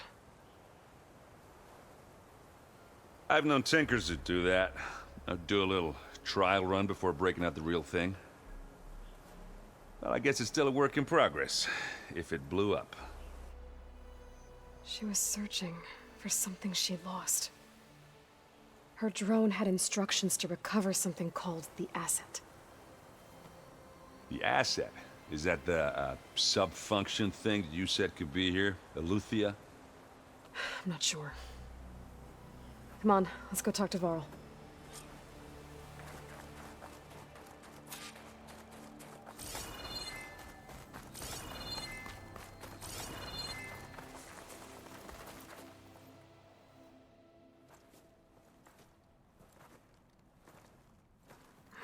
I've known tinkers that do that. I'd do a little trial run before breaking out the real thing. Well, I guess it's still a work in progress, if it blew up. She was searching for something she lost. Her drone had instructions to recover something called the asset. The asset? Is that the sub-function thing that you said could be here? The Luthia? I'm not sure. Come on, let's go talk to Varl.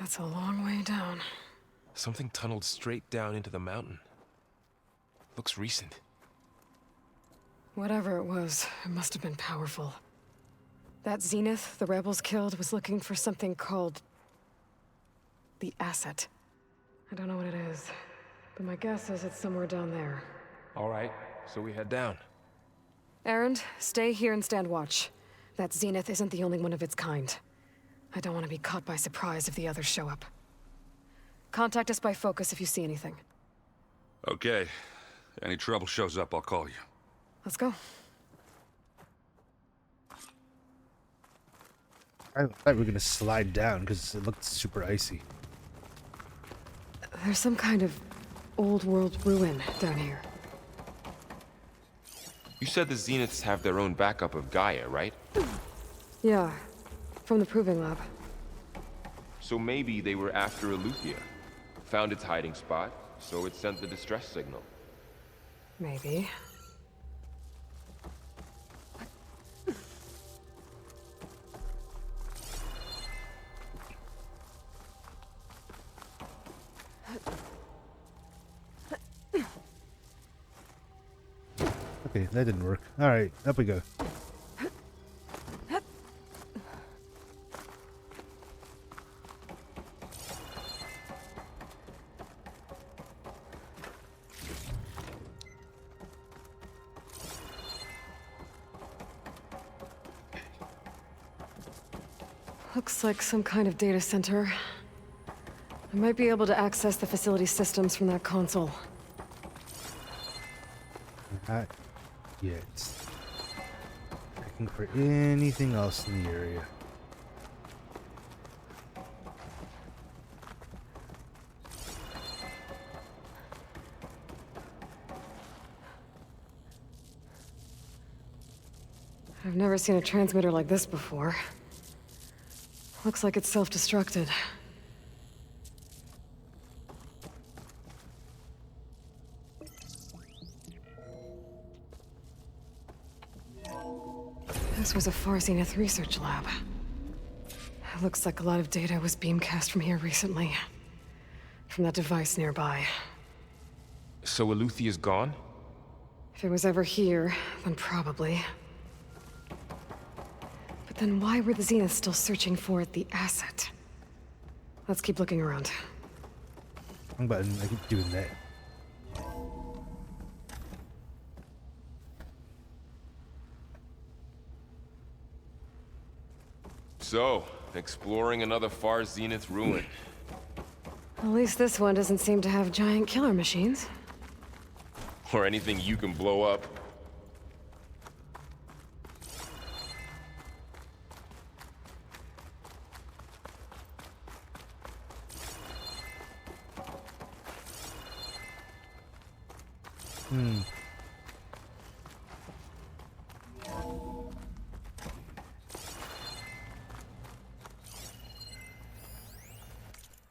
That's a long way down. Something tunneled straight down into the mountain. Looks recent. Whatever it was, it must have been powerful. That Zenith the rebels killed was looking for something called the asset. I don't know what it is, but my guess is it's somewhere down there. All right, so we head down. Erend, stay here and stand watch. That Zenith isn't the only one of its kind. I don't want to be caught by surprise if the others show up. Contact us by focus if you see anything. Okay. Any trouble shows up, I'll call you. Let's go. I thought we were gonna slide down because it looked super icy. There's some kind of old world ruin down here. You said the Zeniths have their own backup of Gaia, right? Yeah, from the proving lab. So maybe they were after Eleuthia. Found its hiding spot, so it sent the distress signal. Maybe. Okay, that didn't work. Alright, up we go. Looks like some kind of data center. I might be able to access the facility systems from that console. Not yet. Checking for anything else in the area. I've never seen a transmitter like this before. Looks like it's self-destructed. This was a Far Zenith research lab. It looks like a lot of data was beamcast from here recently. From that device nearby. So Eleuthia's gone? If it was ever here, then probably. But then why were the Zeniths still searching for the asset? Let's keep looking around. Wrong button, I keep doing that. So, exploring another Far Zenith ruin. At least this one doesn't seem to have giant killer machines. Or anything you can blow up.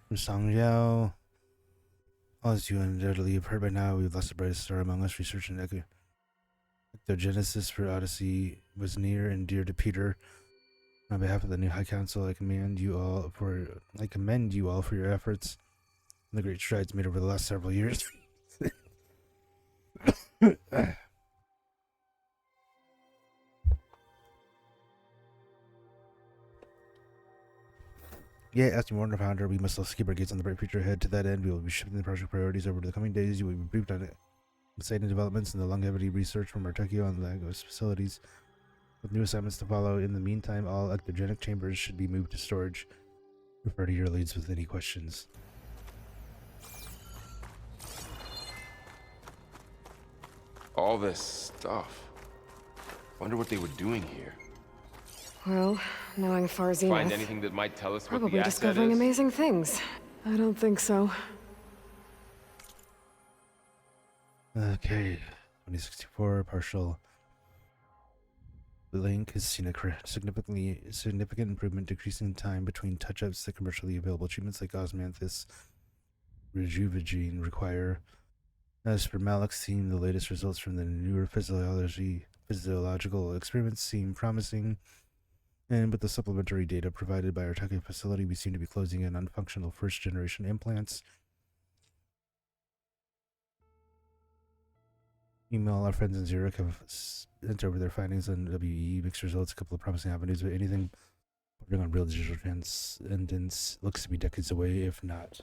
From Sangjiao. As you undoubtedly have heard by now, we've lost the brightest star among us. Research and ectogenesis for Odyssey was near and dear to Peter. On behalf of the new High Council, I commend you all for your efforts and the great strides made over the last several years. Yeah, as the Warner founder, we must also keep our gates on the bright future ahead. To that end, we will be shifting the project priorities over to the coming days. You will be briefed on exciting developments in the longevity research from our Tokyo and Lagos facilities, with new assignments to follow. In the meantime, all ectogenic chambers should be moved to storage. Refer to your leads with any questions. All this stuff. Wonder what they were doing here. Well, knowing Far Zenith, Find anything that might tell us what probably the asset discovering is? amazing things. I don't think so. Okay, 2064 partial. The link has seen a significant improvement, decreasing time between touch-ups that commercially available treatments like osmanthus rejuvigine require. As for Malik's team, the latest results from the newer physiological experiments seem promising, and with the supplementary data provided by our Tokyo facility, we seem to be closing in on functional first-generation implants. Meanwhile, our friends in Zurich have sent over their findings on WE, mixed results, a couple of promising avenues, but anything bordering on real digital transcendence looks to be decades away, if not.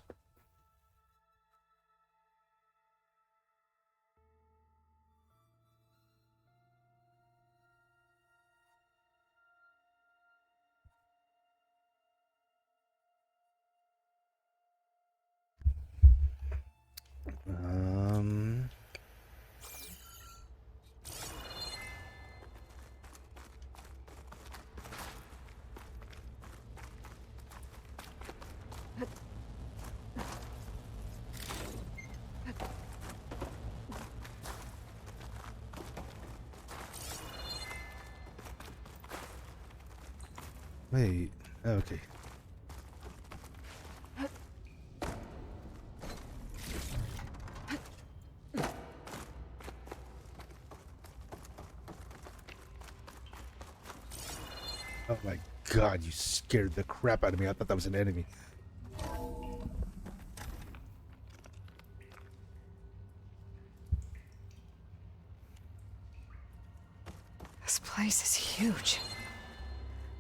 Wait. Okay. Oh my god, you scared the crap out of me. I thought that was an enemy. This place is huge.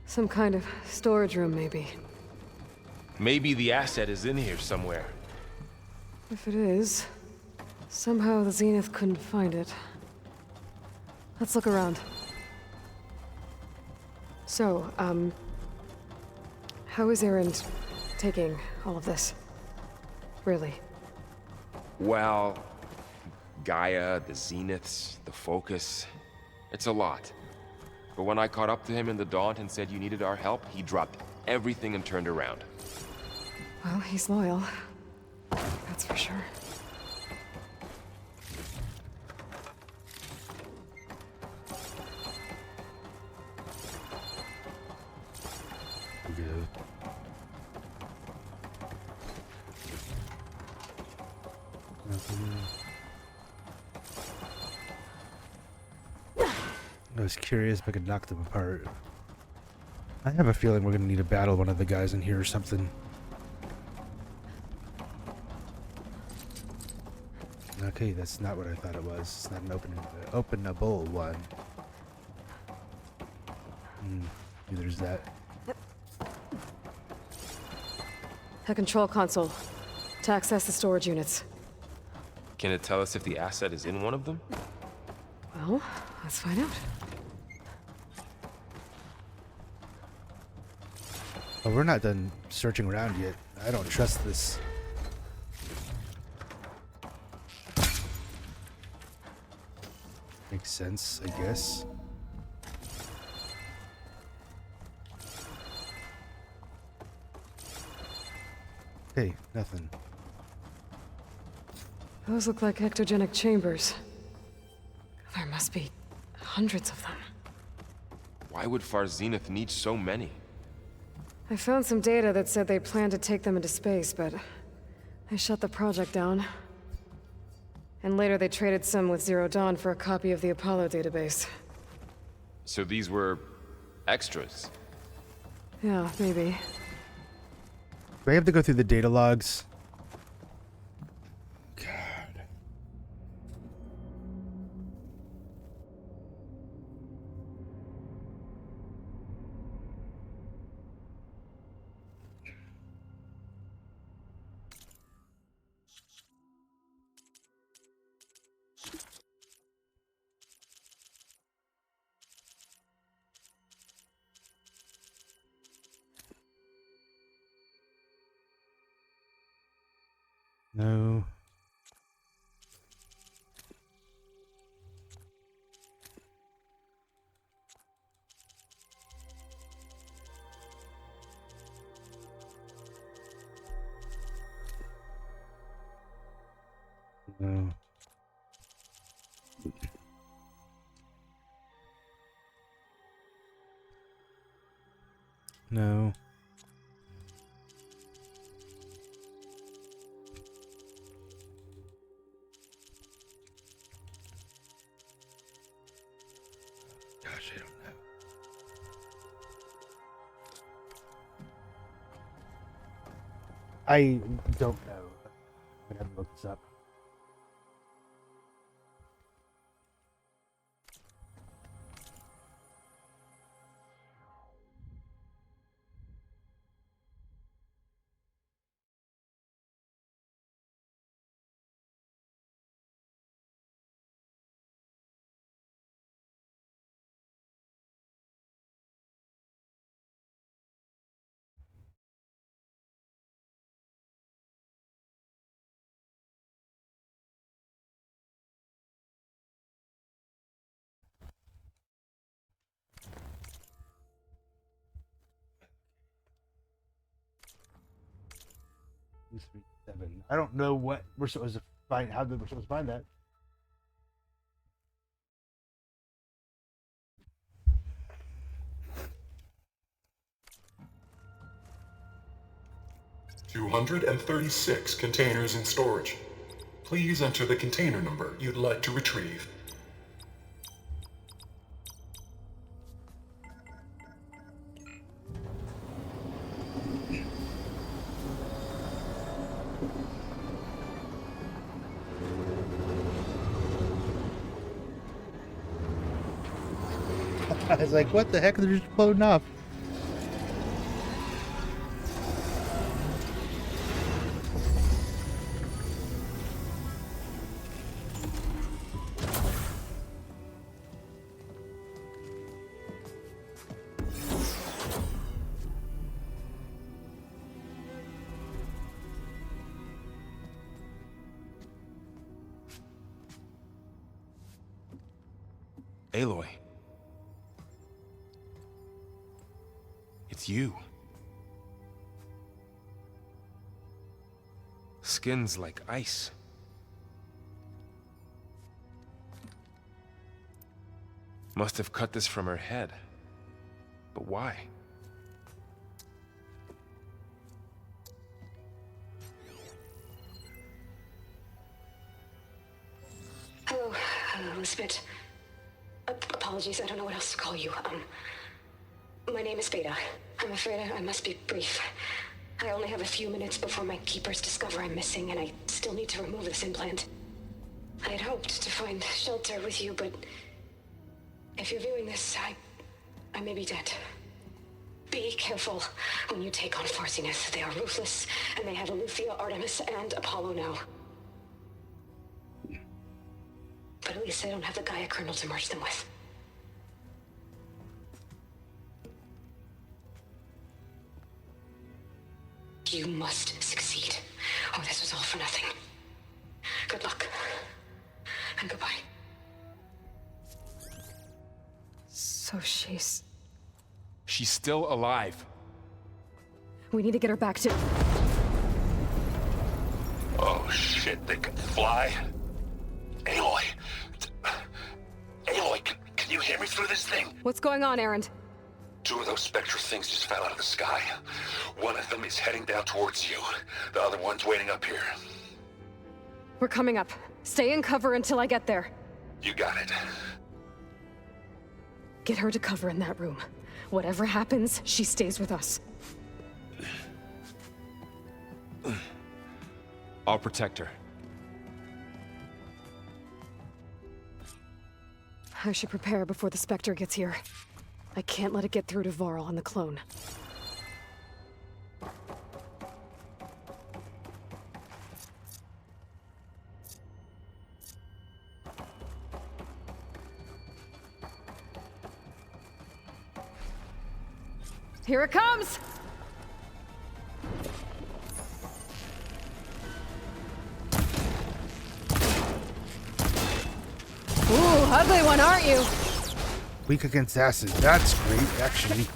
Some kind of storage room, maybe. Maybe the asset is in here somewhere. If it is, somehow the Zenith couldn't find it. Let's look around. So, how is Erend taking all of this? Really? Well, Gaia, the Zeniths, the Focus. It's a lot. But when I caught up to him in the Daunt and said you needed our help, he dropped everything and turned around. Well, he's loyal. That's for sure. I was curious if I could knock them apart. I have a feeling we're gonna need to battle one of the guys in here or something. Okay, that's not what I thought it was. It's not an openable one. Neither is that. A control console. To access the storage units. Can it tell us if the asset is in one of them? Well, let's find out. Oh, we're not done searching around yet. I don't trust this. Makes sense, I guess. Hey, nothing. Those look like ectogenic chambers. There must be hundreds of them. Why would Far Zenith need so many? I found some data that said they planned to take them into space, but they shut the project down. And later they traded some with Zero Dawn for a copy of the Apollo database. So these were extras? Yeah, maybe. Do I have to go through the data logs? God. No. No. No. Gosh, I don't know. I don't know. I'm gonna have to look this up. Seven. I don't know what we're supposed to find. How we're supposed to find that. 236 containers in storage. Please enter the container number you'd like to retrieve. I was like, what the heck? They're just floating off. Aloy. It's you. Skin's like ice. Must have cut this from her head. But why? Hello, Elizabeth. Apologies, I don't know what else to call you. My name is Beta. I'm afraid I must be brief. I only have a few minutes before my keepers discover I'm missing, and I still need to remove this implant. I had hoped to find shelter with you, but if you're viewing this, I may be dead. Be careful when you take on Far Zenith. They are ruthless, and they have Aletheia, Artemis, and Apollo now. But at least they don't have the Gaia kernel to merge them with. You must succeed, or this was all for nothing. Good luck, and goodbye. So she's... She's still alive. We need to get her back to... Oh shit, they can fly? Aloy! Aloy, can you hear me through this thing? What's going on, Erend? 2 of those Spectre things just fell out of the sky. One of them is heading down towards you. The other one's waiting up here. We're coming up. Stay in cover until I get there. You got it. Get her to cover in that room. Whatever happens, she stays with us. I'll protect her. I should prepare before the Spectre gets here. I can't let it get through to Varl and the clone. Here it comes! Ooh, ugly one, aren't you? Weak against acid. That's great, actually.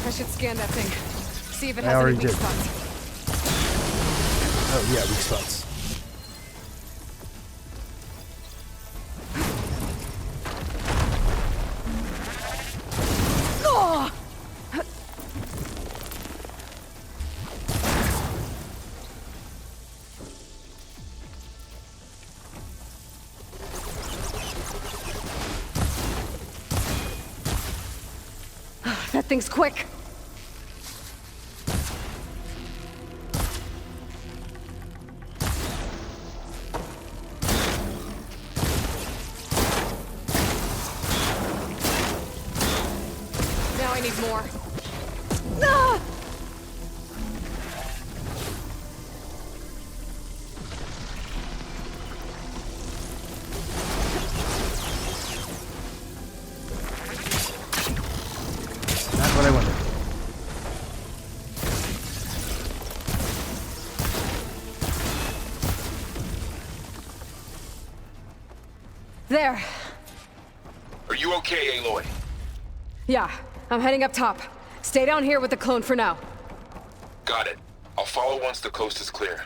I should scan that thing. See if it I has any already weak did. spots. Oh yeah, weak spots. Oh! That thing's quick. Now I need more. Ah! Not what I wanted. There. Are you okay, Aloy? Yeah, I'm heading up top. Stay down here with the clone for now. Got it. I'll follow once the coast is clear.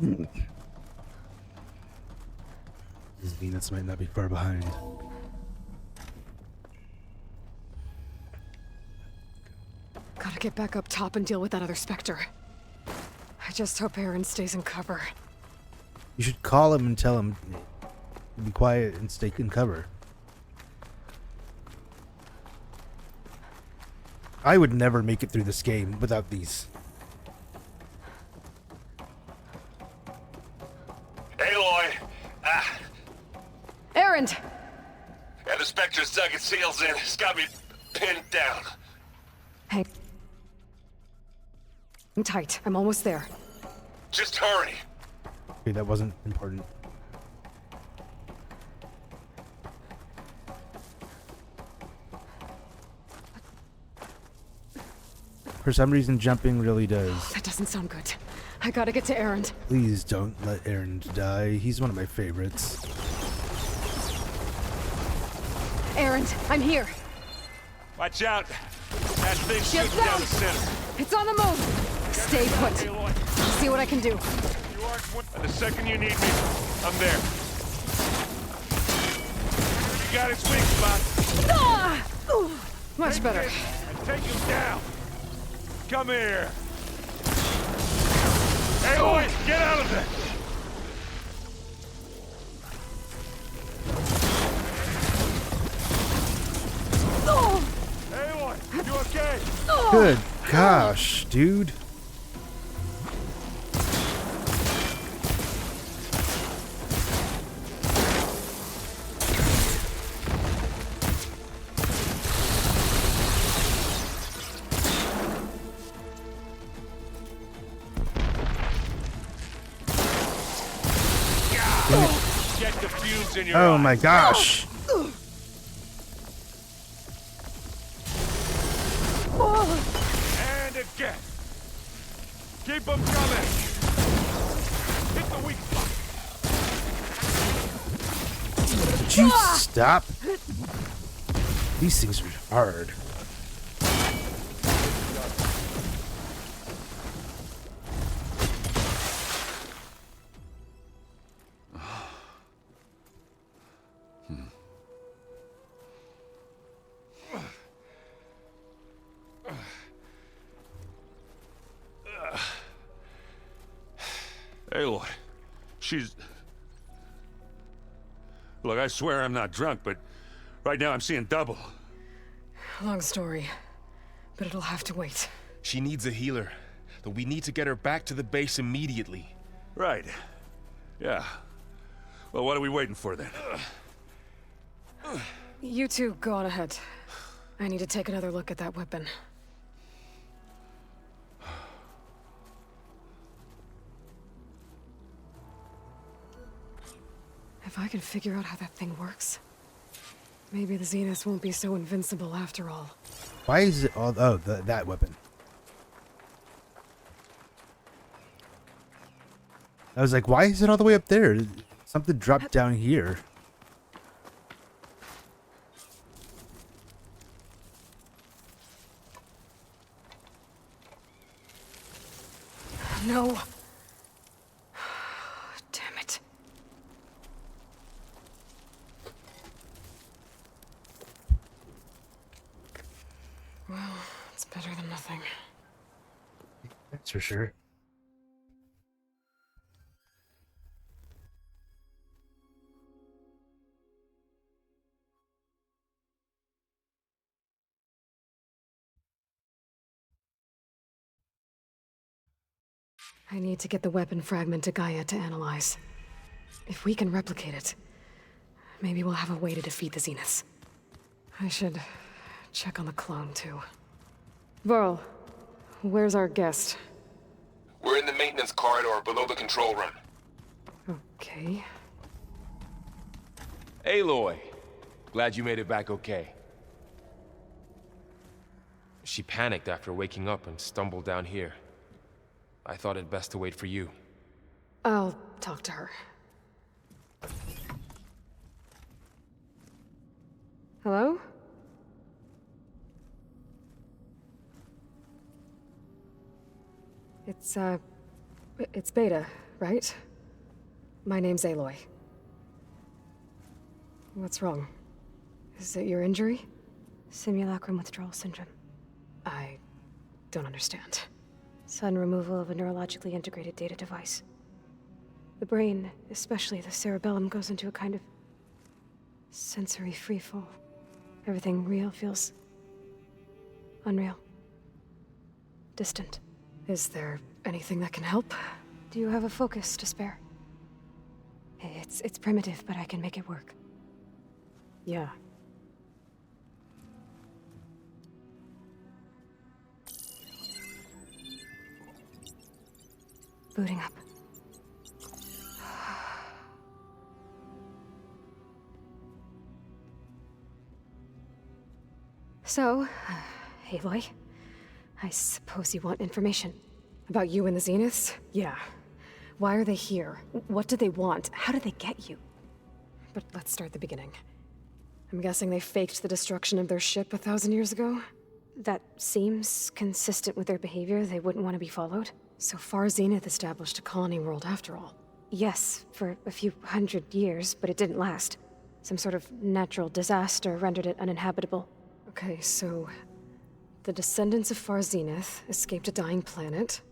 These Venus might not be far behind. Gotta get back up top and deal with that other Spectre. I just hope Aaron stays in cover. You should call him and tell him to be quiet and stay in cover. I would never make it through this game without these. Aloy! Aaron! Yeah, the Spectre's dug its heels in. It's got me pinned down. Hang tight. I'm almost there. Just hurry. Okay, that wasn't important. For some reason, jumping really does. That doesn't sound good. I gotta get to Aaron. Please don't let Aaron die. He's one of my favorites. Aaron, I'm here. Watch out. That thing's Shift shooting down down. the center. It's on the move. Stay put. I'll see what I can do. You aren't. The second you need me, I'm there. You got its weak spot. Ah! Ooh, much Take better. it and take him down. Come here. Aloy, get out of there. Aloy, you okay? Good gosh, dude. Get the fumes in your Oh eyes. my gosh. And again. Keep them coming. Hit the weak spot. Would you stop? These things are hard. Aloy, she's... Look, I swear I'm not drunk, but right now I'm seeing double. Long story, but it'll have to wait. She needs a healer. But we need to get her back to the base immediately. Right. Yeah. Well, what are we waiting for then? You two go on ahead. I need to take another look at that weapon. If I can figure out how that thing works, maybe the Zenith won't be so invincible after all. Why is it all... Oh, that weapon. I was like, why is it all the way up there? Something dropped down here. No. Damn it. Well, it's better than nothing. That's for sure. I need to get the weapon fragment to Gaia to analyze. If we can replicate it, maybe we'll have a way to defeat the Zeniths. I should check on the clone, too. Varl, where's our guest? We're in the maintenance corridor below the control room. Okay. Aloy, glad you made it back okay. She panicked after waking up and stumbled down here. I thought it best to wait for you. I'll talk to her. Hello? It's Beta, right? My name's Aloy. What's wrong? Is it your injury? Simulacrum withdrawal syndrome. I don't understand. Sudden removal of a neurologically integrated data device. The brain, especially the cerebellum, goes into a kind of sensory freefall. Everything real feels unreal. Distant. Is there anything that can help? Do you have a focus to spare? It's primitive, but I can make it work. Yeah. Booting up. So, Aloy, I suppose you want information. About you and the Zeniths? Yeah. Why are they here? What do they want? How did they get you? But let's start at the beginning. I'm guessing they faked the destruction of their ship 1,000 years ago? That seems consistent with their behavior. They wouldn't want to be followed. So far, Zenith established a colony world after all. Yes, for a few hundred years, but it didn't last. Some sort of natural disaster rendered it uninhabitable. Okay, so the descendants of Far Zenith escaped a dying planet,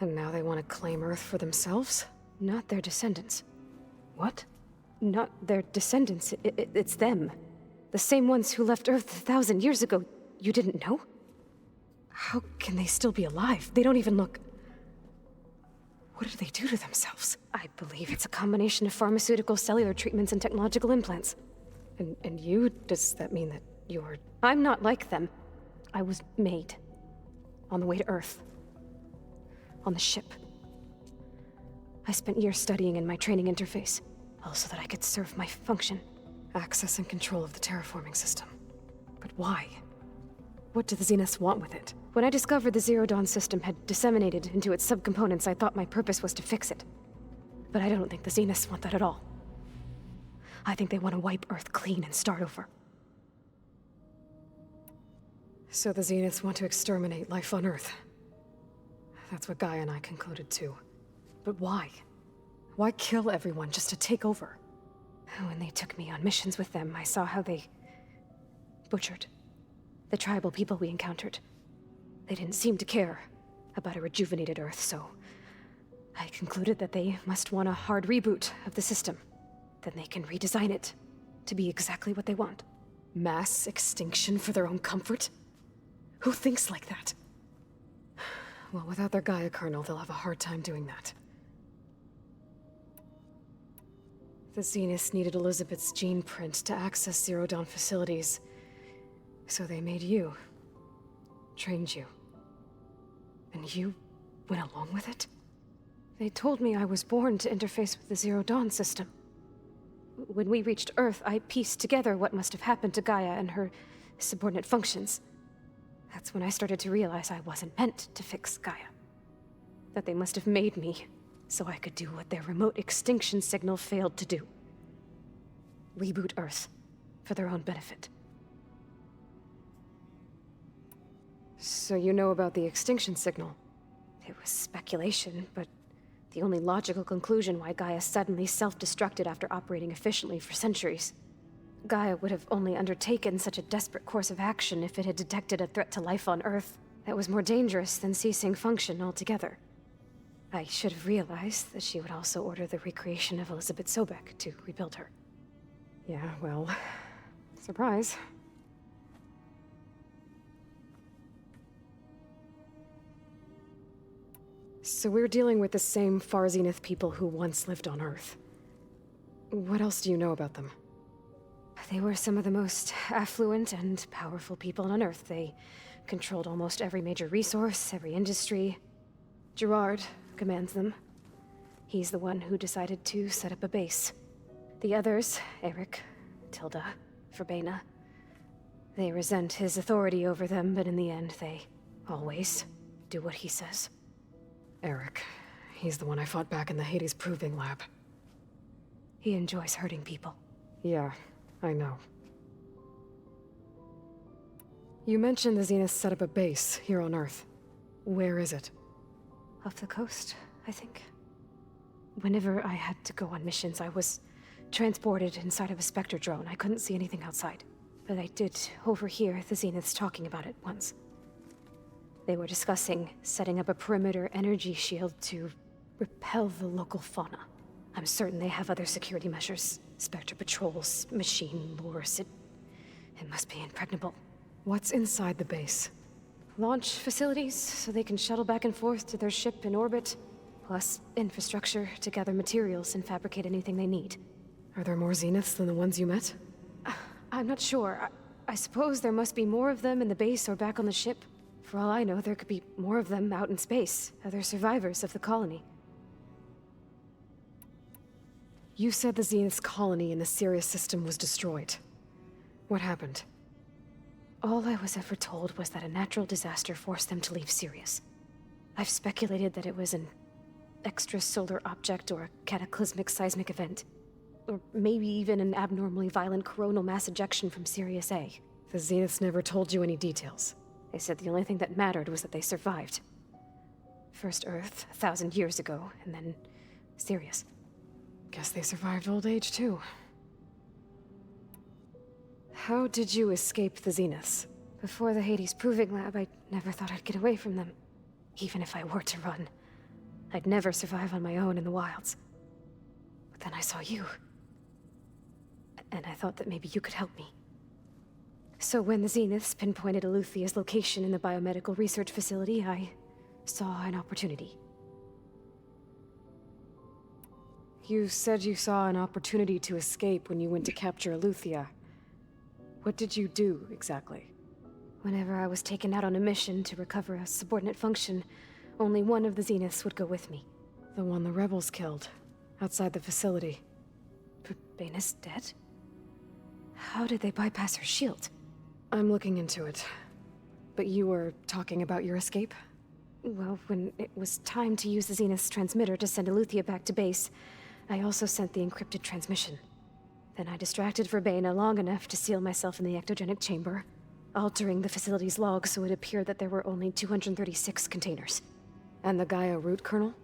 and now they want to claim Earth for themselves? Not their descendants. What? Not their descendants. It's them. The same ones who left Earth 1,000 years ago. You didn't know? How can they still be alive? They don't even look... What did they do to themselves? I believe it's a combination of pharmaceutical, cellular treatments, and technological implants. And you? Does that mean that you're... I'm not like them. I was made. On the way to Earth. On the ship. I spent years studying in my training interface, all so that I could serve my function. Access and control of the terraforming system. But why? What do the Zeniths want with it? When I discovered the Zero Dawn system had disseminated into its subcomponents, I thought my purpose was to fix it. But I don't think the Zeniths want that at all. I think they want to wipe Earth clean and start over. So the Zeniths want to exterminate life on Earth. That's what Gaia and I concluded too. But why? Why kill everyone just to take over? When they took me on missions with them, I saw how they butchered the tribal people we encountered. They didn't seem to care about a rejuvenated Earth, so I concluded that they must want a hard reboot of the system. Then they can redesign it to be exactly what they want. Mass extinction for their own comfort? Who thinks like that? Well, without their Gaia kernel, they'll have a hard time doing that. The Zeniths needed Elizabeth's gene print to access Zero Dawn facilities. So they made you. Trained you. And you went along with it? They told me I was born to interface with the Zero Dawn system. When we reached Earth, I pieced together what must have happened to Gaia and her subordinate functions. That's when I started to realize I wasn't meant to fix Gaia. That they must have made me so I could do what their remote extinction signal failed to do. Reboot Earth for their own benefit. So you know about the extinction signal? It was speculation, but the only logical conclusion why Gaia suddenly self-destructed after operating efficiently for centuries. Gaia would have only undertaken such a desperate course of action if it had detected a threat to life on Earth that was more dangerous than ceasing function altogether. I should have realized that she would also order the recreation of Elizabeth Sobek to rebuild her. Yeah, well, surprise. So we're dealing with the same Far Zenith people who once lived on Earth. What else do you know about them? They were some of the most affluent and powerful people on Earth. They controlled almost every major resource, every industry. Gerard commands them. He's the one who decided to set up a base. The others, Eric, Tilda, Verbena, they resent his authority over them, but in the end, they always do what he says. Eric. He's the one I fought back in the Hades Proving Lab. He enjoys hurting people. Yeah, I know. You mentioned the Zenith set up a base here on Earth. Where is it? Off the coast, I think. Whenever I had to go on missions, I was transported inside of a Spectre drone. I couldn't see anything outside. But I did overhear the Zeniths talking about it once. They were discussing setting up a perimeter energy shield to repel the local fauna. I'm certain they have other security measures. Spectre patrols, machine lures. It must be impregnable. What's inside the base? Launch facilities, so they can shuttle back and forth to their ship in orbit. Plus infrastructure to gather materials and fabricate anything they need. Are there more Zeniths than the ones you met? I'm not sure. I suppose there must be more of them in the base or back on the ship. For all I know, there could be more of them out in space, other survivors of the colony. You said the Zenith's colony in the Sirius system was destroyed. What happened? All I was ever told was that a natural disaster forced them to leave Sirius. I've speculated that it was an extrasolar object or a cataclysmic seismic event. Or maybe even an abnormally violent coronal mass ejection from Sirius A. The Zeniths never told you any details. They said the only thing that mattered was that they survived. First Earth, 1,000 years ago, and then Sirius. Guess they survived old age, too. How did you escape the Zeniths? Before the Hades Proving Lab, I never thought I'd get away from them. Even if I were to run. I'd never survive on my own in the wilds. But then I saw you. And I thought that maybe you could help me. So when the Zeniths pinpointed Eluthia's location in the biomedical research facility, I saw an opportunity. You said you saw an opportunity to escape when you went to capture Eluthia. What did you do, exactly? Whenever I was taken out on a mission to recover a subordinate function, only one of the Zeniths would go with me. The one the rebels killed, outside the facility. Baina's dead? How did they bypass her shield? I'm looking into it. But you were talking about your escape? Well, when it was time to use the Zenith's transmitter to send Eluthia back to base, I also sent the encrypted transmission. Then I distracted Verbena long enough to seal myself in the ectogenic chamber, altering the facility's log so it appeared that there were only 236 containers. And the Gaia root kernel?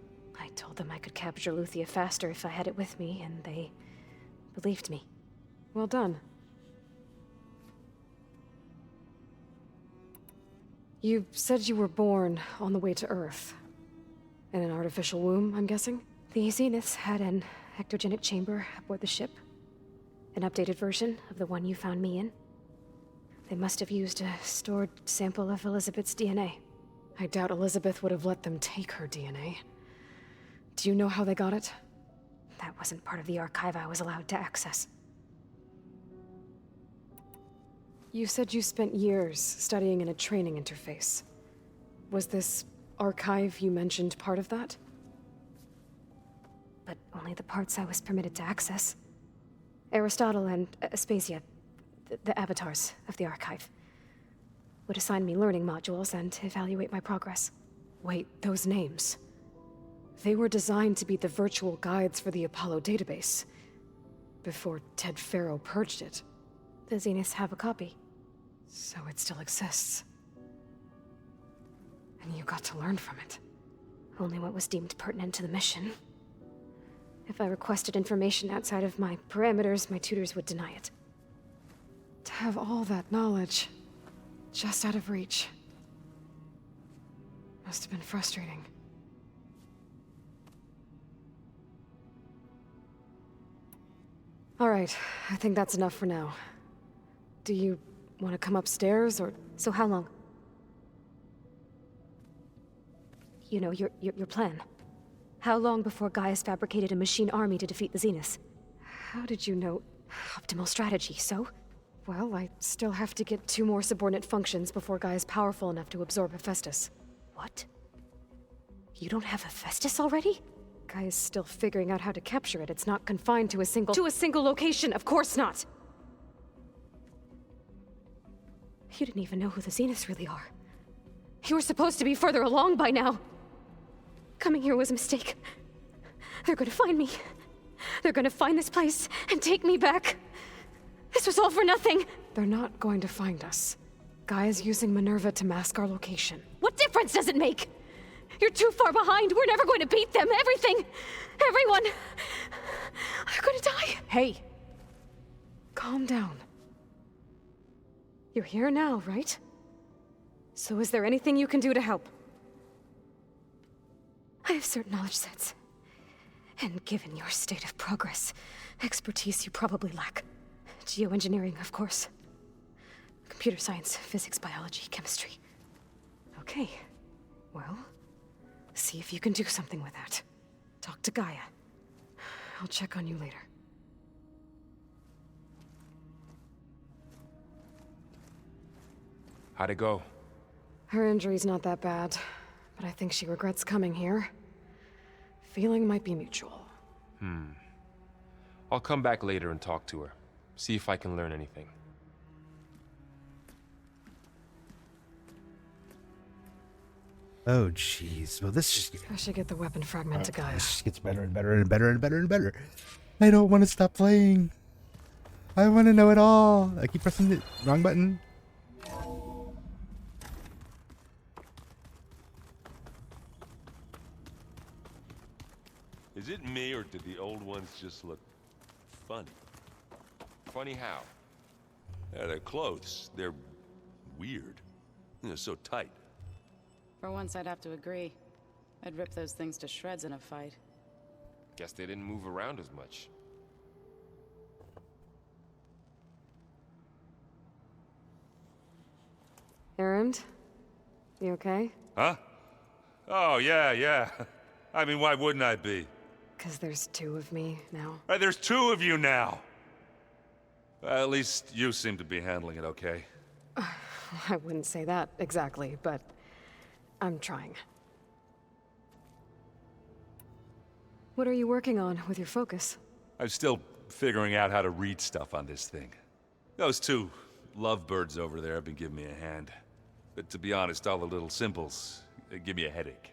I told them I could capture Eluthia faster if I had it with me, and they believed me. Well done. You said you were born on the way to Earth. In an artificial womb, I'm guessing? The Zeniths had an ectogenic chamber aboard the ship. An updated version of the one you found me in. They must have used a stored sample of Elizabeth's DNA. I doubt Elizabeth would have let them take her DNA. Do you know how they got it? That wasn't part of the archive I was allowed to access. You said you spent years studying in a training interface. Was this archive you mentioned part of that? But only the parts I was permitted to access. Aristotle and Aspasia, the avatars of the archive, would assign me learning modules and evaluate my progress. Wait, those names. They were designed to be the virtual guides for the Apollo database. Before Ted Faro purged it. The Zeniths have a copy. So it still exists. And you got to learn from it. Only what was deemed pertinent to the mission. If I requested information outside of my parameters, my tutors would deny it. To have all that knowledge, just out of reach. Must have been frustrating. All right, I think that's enough for now. Do you want to come upstairs, or... So how long? You know, your plan. How long before Gaius fabricated a machine army to defeat the Zeniths? How did you know? Optimal strategy, so? Well, I still have to get 2 more subordinate functions before Gaia's powerful enough to absorb Hephaestus. What? You don't have Hephaestus already? Gaia's still figuring out how to capture it. It's not confined to a single... To a single location, of course not! You didn't even know who the Zeniths really are. You were supposed to be further along by now. Coming here was a mistake. They're gonna find me. They're gonna find this place and take me back. This was all for nothing. They're not going to find us. Gaia's using Minerva to mask our location. What difference does it make? You're too far behind. We're never going to beat them. Everything, everyone, are going to die. Hey. Calm down. You're here now, right? So is there anything you can do to help? I have certain knowledge sets. And given your state of progress, expertise you probably lack. Geoengineering, of course. Computer science, physics, biology, chemistry. Okay. Well, see if you can do something with that. Talk to Gaia. I'll check on you later. How'd it go? Her injury's not that bad, but I think she regrets coming here. Feeling might be mutual. I'll come back later and talk to her. See if I can learn anything. Oh, jeez. Well, this just... I should get the weapon fragment to Gaia. This just gets better and better and better and better and better. I don't want to stop playing. I want to know it all. I keep pressing the wrong button. Is it me, or do the old ones just look funny? Funny how? Their clothes, they're weird. They're so tight. For once, I'd have to agree. I'd rip those things to shreds in a fight. Guess they didn't move around as much. Erend? You okay? Huh? Oh, yeah. I mean, why wouldn't I be? 'Cause there's two of me now. Right, there's two of you now! At least you seem to be handling it okay. I wouldn't say that exactly, but I'm trying. What are you working on with your focus? I'm still figuring out how to read stuff on this thing. Those two lovebirds over there have been giving me a hand. But to be honest, all the little symbols, they give me a headache.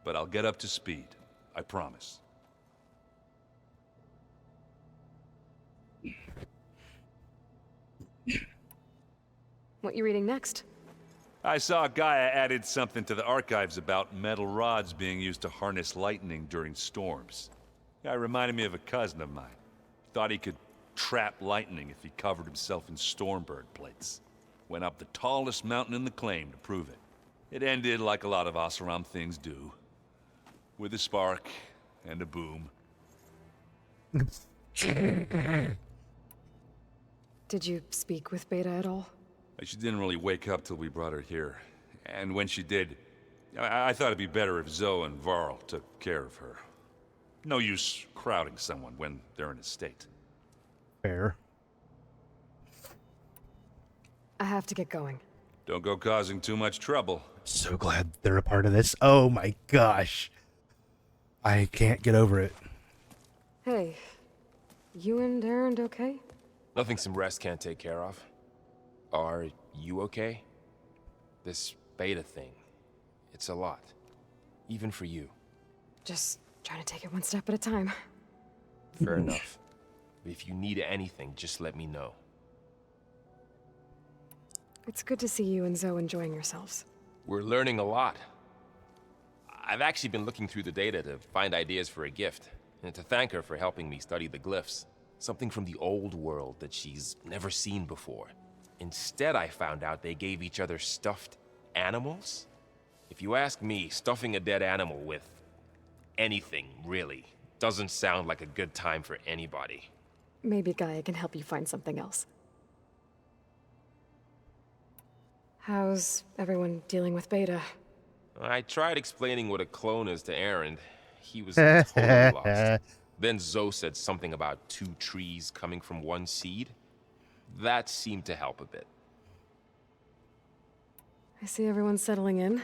But I'll get up to speed. I promise. What you reading next? I saw Gaia added something to the archives about metal rods being used to harness lightning during storms. Guy reminded me of a cousin of mine. Thought he could trap lightning if he covered himself in Stormbird plates. Went up the tallest mountain in the claim to prove it. It ended like a lot of Oseram things do. With a spark and a boom. Did you speak with Beta at all? She didn't really wake up till we brought her here. And when she did, I thought it'd be better if Zoe and Varl took care of her. No use crowding someone when they're in a state. Fair. I have to get going. Don't go causing too much trouble. So glad they're a part of this. Oh my gosh. I can't get over it. Hey, you and Erend okay? Nothing some rest can't take care of. Are you okay? This Beta thing, it's a lot. Even for you. Just trying to take it one step at a time. Fair enough. But if you need anything, just let me know. It's good to see you and Zoe enjoying yourselves. We're learning a lot. I've actually been looking through the data to find ideas for a gift, and to thank her for helping me study the glyphs. Something from the old world that she's never seen before. Instead, I found out they gave each other stuffed animals. If you ask me, stuffing a dead animal with anything, really, doesn't sound like a good time for anybody. Maybe Gaia can help you find something else. How's everyone dealing with Beta? I tried explaining what a clone is to Erend. He was totally lost. Then Zoe said something about two trees coming from one seed. That seemed to help a bit. I see everyone's settling in.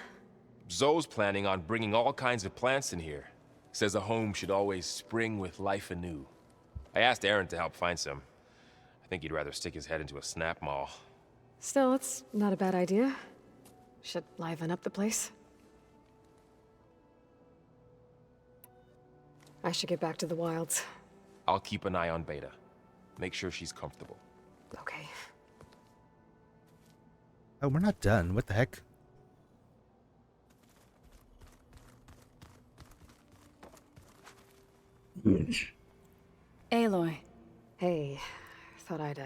Zoe's planning on bringing all kinds of plants in here. Says a home should always spring with life anew. I asked Erend to help find some. I think he'd rather stick his head into a snap mall. Still, it's not a bad idea. Should liven up the place. I should get back to the wilds. I'll keep an eye on Beta. Make sure she's comfortable. Okay. Oh, we're not done. What the heck? Aloy. Hey, thought I'd,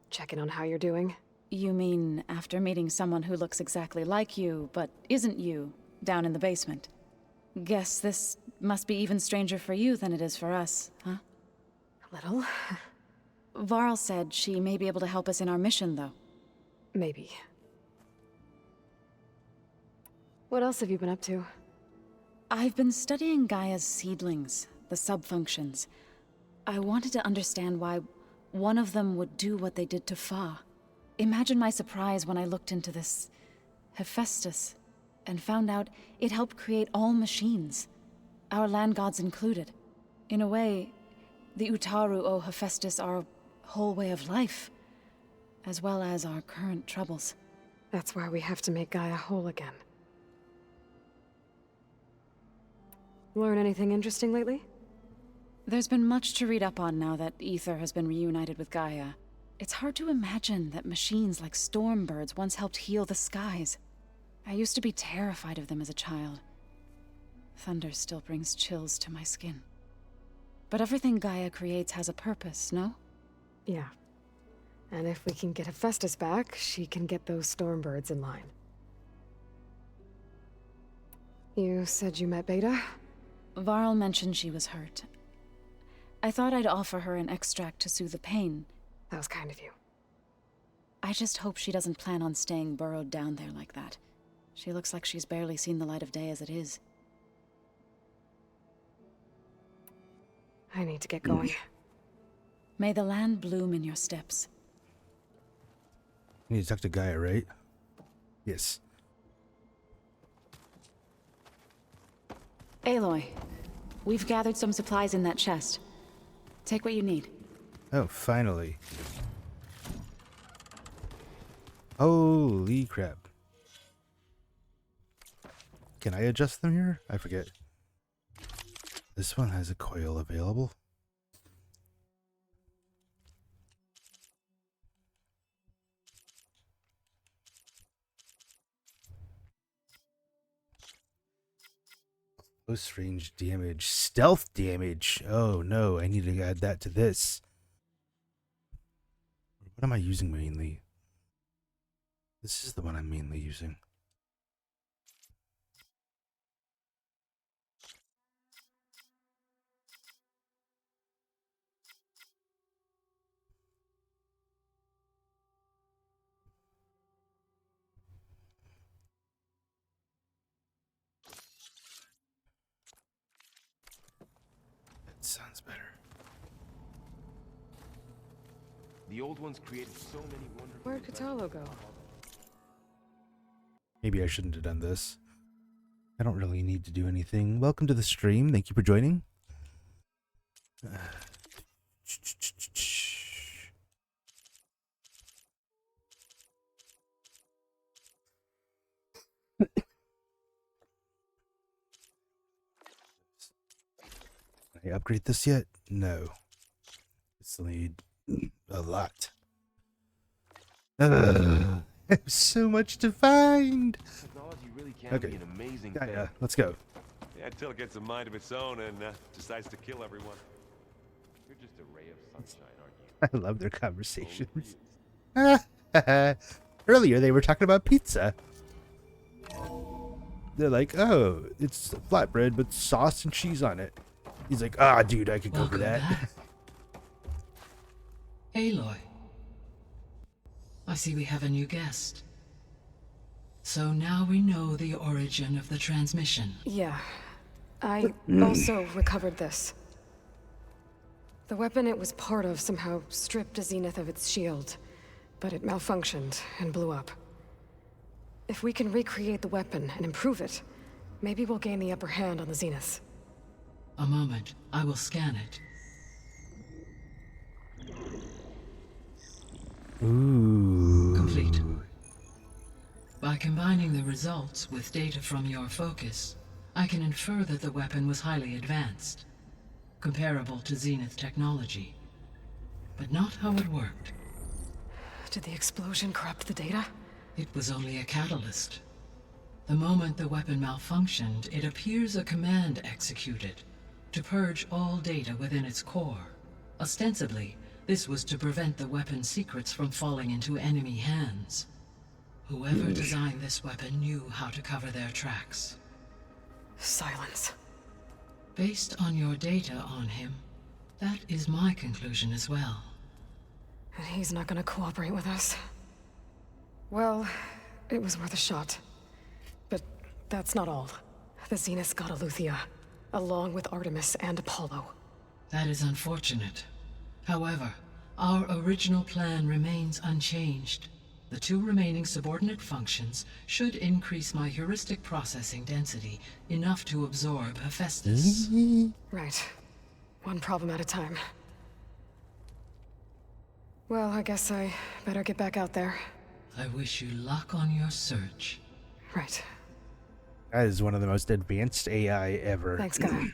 check in on how you're doing. You mean after meeting someone who looks exactly like you, but isn't you, down in the basement? Guess this must be even stranger for you than it is for us, huh? A little. Varl said she may be able to help us in our mission, though. Maybe. What else have you been up to? I've been studying Gaia's seedlings, the subfunctions. I wanted to understand why one of them would do what they did to Fa. Imagine my surprise when I looked into this Hephaestus and found out it helped create all machines, our land gods included. In a way, the Utaru owe Hephaestus our whole way of life, as well as our current troubles. That's why we have to make Gaia whole again. Learn anything interesting lately? There's been much to read up on now that Ether has been reunited with Gaia. It's hard to imagine that machines like stormbirds once helped heal the skies. I used to be terrified of them as a child. Thunder still brings chills to my skin. But everything Gaia creates has a purpose, no? Yeah. And if we can get Hephaestus back, she can get those stormbirds in line. You said you met Beta? Varl mentioned she was hurt. I thought I'd offer her an extract to soothe the pain. That was kind of you. I just hope she doesn't plan on staying burrowed down there like that. She looks like she's barely seen the light of day as it is. I need to get going. May the land bloom in your steps. You need to talk to Gaia, right? Yes. Aloy, we've gathered some supplies in that chest. Take what you need. Oh, finally. Holy crap. Can I adjust them here? I forget. This one has a coil available. Close range damage. Stealth damage. Oh no, I need to add that to this. What am I using mainly? This is the one I'm mainly using. That sounds better. The old ones created so many wonderful... Where'd Katalo go? Maybe I shouldn't have done this. I don't really need to do anything. Welcome to the stream. Thank you for joining. Can I upgrade this yet? No. I still need a lot. There's so much to find. Technology really can be an amazing thing. Let's go. Yeah, until it gets a mind of its own and decides to kill everyone. You're just a ray of sunshine, aren't you? I love their conversations. Earlier they were talking about pizza. They're like, oh, it's flatbread with sauce and cheese on it. He's like, ah, dude, I could go for that. Aloy. I see we have a new guest. So now we know the origin of the transmission. Yeah. I also recovered this. The weapon it was part of somehow stripped Zenith of its shield, but it malfunctioned and blew up. If we can recreate the weapon and improve it, maybe we'll gain the upper hand on the Zeniths. A moment. I will scan it. Ooh. Complete. By combining the results with data from your focus, I can infer that the weapon was highly advanced, comparable to Zenith technology. But not how it worked. Did the explosion corrupt the data? It was only a catalyst. The moment the weapon malfunctioned, it appears a command executed. to purge all data within its core. Ostensibly, this was to prevent the weapon's secrets from falling into enemy hands. Whoever designed this weapon knew how to cover their tracks. Silence. Based on your data on him, that is my conclusion as well. And he's not gonna cooperate with us. Well, it was worth a shot. But that's not all. The Zenith's got Eleuthia, along with Artemis and Apollo. That is unfortunate. However, our original plan remains unchanged. The 2 remaining subordinate functions should increase my heuristic processing density enough to absorb Hephaestus. Right. One problem at a time. Well, I guess I better get back out there. I wish you luck on your search. Right. That is one of the most advanced AI ever. Thanks, guy.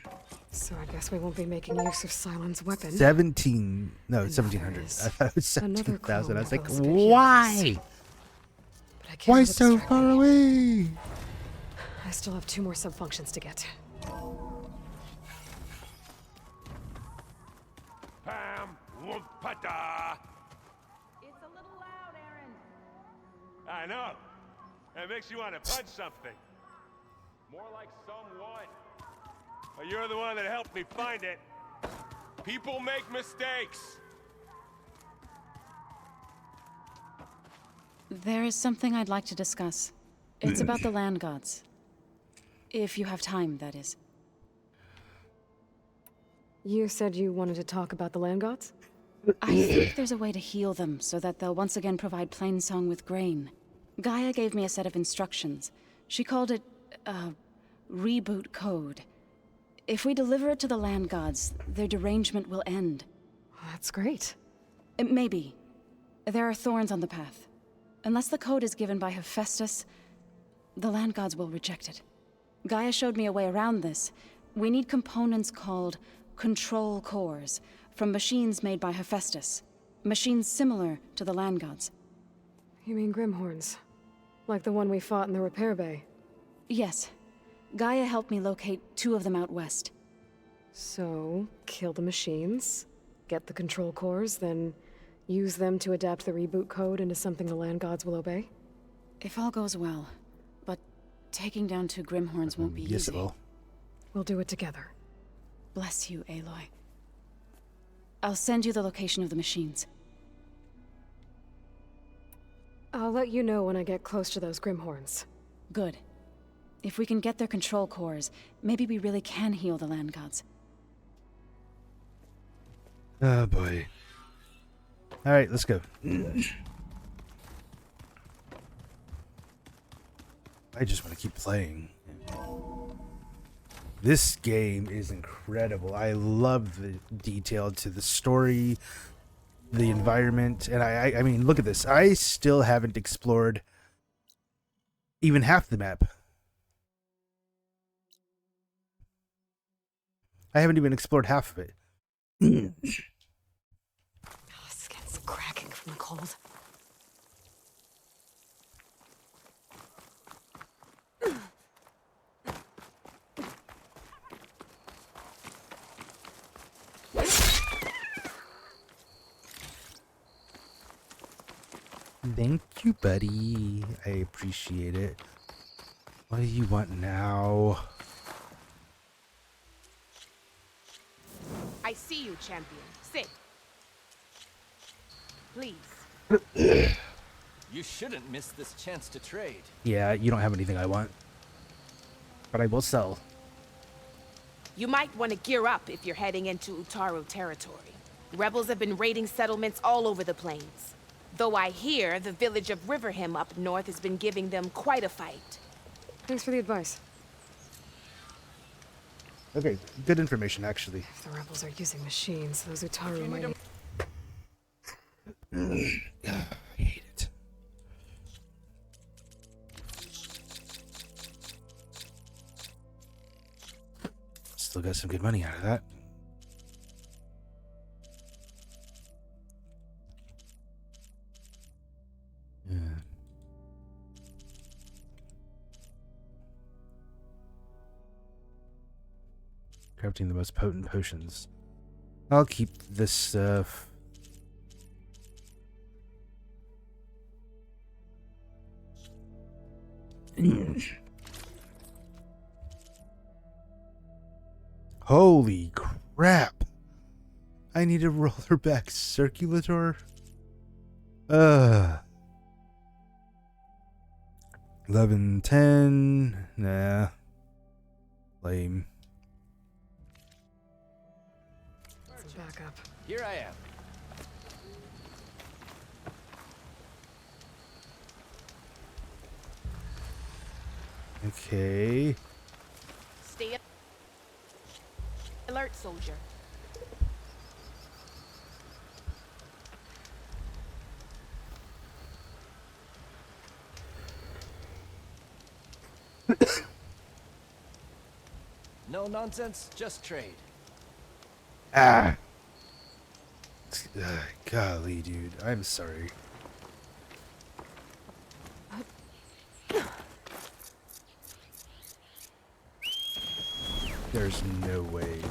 So I guess we won't be making use of Cylon's weapon. 1700. I thought it was Another 17,000. I was like, clone why? Why so far away? I still have 2 more subfunctions to get. Pam, whoop-pada. It's a little loud, Aaron. I know. That makes you want to punch something. More like someone. Well, you're the one that helped me find it. People make mistakes. There is something I'd like to discuss. It's about the land gods. If you have time, that is. You said you wanted to talk about the land gods? I think there's a way to heal them so that they'll once again provide Plainsong with grain. Gaia gave me a set of instructions. She called it, reboot code. If we deliver it to the land gods, their derangement will end. That's great. Maybe. There are thorns on the path. Unless the code is given by Hephaestus, the land gods will reject it. Gaia showed me a way around this. We need components called control cores from machines made by Hephaestus. Machines similar to the land gods. You mean Grimhorns? Like the one we fought in the repair bay? Yes. Gaia helped me locate 2 of them out west. So, kill the machines, get the control cores, then use them to adapt the reboot code into something the land gods will obey? If all goes well. But taking down 2 Grimhorns won't be easy. Yes, it will. We'll do it together. Bless you, Aloy. I'll send you the location of the machines. I'll let you know when I get close to those Grimhorns. Good. If we can get their control cores, maybe we really can heal the land gods. Oh boy. Alright, let's go. I just want to keep playing. This game is incredible. I love the detail to the story, the environment, and I mean, look at this. I still haven't explored even half the map. I haven't even explored half of it. Skin's cracking from the cold. Thank you, buddy. I appreciate it. What do you want now? I see you, champion. Sit. Please. You shouldn't miss this chance to trade. Yeah, you don't have anything I want. But I will sell. You might want to gear up if you're heading into Utaru territory. Rebels have been raiding settlements all over the plains. Though I hear the village of Riverham up north has been giving them quite a fight. Thanks for the advice. Okay, good information, actually. If the rebels are using machines, those Utaru might... I hate it. Still got some good money out of that. Yeah. Crafting the most potent potions. I'll keep this stuff. Holy crap! I need a rollerback circulator. 11, 10. Nah. Lame. Back up. Here I am. Okay. Stay alert, soldier. No nonsense, just trade. Ah. Golly, dude. I'm sorry. There's no way.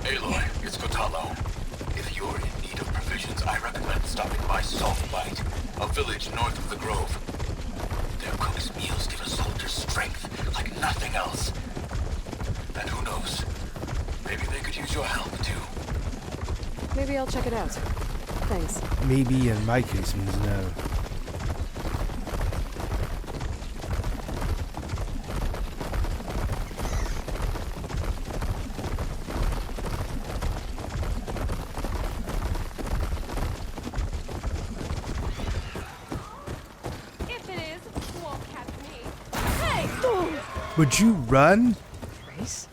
Aloy, it's Kotalo. If you're in need of provisions, I recommend stopping by Salt Bite, a village north of the Grove. Their cook's meals give a soldier's strength like nothing else. And who knows, maybe they could use your help too. Maybe I'll check it out. Thanks. Maybe in my case means no. If it is, won't catch me. Hey! Would you run? Race?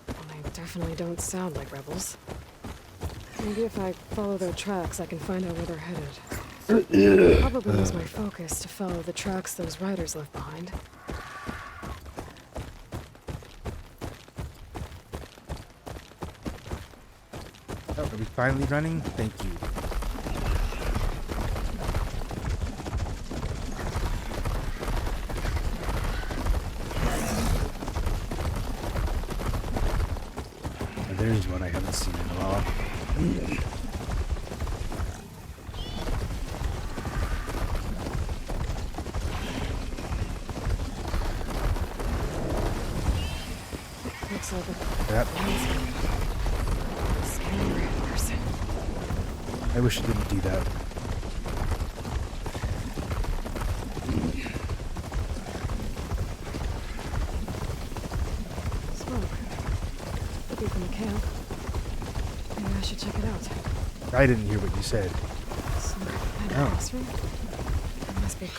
Well, they definitely don't sound like rebels. Maybe if I follow their tracks, I can find out where they're headed. Probably lose my focus to follow the tracks those riders left behind. Oh, are we finally running? Thank you. Oh, there's one I haven't seen in a while. Looks like a Yep. scary person. I wish it didn't do that. Smoke. Could be from the camp. Maybe I should check it out. I didn't hear what you said. Some kind of classroom? I must be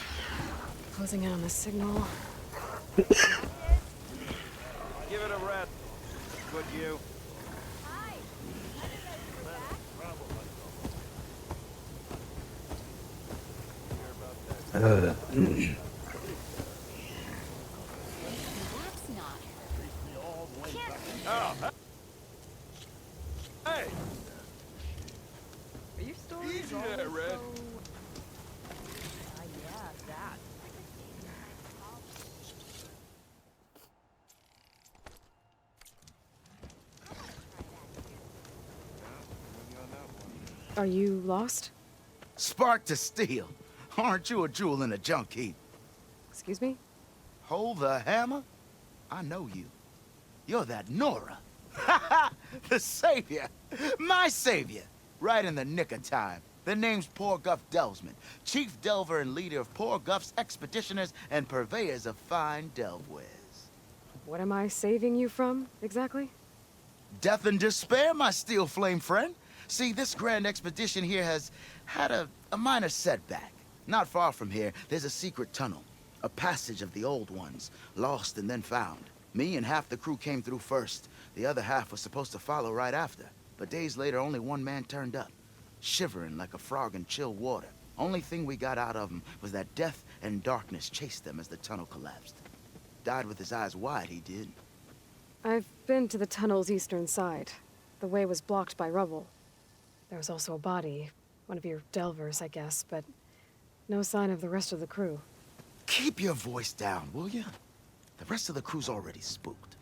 closing in on the signal. Give it a rest. Could you? Hey! Are your stories Easy always there, Red. so... yeah, that. Are you lost? Spark to steel. Aren't you a jewel in a junk heap? Excuse me? Hold the hammer? I know you. You're that Nora. The savior. My savior. Right in the nick of time. The name's Poor Guff Delvesman, chief delver and leader of Poor Guff's expeditioners and purveyors of fine delve wares. What am I saving you from, exactly? Death and despair, my steel flame friend. See, this grand expedition here has had a minor setback. Not far from here, there's a secret tunnel. A passage of the old ones, lost and then found. Me and half the crew came through first. The other half was supposed to follow right after. But days later, only one man turned up, shivering like a frog in chill water. Only thing we got out of him was that death and darkness chased them as the tunnel collapsed. Died with his eyes wide, he did. I've been to the tunnel's eastern side. The way was blocked by rubble. There was also a body, one of your delvers, I guess, but No sign of the rest of the crew. Keep your voice down, will you? The rest of the crew's already spooked.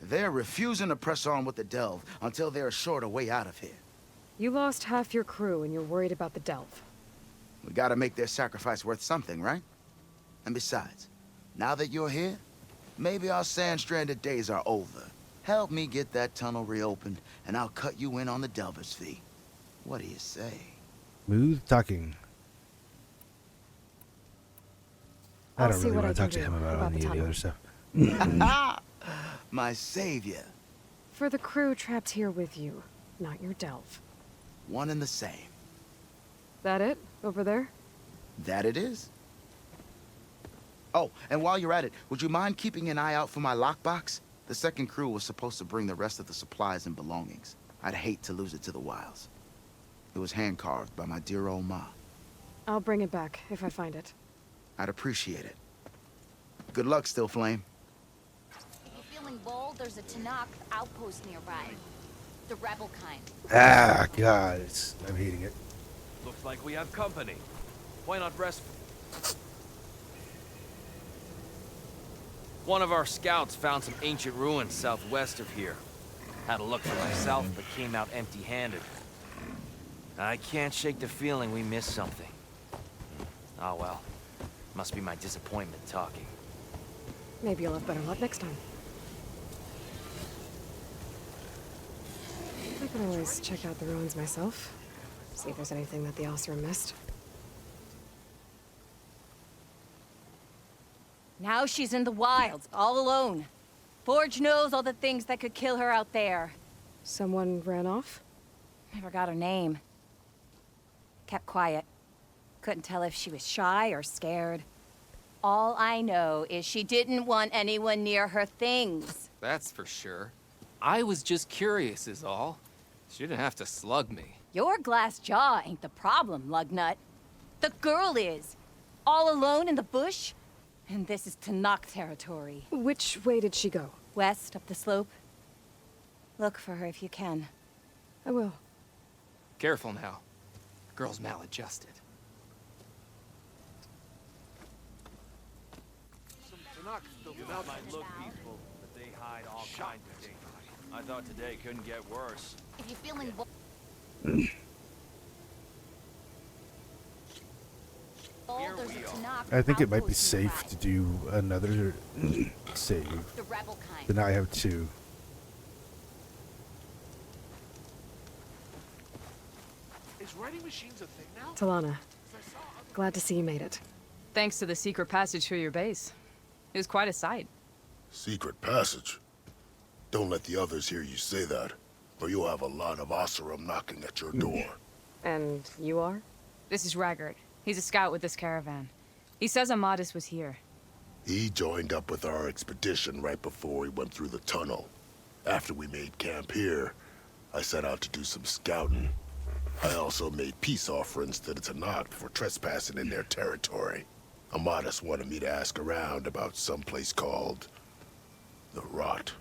They're refusing to press on with the delve until they're assured a way out of here. You lost half your crew and you're worried about the delve. We gotta make their sacrifice worth something, right? And besides, now that you're here, maybe our sand-stranded days are over. Help me get that tunnel reopened, and I'll cut you in on the delver's fee. What do you say? Smooth talking. I I'll don't see really what want I to talk to can him do about about any the of the tunnel. other stuff. My savior. For the crew trapped here with you, not your delve. One and the same. That it? Over there? That it is. Oh, and while you're at it, would you mind keeping an eye out for my lockbox? The second crew was supposed to bring the rest of the supplies and belongings. I'd hate to lose it to the wilds. It was hand-carved by my dear old ma. I'll bring it back if I find it. I'd appreciate it. Good luck, Still Flame. If you're feeling bold, there's a Tanakh outpost nearby. The rebel kind. Ah, God, I'm hating it. Looks like we have company. Why not rest? One of our scouts found some ancient ruins southwest of here. Had a look for myself, but came out empty-handed. I can't shake the feeling we missed something. Oh well. Must be my disappointment talking. Maybe you'll have better luck next time. I can always check out the ruins myself. See if there's anything that the Osram missed. Now she's in the wilds, all alone. Forge knows all the things that could kill her out there. Someone ran off? I forgot her name. Kept quiet. Couldn't tell if she was shy or scared. All I know is she didn't want anyone near her things. That's for sure. I was just curious is all. She didn't have to slug me. Your glass jaw ain't the problem, lugnut. The girl is. All alone in the bush. And this is Tanakh territory. Which way did she go? West, up the slope. Look for her if you can. I will. Careful now. Girl's maladjusted. That might look peaceful, but they hide all kinds of things. I thought today couldn't get worse. If you're feeling bold, there's a Tanakh I think it might be outpost safe to do another save. The rebel kind. But now I have two. Is writing machines a thing now? Talana, glad to see you made it. Thanks to the secret passage through your base. It was quite a sight. Secret passage? Don't let the others hear you say that, or you'll have a lot of Oseram knocking at your door. And you are? This is Raggart. He's a scout with this caravan. He says Amadis was here. He joined up with our expedition right before we went through the tunnel. After we made camp here, I set out to do some scouting. I also made peace offerings to the Tanakh for trespassing in their territory. Amadis wanted me to ask around about some place called the Rot.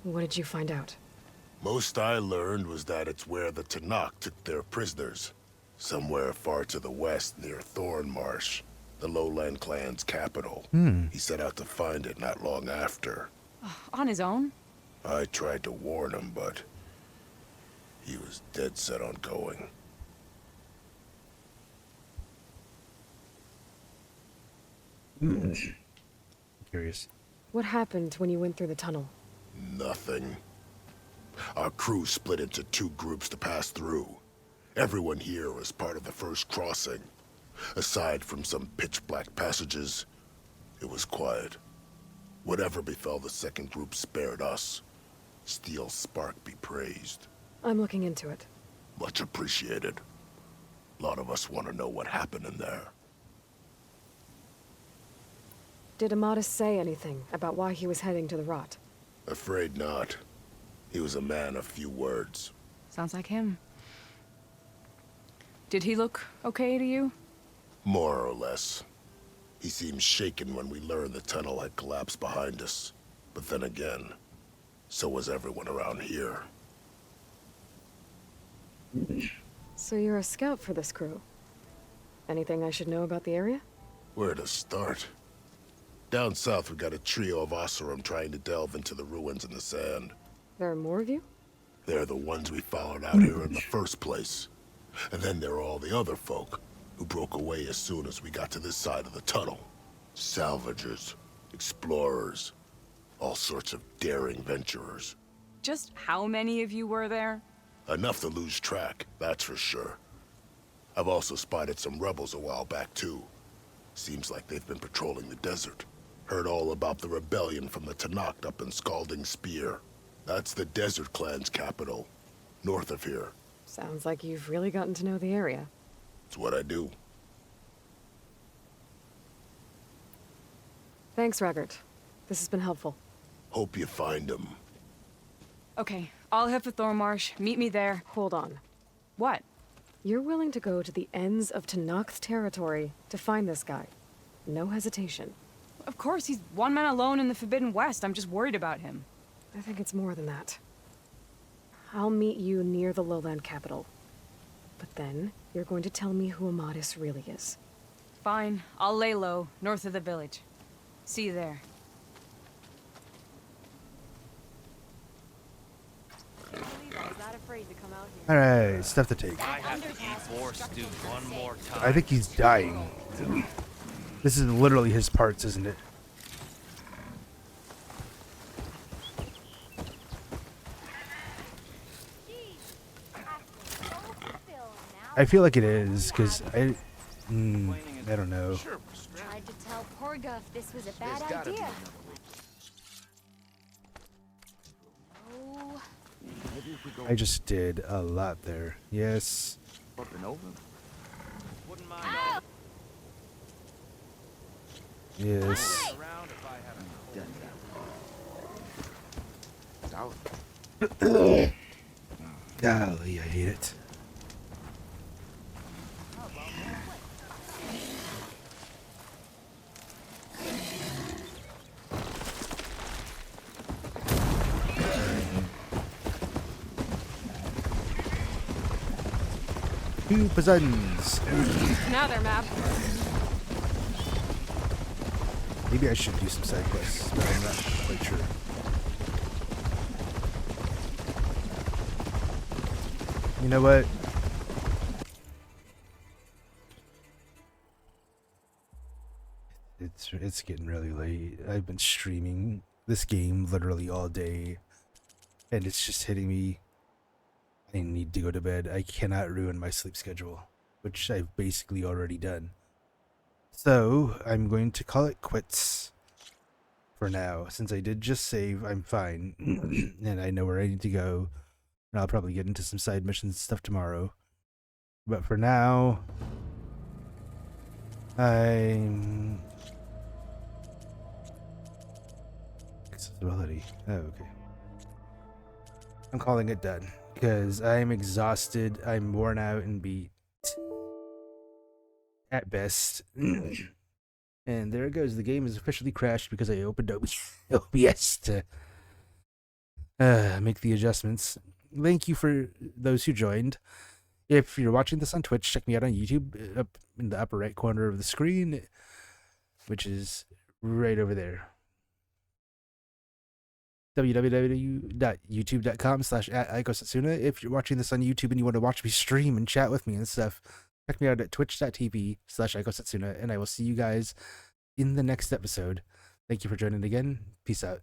What did you find out? Most I learned was that it's where the Tanakh took their prisoners. Somewhere far to the west near Thornmarsh, the Lowland clan's capital. He set out to find it not long after. On his own? I tried to warn him, but he was dead set on going. Curious. What happened when you went through the tunnel? Nothing. Our crew split into two groups to pass through. Everyone here was part of the first crossing. Aside from some pitch-black passages, it was quiet. Whatever befell the second group spared us. Steel Spark be praised. I'm looking into it. Much appreciated. A lot of us want to know what happened in there. Did Amadis say anything about why he was heading to the Rot? Afraid not. He was a man of few words. Sounds like him. Did he look okay to you? More or less. He seemed shaken when we learned the tunnel had collapsed behind us. But then again, so was everyone around here. So you're a scout for this crew? Anything I should know about the area? Where to start? Down south, we got a trio of Oseram trying to delve into the ruins in the sand. There are more of you? They're the ones we followed out here in the first place. And then there are all the other folk, who broke away as soon as we got to this side of the tunnel. Salvagers, explorers, all sorts of daring venturers. Just how many of you were there? Enough to lose track, that's for sure. I've also spotted some rebels a while back, too. Seems like they've been patrolling the desert. Heard all about the rebellion from the Tanakh up in Scalding Spear. That's the Desert Clan's capital, north of here. Sounds like you've really gotten to know the area. It's what I do. Thanks, Raggart. This has been helpful. Hope you find him. Okay, I'll head for Thormarsh. Meet me there. Hold on. What? You're willing to go to the ends of Tanakh territory to find this guy. No hesitation. Of course, he's one man alone in the Forbidden West. I'm just worried about him. I think it's more than that. I'll meet you near the lowland capital. But then, you're going to tell me who Amadis really is. Fine, I'll lay low, north of the village. See you there. Alright, stuff to take. I have to eat more stew one more time. I think he's dying. This is literally his parts, isn't it? I feel like it is, because I don't know. Tried to tell Porga if this was a bad idea. Oh. I just did a lot there. Yes. Yes. Golly, I hate it. Two Pazans. Now they're map. Maybe I should do some side quests, but I'm not quite sure. You know what? It's getting really late. I've been streaming this game literally all day, and it's just hitting me. I need to go to bed. I cannot ruin my sleep schedule, which I've basically already done. So I'm going to call it quits for now. Since I did just save, I'm fine, and I know where I need to go. And I'll probably get into some side missions and stuff tomorrow. But for now, I'm accessibility. Oh, okay. I'm calling it done because I'm exhausted. I'm worn out and beat at best. And there it goes. The game is officially crashed because I opened OBS to make the adjustments. Thank you for those who joined. If you're watching this on Twitch, check me out on YouTube up in the upper right corner of the screen, which is right over there. www.youtube.com/@IkoSatsuna. If you're watching this on YouTube and you want to watch me stream and chat with me and stuff, check me out at twitch.tv/IkoSatsuna, and I will see you guys in the next episode. Thank you for joining again. Peace out.